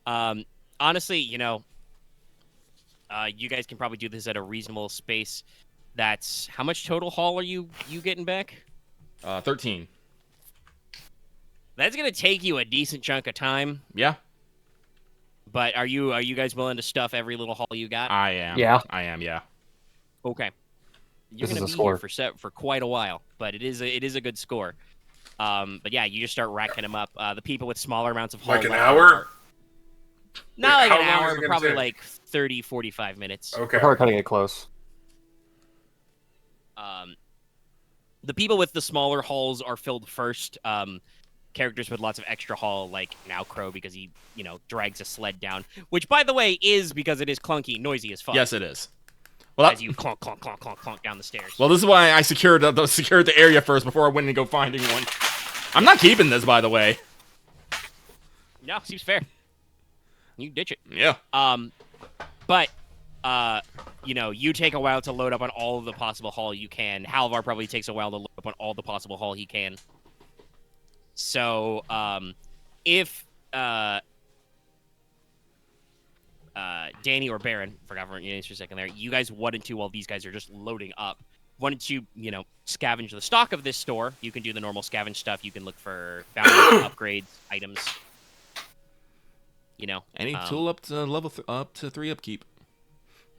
Honestly, you guys can probably do this at a reasonable space. That's how much total haul are you getting back? 13. That's gonna take you a decent chunk of time. Yeah. But are you guys willing to stuff every little haul you got? I am. Yeah. I am. Yeah. Okay. You're This gonna is a be here score. for quite a while, but it is a good score. But yeah, you just start racking them up. The people with smaller amounts of haul Like an left hour? not Like, like an how long hour, is it but gonna probably take? like 30, 45 minutes. Okay. We're probably cutting it close. The people with the smaller hauls are filled first. Characters with lots of extra haul, like now Crow, because he, drags a sled down. Which, by the way, is because it is clunky, noisy as fuck. Yes, it is. Well, As you clonk, clonk, clonk, clonk, clonk down the stairs. well, this is why I secured the area first before I went and go finding one. I'm not keeping this, by the way. No, seems fair. You ditch it. Yeah. But you take a while to load up on all of the possible haul you can. Halvar probably takes a while to load up on all the possible haul he can. So, if Danny or Baron, forgot for your names for a second there, you guys wanted to, while these guys are just loading up, wanted to, scavenge the stock of this store, you can do the normal scavenge stuff. You can look for bounty upgrades, items. Any tool up to up to 3 upkeep.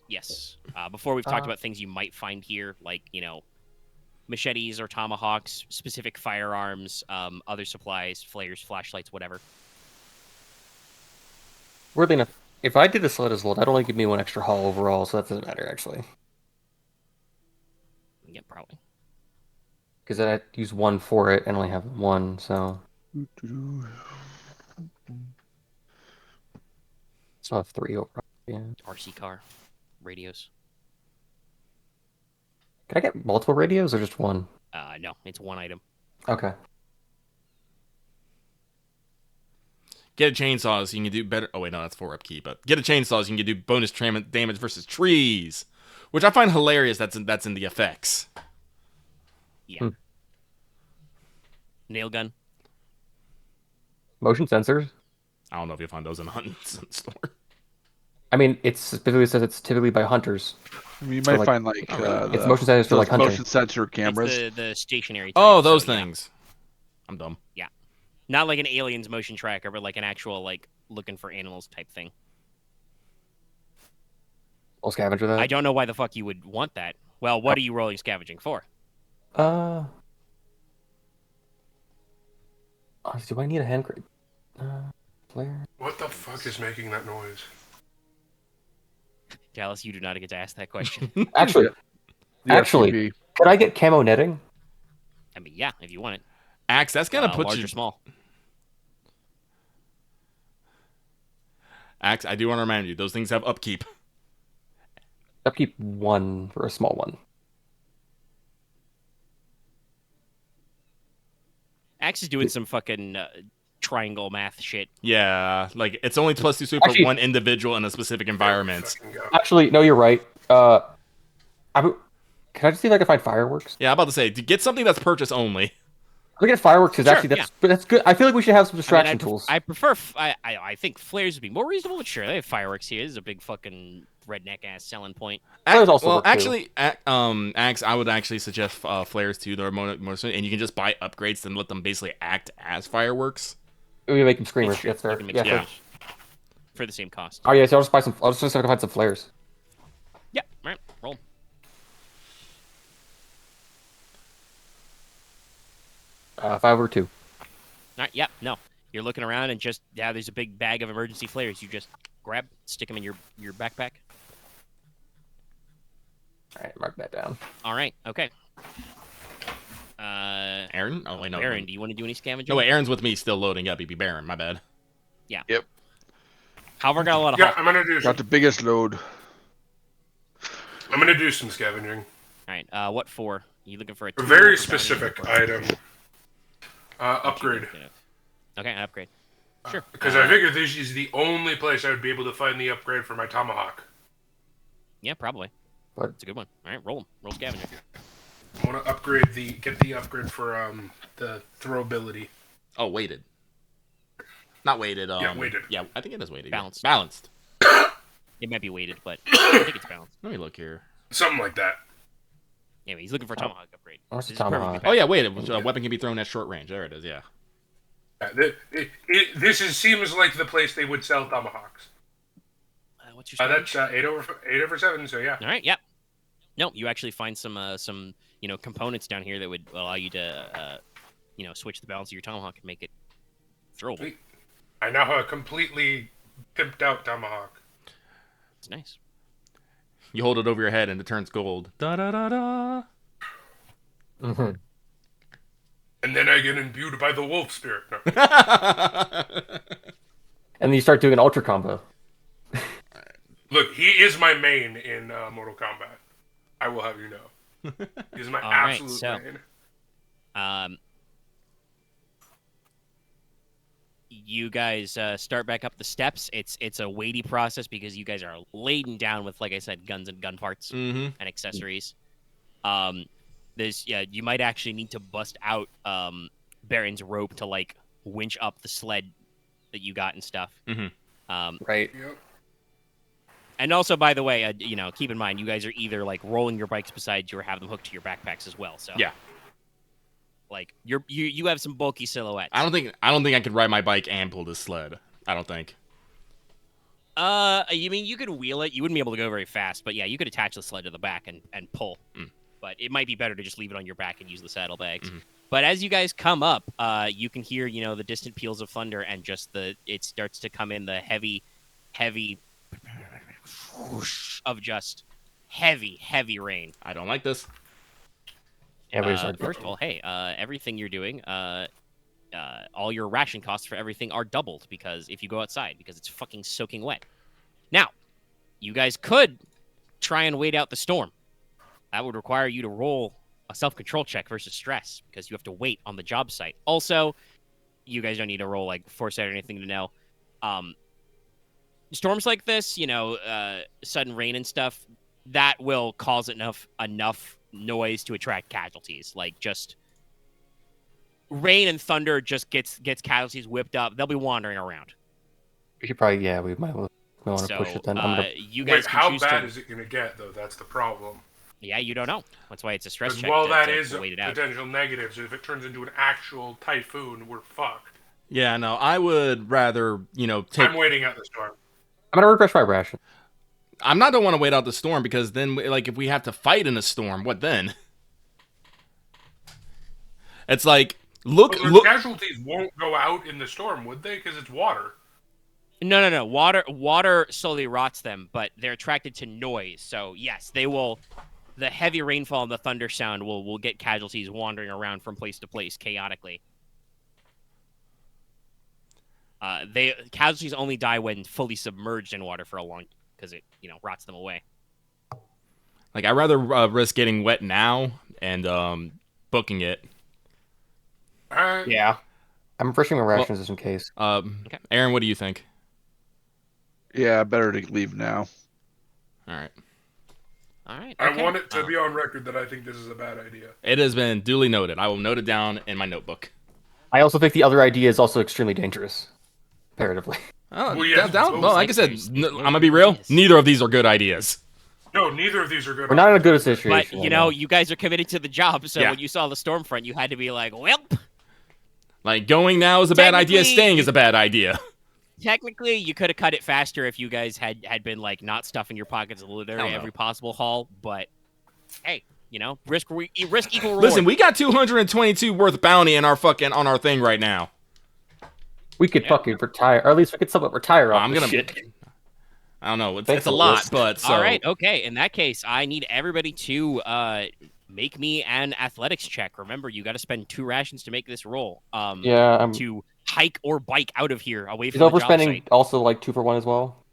Yes. Before we've talked about things you might find here, like, machetes or tomahawks, specific firearms, other supplies, flares, flashlights, whatever. Weirdly enough, if I did the sled as well, that'd only give me 1 extra haul overall, so that doesn't matter, actually. Yeah, probably. Because I'd use 1 for it and only have 1, so... Still have 3 overall, yeah. RC car, radios. Can I get multiple radios or just 1? No, it's 1 item. Okay. Get a chainsaw so you can do better. Oh wait, no, that's 4 upkeep. But get a chainsaw so you can do bonus damage versus trees, which I find hilarious. That's in the effects. Yeah. Nail gun. Motion sensors. I don't know if you'll find those in the hunting store. I mean, it specifically says it's typically by hunters. I mean, you might find like it's motion sensors for like hunting. Motion sensor cameras. It's the stationary type, Oh, those so, things. Yeah. I'm dumb. Yeah. Not like an alien's motion tracker, but like an actual looking for animals type thing. I'll scavenger that. I don't know why the fuck you would want that. Well, what are you rolling scavenging for? Do I need a hand crate? Flare? What the fuck is making that noise? Dallas, you do not get to ask that question. Actually, FTP. could I get camo netting? I mean, yeah, if you want it. Axe, that's gonna put large you. or small. Axe, I do want to remind you, those things have upkeep. Upkeep 1 for a small one. Axe is doing some fucking triangle math shit. Yeah, like it's only +2 super for one individual in a specific environment. Actually, no, you're right. Can I just see if I can find fireworks? Yeah, I'm about to say, to get something that's purchase only. Look at fireworks, because Sure, actually that's good. I feel like we should have some distraction tools. I prefer. I think flares would be more reasonable, but sure, they have fireworks here. This is a big fucking redneck ass selling point. Flares also well, work, too. actually, Axe, I would actually suggest flares too. They're more, and you can just buy upgrades and let them basically act as fireworks. We make them screamers. Sure, Yes, sir. you can make Yeah, screamers for the same cost. Oh yeah, so I'll just buy some. I'll just see if I can find some flares. Yeah, right. Roll. If I were to. All right. Yeah. No. You're looking around and just there's a big bag of emergency flares. You just grab, stick them in your backpack. All right, mark that down. All right. Okay. Aren? Oh wait, no. Aren, do you want to do any scavenging? No wait, Aaron's with me, still loading. Yeah, BB Baron. My bad. Yeah. Yep. Halvar got a lot of. Yeah, I'm gonna do. Got the biggest load. I'm gonna do some scavenging. All right. What for? You looking for a A very tool or specific bounty? item. Upgrade. Okay, an upgrade. Sure. Because I figure this is the only place I would be able to find the upgrade for my tomahawk. Yeah, probably. What? It's a good one. All right, roll 'em. Roll scavenger. I want to upgrade get the upgrade for the throwability. Oh, weighted. Not weighted. Yeah, weighted. Yeah, I think it is weighted. Balanced. Yeah. Balanced. It might be weighted, but I think it's balanced. Let me look here. Something like that. Anyway, he's looking for a tomahawk upgrade. What's the This is perfectly tomahawk? Oh yeah, weighted. A weapon can be thrown at short range. There it is. Yeah. This seems like the place they would sell tomahawks. What's your That's 8 over 7. So yeah. All right, yep. No, you actually find some components down here that would allow you to switch the balance of your tomahawk and make it throwable. Sweet. I now have a completely pimped out tomahawk. It's nice. You hold it over your head and it turns gold. Da da da da. Mm-hmm. And then I get imbued by the wolf spirit. No. And then you start doing an ultra combo. Look, he is my main in Mortal Kombat. I will have you know. He's my All right, absolute so- main. you guys start back up the steps. It's a weighty process because you guys are laden down with, like I said, guns and gun parts Mm-hmm. and accessories. You might actually need to bust out Baron's rope to like winch up the sled that you got and stuff. Mm-hmm. Right. Yep. And also, by the way, keep in mind you guys are either like rolling your bikes beside you or have them hooked to your backpacks as well. So Yeah. like you have some bulky silhouettes. I don't think I could ride my bike and pull this sled. I don't think. You mean you could wheel it? You wouldn't be able to go very fast, but yeah, you could attach the sled to the back and pull. But it might be better to just leave it on your back and use the saddlebags. But as you guys come up, you can hear, the distant peals of thunder and just it starts to come in the heavy whoosh of just heavy rain. I don't like this. Yeah, we start. First of all, hey, everything you're doing, all your ration costs for everything are doubled because if you go outside, because it's fucking soaking wet. Now, you guys could try and wait out the storm. That would require you to roll a self-control check versus stress because you have to wait on the job site. Also, you guys don't need to roll like foresight or anything to know. Storms like this, sudden rain and stuff, that will cause enough noise to attract casualties. Like just rain and thunder just gets casualties whipped up. They'll be wandering around. We should probably, we might want to push it then. You guys Wait, can how choose bad to... is it going to get, though? That's the problem. Yeah, you don't know. That's why it's a stress check. Well, that to is wait it out. potential negatives. If it turns into an actual typhoon, we're fucked. Yeah, no, I would rather, take... I'm waiting out the storm. I'm gonna refresh my ration. I'm not don't want to wait out the storm because then, like, if we have to fight in a storm, what then? It's like, look. Casualties won't go out in the storm, would they? Because it's water. No. Water slowly rots them, but they're attracted to noise. So yes, they will. The heavy rainfall and the thunder sound will get casualties wandering around from place to place chaotically. Casualties only die when fully submerged in water for a long, because it rots them away. Like, I'd rather risk getting wet now and booking it. Yeah. I'm refreshing my rations just in case. Okay. Aren, what do you think? Yeah, better to leave now. All right. Okay. I want it to be on record that I think this is a bad idea. It has been duly noted. I will note it down in my notebook. I also think the other idea is also extremely dangerous, comparatively. Oh, Well, yes, like I said, I'm gonna be real. Neither of these are good ideas. No, neither of these are good. We're not in a good situation. But, you guys are committed to the job, so Yeah. when you saw the storm front, you had to be like, welp. Like, going now is a bad idea. Staying is a bad idea. Technically, you could have cut it faster if you guys had been, like, not stuffing your pockets of literally every possible haul, but, hey, risk equal reward. Listen, we got 222 worth bounty on our thing right now. We could fucking retire, or at least we could somewhat retire off I'm this gonna. shit. I don't know. It's Thanks a for lot, listening. but so. All right, okay. In that case, I need everybody to make me an athletics check. Remember, you got to spend 2 rations to make this roll. Yeah, I'm. To hike or bike out of here, away Is from the job overspending site. also like 2 for 1 as well?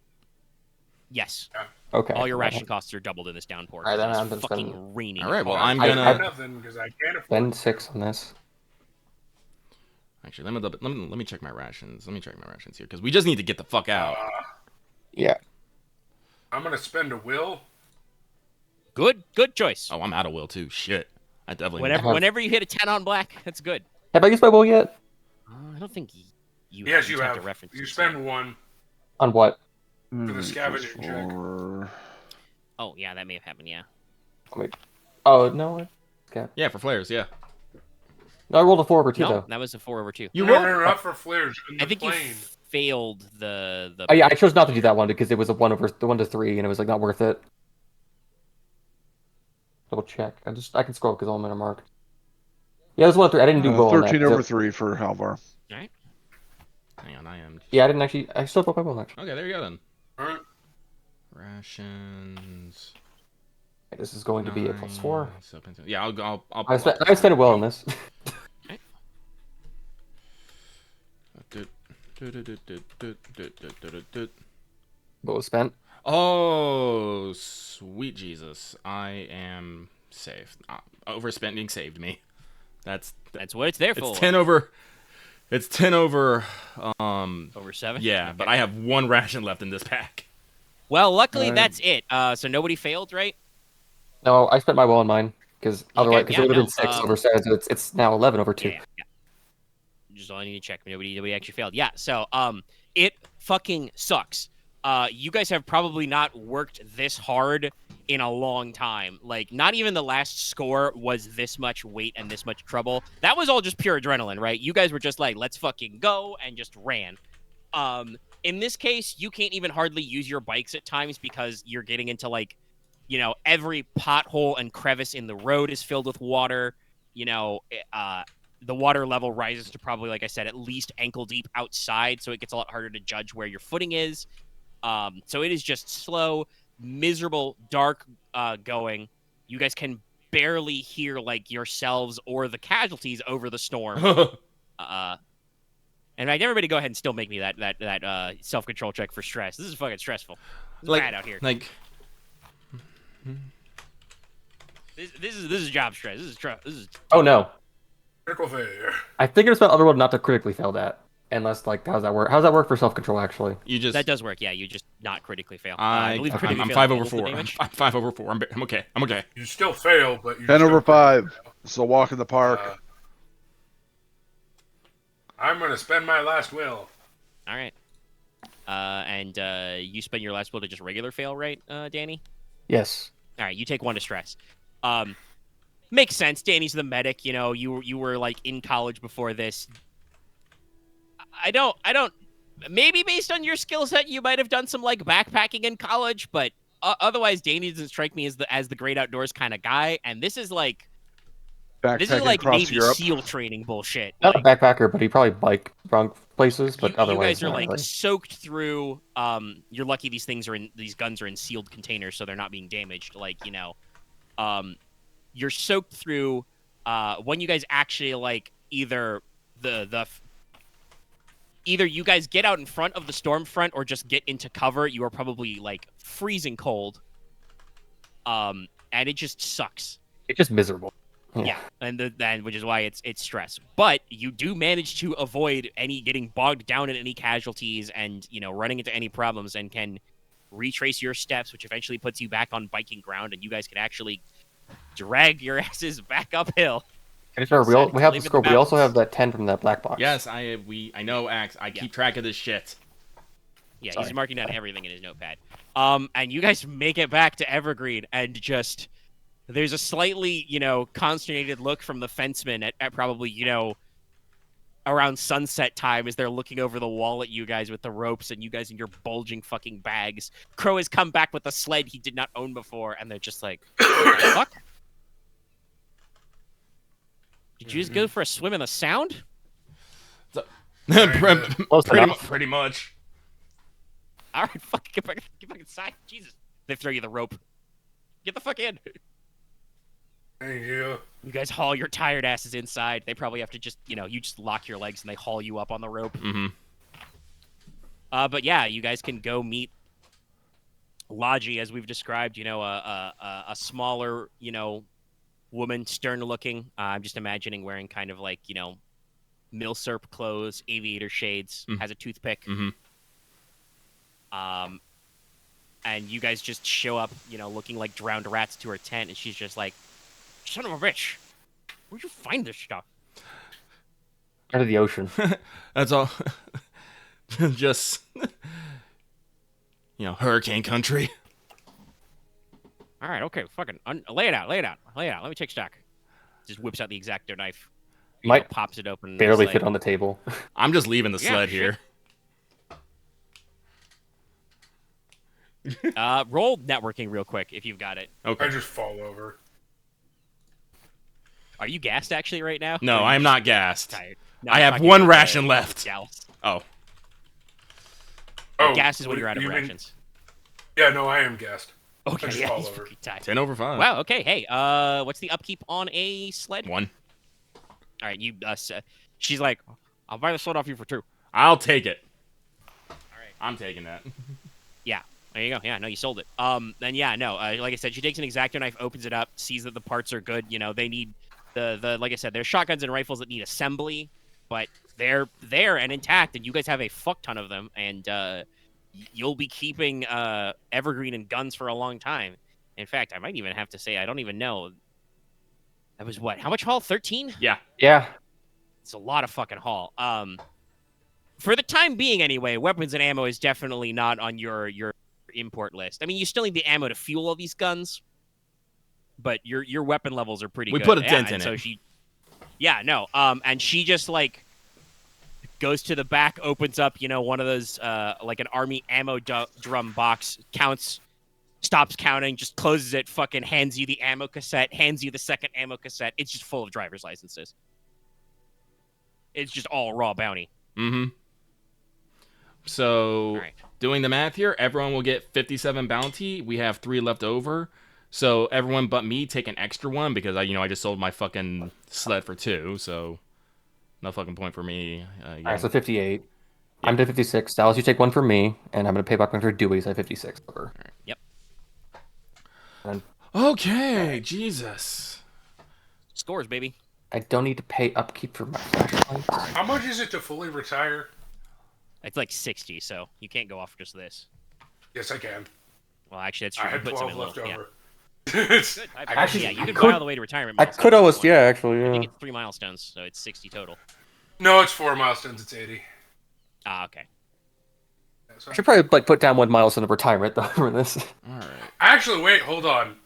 Yes. Okay. All your ration costs are doubled in this downpour. All right, then It's I'm fucking spending- raining. All right, well, hard. I'm gonna. Nothing because I can't afford. Spend 6 on this. Actually, let me check my rations. Let me check my rations here because we just need to get the fuck out. Yeah. I'm gonna spend a will. Good choice. Oh, I'm out of will too. Shit, I definitely. Whenever you hit a 10 on black, that's good. Have I used my will yet? I don't think you. Yes, you have. have. To reference You it, spend so- 1 On what? for the scavenging check. Oh yeah, that may have happened. Yeah. Wait. Oh, no. Okay. Yeah, for flares. Yeah. No, I rolled a 4 over 2, No, though. that was a 4/2. You No, rolled. not for flares. In the I think you plane. failed the. Oh, yeah, I chose not to do that one because it was a 1 to 3, and it was like not worth it. Double check. I can scroll because all mine are marked. Yeah, it was 1 to 3. I didn't do roll on that. 13 over 3 for Halvar. All right. Hang on, I am. Yeah, I didn't actually. I still broke my will actually. Okay, there you go then. Alright. Rations. Okay, this is going to be a +4. Yeah, I'll I spent a will on this. What was spent? Oh, sweet Jesus! I am safe. Overspending saved me. That's That's what it's there for. it's 10 over. It's 10 over. Over 7. Yeah, Okay. but I have 1 ration left in this pack. Well, luckily Alright. that's it. So nobody failed, right? No, I spent my will on mine because otherwise, because yeah, it would have no, been 6 over 7, so it's now 11 over 2. Yeah. Just all I need to check. Nobody actually failed. Yeah. So it fucking sucks. You guys have probably not worked this hard in a long time. Like, not even the last score was this much weight and this much trouble. That was all just pure adrenaline, right? You guys were just like, let's fucking go, and just ran. In this case, you can't even hardly use your bikes at times because you're getting into, like, you know, every pothole and crevice in the road is filled with water. You know, the water level rises to probably, like I said, at least ankle deep outside, so it gets a lot harder to judge where your footing is. So it is just slow, miserable, dark going. You guys can barely hear, like, yourselves or the casualties over the storm. And I'd everybody go ahead and still make me that self-control check for stress. This is fucking stressful. It's bad out here. Like, This is job stress. This is. Oh no, Critical failure. I think it's about Otherworld not to critically fail that. Unless, like, how's that work? How's that work for self-control, actually? you just. That does work. Yeah, you just not critically fail. I believe I'm critically fail 5 is over double the 4. damage. I'm 5 over 4. I'm okay. I'm okay. You still fail, but you 10 still over critical 5. fail. It's a walk in the park. I'm gonna spend my last will. All right. And you spend your last will to just regular fail, right, Danny? Yes. All right, you take 1 to stress. Makes sense. Danny's the medic. You know, you were like in college before this. I don't. Maybe based on your skill set, you might have done some like backpacking in college, but otherwise, Danny doesn't strike me as the great outdoors kind of guy. And this is like Backpacking across Navy Europe. SEAL training bullshit. Not Like, a backpacker, but he probably bike wrong places. But you otherwise, guys are not like really. soaked through. You're lucky these guns are in sealed containers, so they're not being damaged. Like, you know, you're soaked through. When you guys actually like either either you guys get out in front of the storm front or just get into cover, you are probably like freezing cold. And it just sucks. It's just miserable. Yeah, and which is why it's stress. But you do manage to avoid any getting bogged down in any casualties and, you know, running into any problems, and can retrace your steps, which eventually puts you back on biking ground, and you guys can actually drag your asses back uphill. And sure, we have the score. We also have that 10 from that black box. Yes, I know, Axe. I keep track of this shit. Yeah, Sorry. he's marking down everything in his notepad. And you guys make it back to Evergreen, and just there's a slightly, you know, consternated look from the fenceman at probably, you know, around sunset time as they're looking over the wall at you guys with the ropes and you guys in your bulging fucking bags. Crow has come back with a sled he did not own before, and they're just like, what the fuck? Did you just go for a swim in the Sound? Pretty much. All right, fucking get back inside. Jesus. They throw you the rope. Get the fuck in. Thank you. You guys haul your tired asses inside. They probably have to just, you know, you just lock your legs and they haul you up on the rope. Mm-hmm. But yeah, you guys can go meet Logi, as we've described, you know, a smaller, you know, woman, stern looking. I'm just imagining wearing kind of like, you know, milsurp clothes, aviator shades, has a toothpick. Mm-hmm. And you guys just show up, you know, looking like drowned rats to her tent, and she's just like, son of a bitch, where'd you find this stuff? Out of the ocean. That's all. Just, you know, hurricane country. All right, okay, fucking lay it out. Let me take stock. Just whips out the X-Acto knife. You know, Might pops it open. barely It's fit like, on the table. I'm just leaving the Yeah, sled shit. here. Roll networking real quick if you've got it. Okay. I just fall over. Are you gassed actually right now? No, Or are you I am just not gassed. tired? No, I I'm have not one getting ration tired. left. Dallas. Oh. Oh, Gas is when you're out of you mean- rations. Yeah, no, I am gassed. Okay, I just yeah, fall he's over. fucking tired. 10 over 5. Wow. Okay. Hey. What's the upkeep on a sled? 1. All right. You. She's like, I'll buy the sled off you for 2. I'll take it. All right. I'm taking that. Yeah. There you go. Yeah. No, you sold it. Then yeah. No. Like I said, she takes an X-Acto knife, opens it up, sees that the parts are good. You know, they need the like I said, there's shotguns and rifles that need assembly, but they're there and intact, and you guys have a fuck ton of them, and you'll be keeping Evergreen and guns for a long time. In fact, I might even have to say, I don't even know. That was what? How much haul? 13? Yeah. Yeah. It's a lot of fucking haul. For the time being, anyway, weapons and ammo is definitely not on your import list. I mean, you still need the ammo to fuel all these guns, but your weapon levels are pretty We good. put a dent in so it. And she just like goes to the back, opens up, one of those like an army ammo drum box, counts, stops counting, just closes it, fucking hands you the ammo cassette, hands you the second ammo cassette. It's just full of driver's licenses. It's just all raw bounty. Mm-hmm. So, right. Doing the math here, everyone will get 57 bounty. We have 3 left over. So everyone but me take an extra one because I just sold my fucking sled for 2. So no fucking point for me. All right, so 58. Yep. I'm to 56. Dallas, you take 1 for me, and I'm gonna pay back for Dewey's at 56. Over. Right. Yep. And, okay, Jesus. Scores, baby. I don't need to pay upkeep for my flashlights. How much is it to fully retire? It's like 60, so you can't go off just this. Yes, I can. Well, actually, that's true. I had 12 left over. Yeah. Good. Actually, you can buy all the way to retirement. I could almost, actually, yeah. I think it's 3 milestones, so it's 60 total. No, it's 4 milestones. It's 80. Ah, okay. I should probably put down 1 milestone of retirement though for this. All right. Actually, wait, hold on.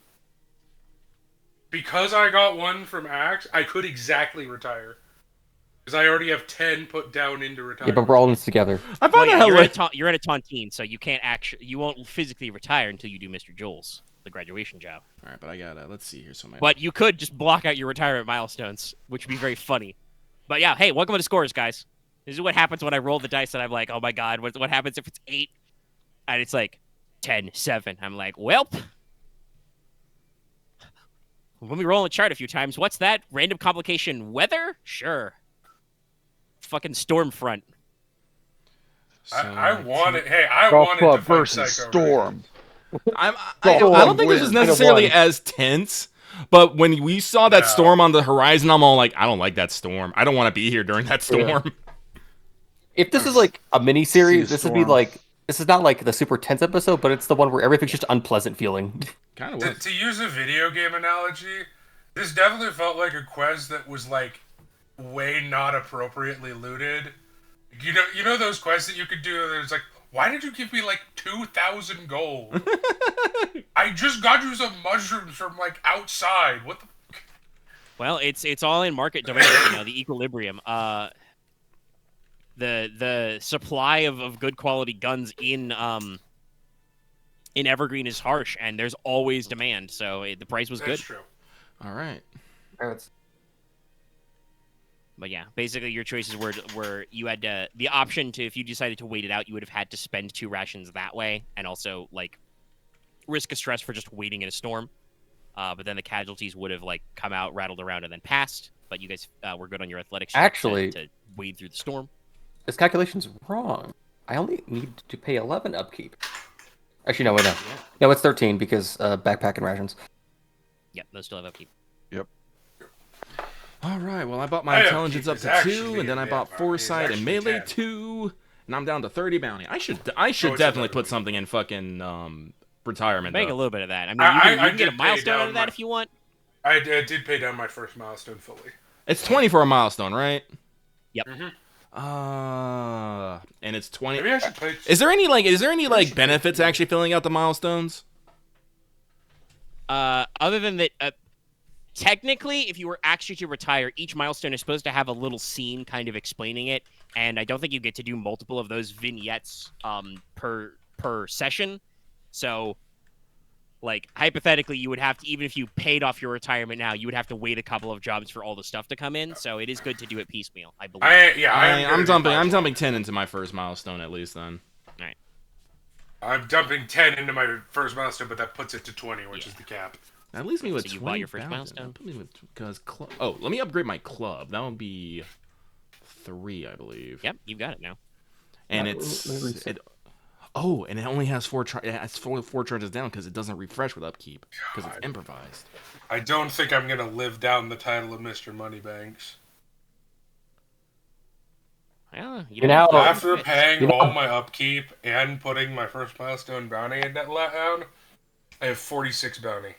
Because I got 1 from Axe, I could exactly retire. Because I already have 10 put down into retirement. Yeah, but we're all in this together. You're in a tontine, so you can't you won't physically retire until you do Mr. Joel's, the graduation job. All right, but I gotta, let's see here. But you could just block out your retirement milestones, which would be very funny. But yeah, hey, welcome to Scores, guys. This is what happens when I roll the dice and I'm like, oh my god, what happens if it's 8? And it's like 10, 7. I'm like, welp. Let me roll the chart a few times. What's that? Random complication weather? Sure. Fucking storm front. So, I want it. Hey, I want it to fight versus Psycho Storm. I don't think this is necessarily as tense, but when we saw that storm on the horizon, I'm all like, I don't like that storm. I don't want to be here during that storm. Yeah. If this is like a mini series, this would be like, this is not like the super tense episode, but it's the one where everything's just unpleasant feeling. Kind of was. To use a video game analogy, this definitely felt like a quest that was like way not appropriately looted. You know those quests that you could do. There's like, why did you give me like 2,000 gold? I just got you some mushrooms from like outside. What the? Well, it's all in market domain. The equilibrium. The supply of good quality guns in Evergreen is harsh, and there's always demand. So the price was good. That's true. All right. But yeah, basically your choices were you had the option to, if you decided to wait it out, you would have had to spend 2 rations that way, and also like risk a stress for just waiting in a storm. But then the casualties would have like come out, rattled around, and then passed. But you guys were good on your athletics. Actually, to wade through the storm. This calculation's wrong. I only need to pay 11 upkeep. Actually, no, wait, no. No, it's 13 because backpack and rations. Yep, those still have upkeep. Yep. All right. Well, I bought my intelligence up to 2, and then I bought foresight and melee 10. 2, and I'm down to 30 bounty. I should it's definitely put something in fucking retirement. Make though. a little bit of that. I mean, you can get a milestone out of that if you want. I did pay down my first milestone fully. It's 20 for a milestone, right? Yep. And it's 20. Maybe I should play. Is there any benefits actually filling out the milestones? Other than that, technically, if you were actually to retire, each milestone is supposed to have a little scene kind of explaining it, and I don't think you get to do multiple of those vignettes per session. So, like, hypothetically, you would have to, even if you paid off your retirement now, you would have to wait a couple of jobs for all the stuff to come in. So it is good to do it piecemeal, I believe. I'm dumping 10 into my first milestone at least then. All right. I'm dumping 10 into my first milestone, but that puts it to 20, which is the cap. That leaves me with 20. You bought your first milestone? Put me with, because let me upgrade my club. That would be 3, I believe. Yep, you've got it now. And and it only has 4 charges down because it doesn't refresh with upkeep because it's improvised. I don't think I'm gonna live down the title of Mr. Moneybanks. Well, You know, After paying You know- all my upkeep and putting my first milestone bounty in that letdown, I have 46 bounty.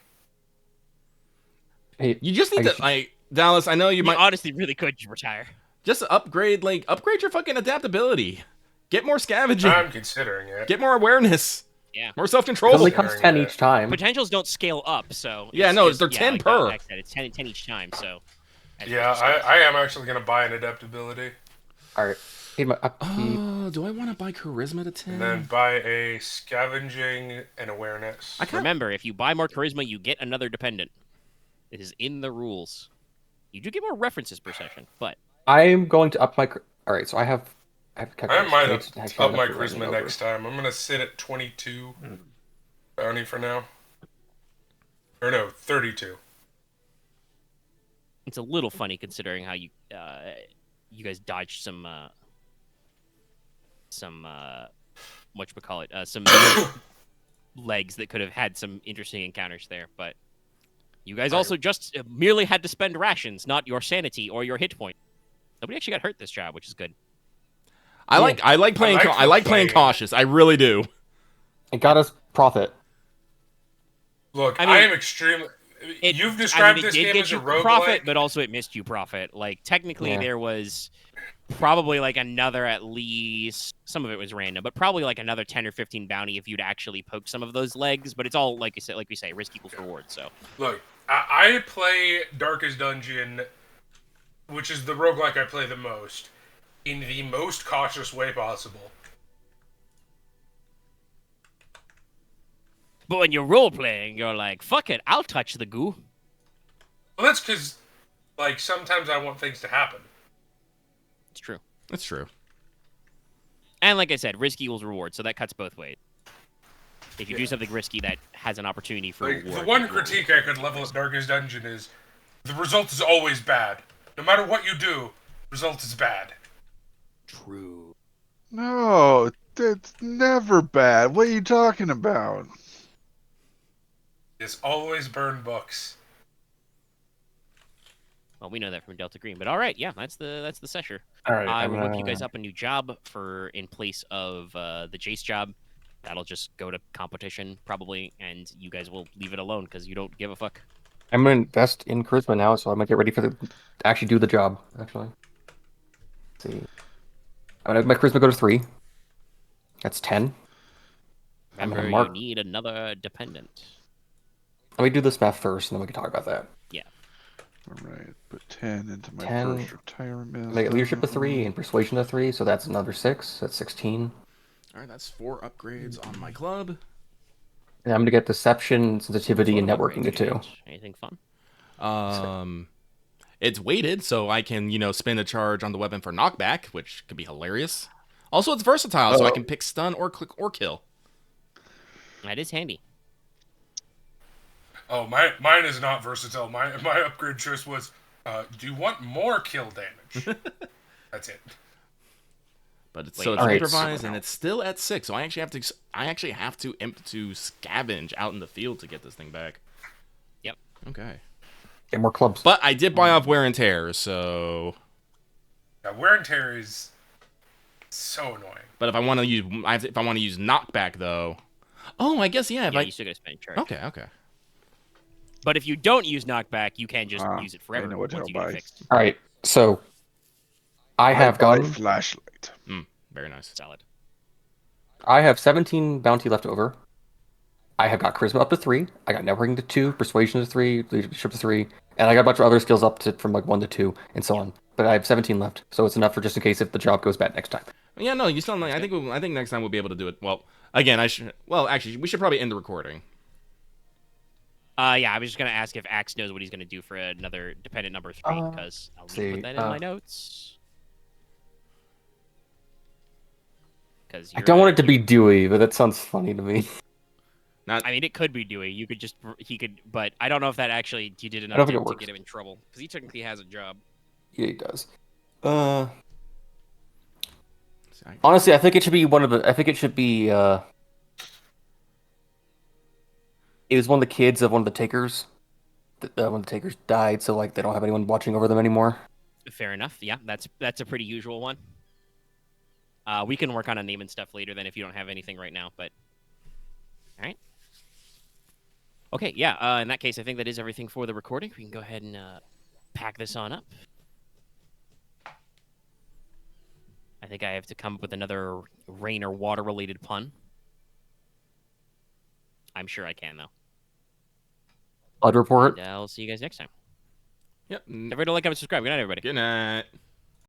Hey, You just need are you to, like, Dallas, I know you you might honestly really could retire. just upgrade your fucking adaptability. Get more scavenging. I'm considering it. Get more awareness. Yeah. More self-control. It only costs Considering 10 it. each time. Potentials don't scale up, so Yeah, no, they're 10 like per. Max said, it's 10 each time. So Yeah, I am actually going to buy an adaptability. All right. Need my upkeep. Oh, do I want to buy charisma to 10? And then buy a scavenging and awareness. remember, if you buy more charisma, you get another dependent. It is in the rules. You do get more references per session, but I'm going to up my. All right, so I have. I might calculations. up Actually, I'm my not writing it charisma over. next time. I'm going to sit at 22 bounty for now. Or no, 32. it's a little funny considering how you guys dodged some whatchamacallit, some legs that could have had some interesting encounters there, but you guys also just merely had to spend rations, not your sanity or your hit point. Nobody actually got hurt this job, which is good. I like playing playing cautious. I really do. It got us profit. Look, I mean, I am extremely... You've described this it did game get as a you roguelike. profit, but also it missed you profit. Like, technically, Yeah. there was probably like another at least, some of it was random, but probably like another 10 or 15 bounty if you'd actually poked some of those legs. But it's all, like we say, risk equals reward. So Look, I play Darkest Dungeon, which is the roguelike I play the most, in the most cautious way possible. but when you're role playing, you're like, fuck it, I'll touch the goo. Well, that's because, like, sometimes I want things to happen. It's true. That's true. And like I said, risk equals reward, so that cuts both ways. If you do something risky that has an opportunity for Like, reward, the one you will critique I could level at Darkest Dungeon is the result is always bad. No matter what you do, result is bad. True. No, that's never bad. What are you talking about? It's always burn books. Well, we know that from Delta Green, but all right, yeah, that's the session. All right, I I'm will whip you gonna- guys up a new job for in place of the Jace job. That'll just go to competition probably, and you guys will leave it alone because you don't give a fuck. I'm gonna invest in charisma now, so I'm gonna get ready to actually do the job. Actually, let's see. I'm gonna have my charisma go to 3. That's 10. I'm Remember, gonna you mark. need another dependent. Let me do this math first, and then we can talk about that. All right, put 10 into my 10. first retirement. I get leadership to 3 and persuasion to 3, so that's another 6. That's 16. All right, that's 4 upgrades on my club. And I'm gonna get deception, sensitivity, and Total networking to upgrades, 2. guys. Anything fun? It's weighted, so I can, spin a charge on the weapon for knockback, which could be hilarious. Also, it's versatile, so I can pick stun or click or kill. That is handy. Oh, mine is not versatile. My upgrade choice was, do you want more kill damage? That's it. But it's Wait, so it's alright, improvised, so- and it's still at 6. So I actually have to imp to scavenge out in the field to get this thing back. Yep. Okay. Get more clubs. But I did buy off wear and tear, so. Yeah, wear and tear is so annoying. But if I want to use, knockback though. Oh, I guess yeah. If Yeah, I you still gotta spend charge. okay. But if you don't use knockback, you can just use it forever know what once I'll you get buy. it fixed. All right, so I have buy gotten. flashlight. Very nice. Solid. I have 17 bounty left over. I have got charisma up to 3. I got networking to 2, persuasion to 3, leadership to 3, and I got a bunch of other skills up to from like 1 to 2, and so on. But I have 17 left, so it's enough for just in case if the job goes bad next time. Yeah, no, you still. I think next time we'll be able to do it. Well, again, actually, we should probably end the recording. Yeah, I was just gonna ask if Axe knows what he's gonna do for another dependent number 3, because I'll need to put that in my notes. Because I don't want it to be Dewey, but that sounds funny to me. I mean, it could be Dewey. He could, but I don't know if that actually you did I enough don't think to it works. get him in trouble because he technically has a job. Yeah, he does. Honestly, I think it should be one of the. I think it should be. It was one of the kids of one of the takers. One of the takers died, so like they don't have anyone watching over them anymore. Fair enough. Yeah, that's a pretty usual one. We can work on a name and stuff later then if you don't have anything right now. But all right. Okay, yeah. In that case, I think that is everything for the recording. We can go ahead and pack this on up. I think I have to come up with another rain or water related pun. I'm sure I can, though. I'd report. And I'll see you guys next time. Yep. Don't forget to like, comment, subscribe. Good night, everybody. Good night.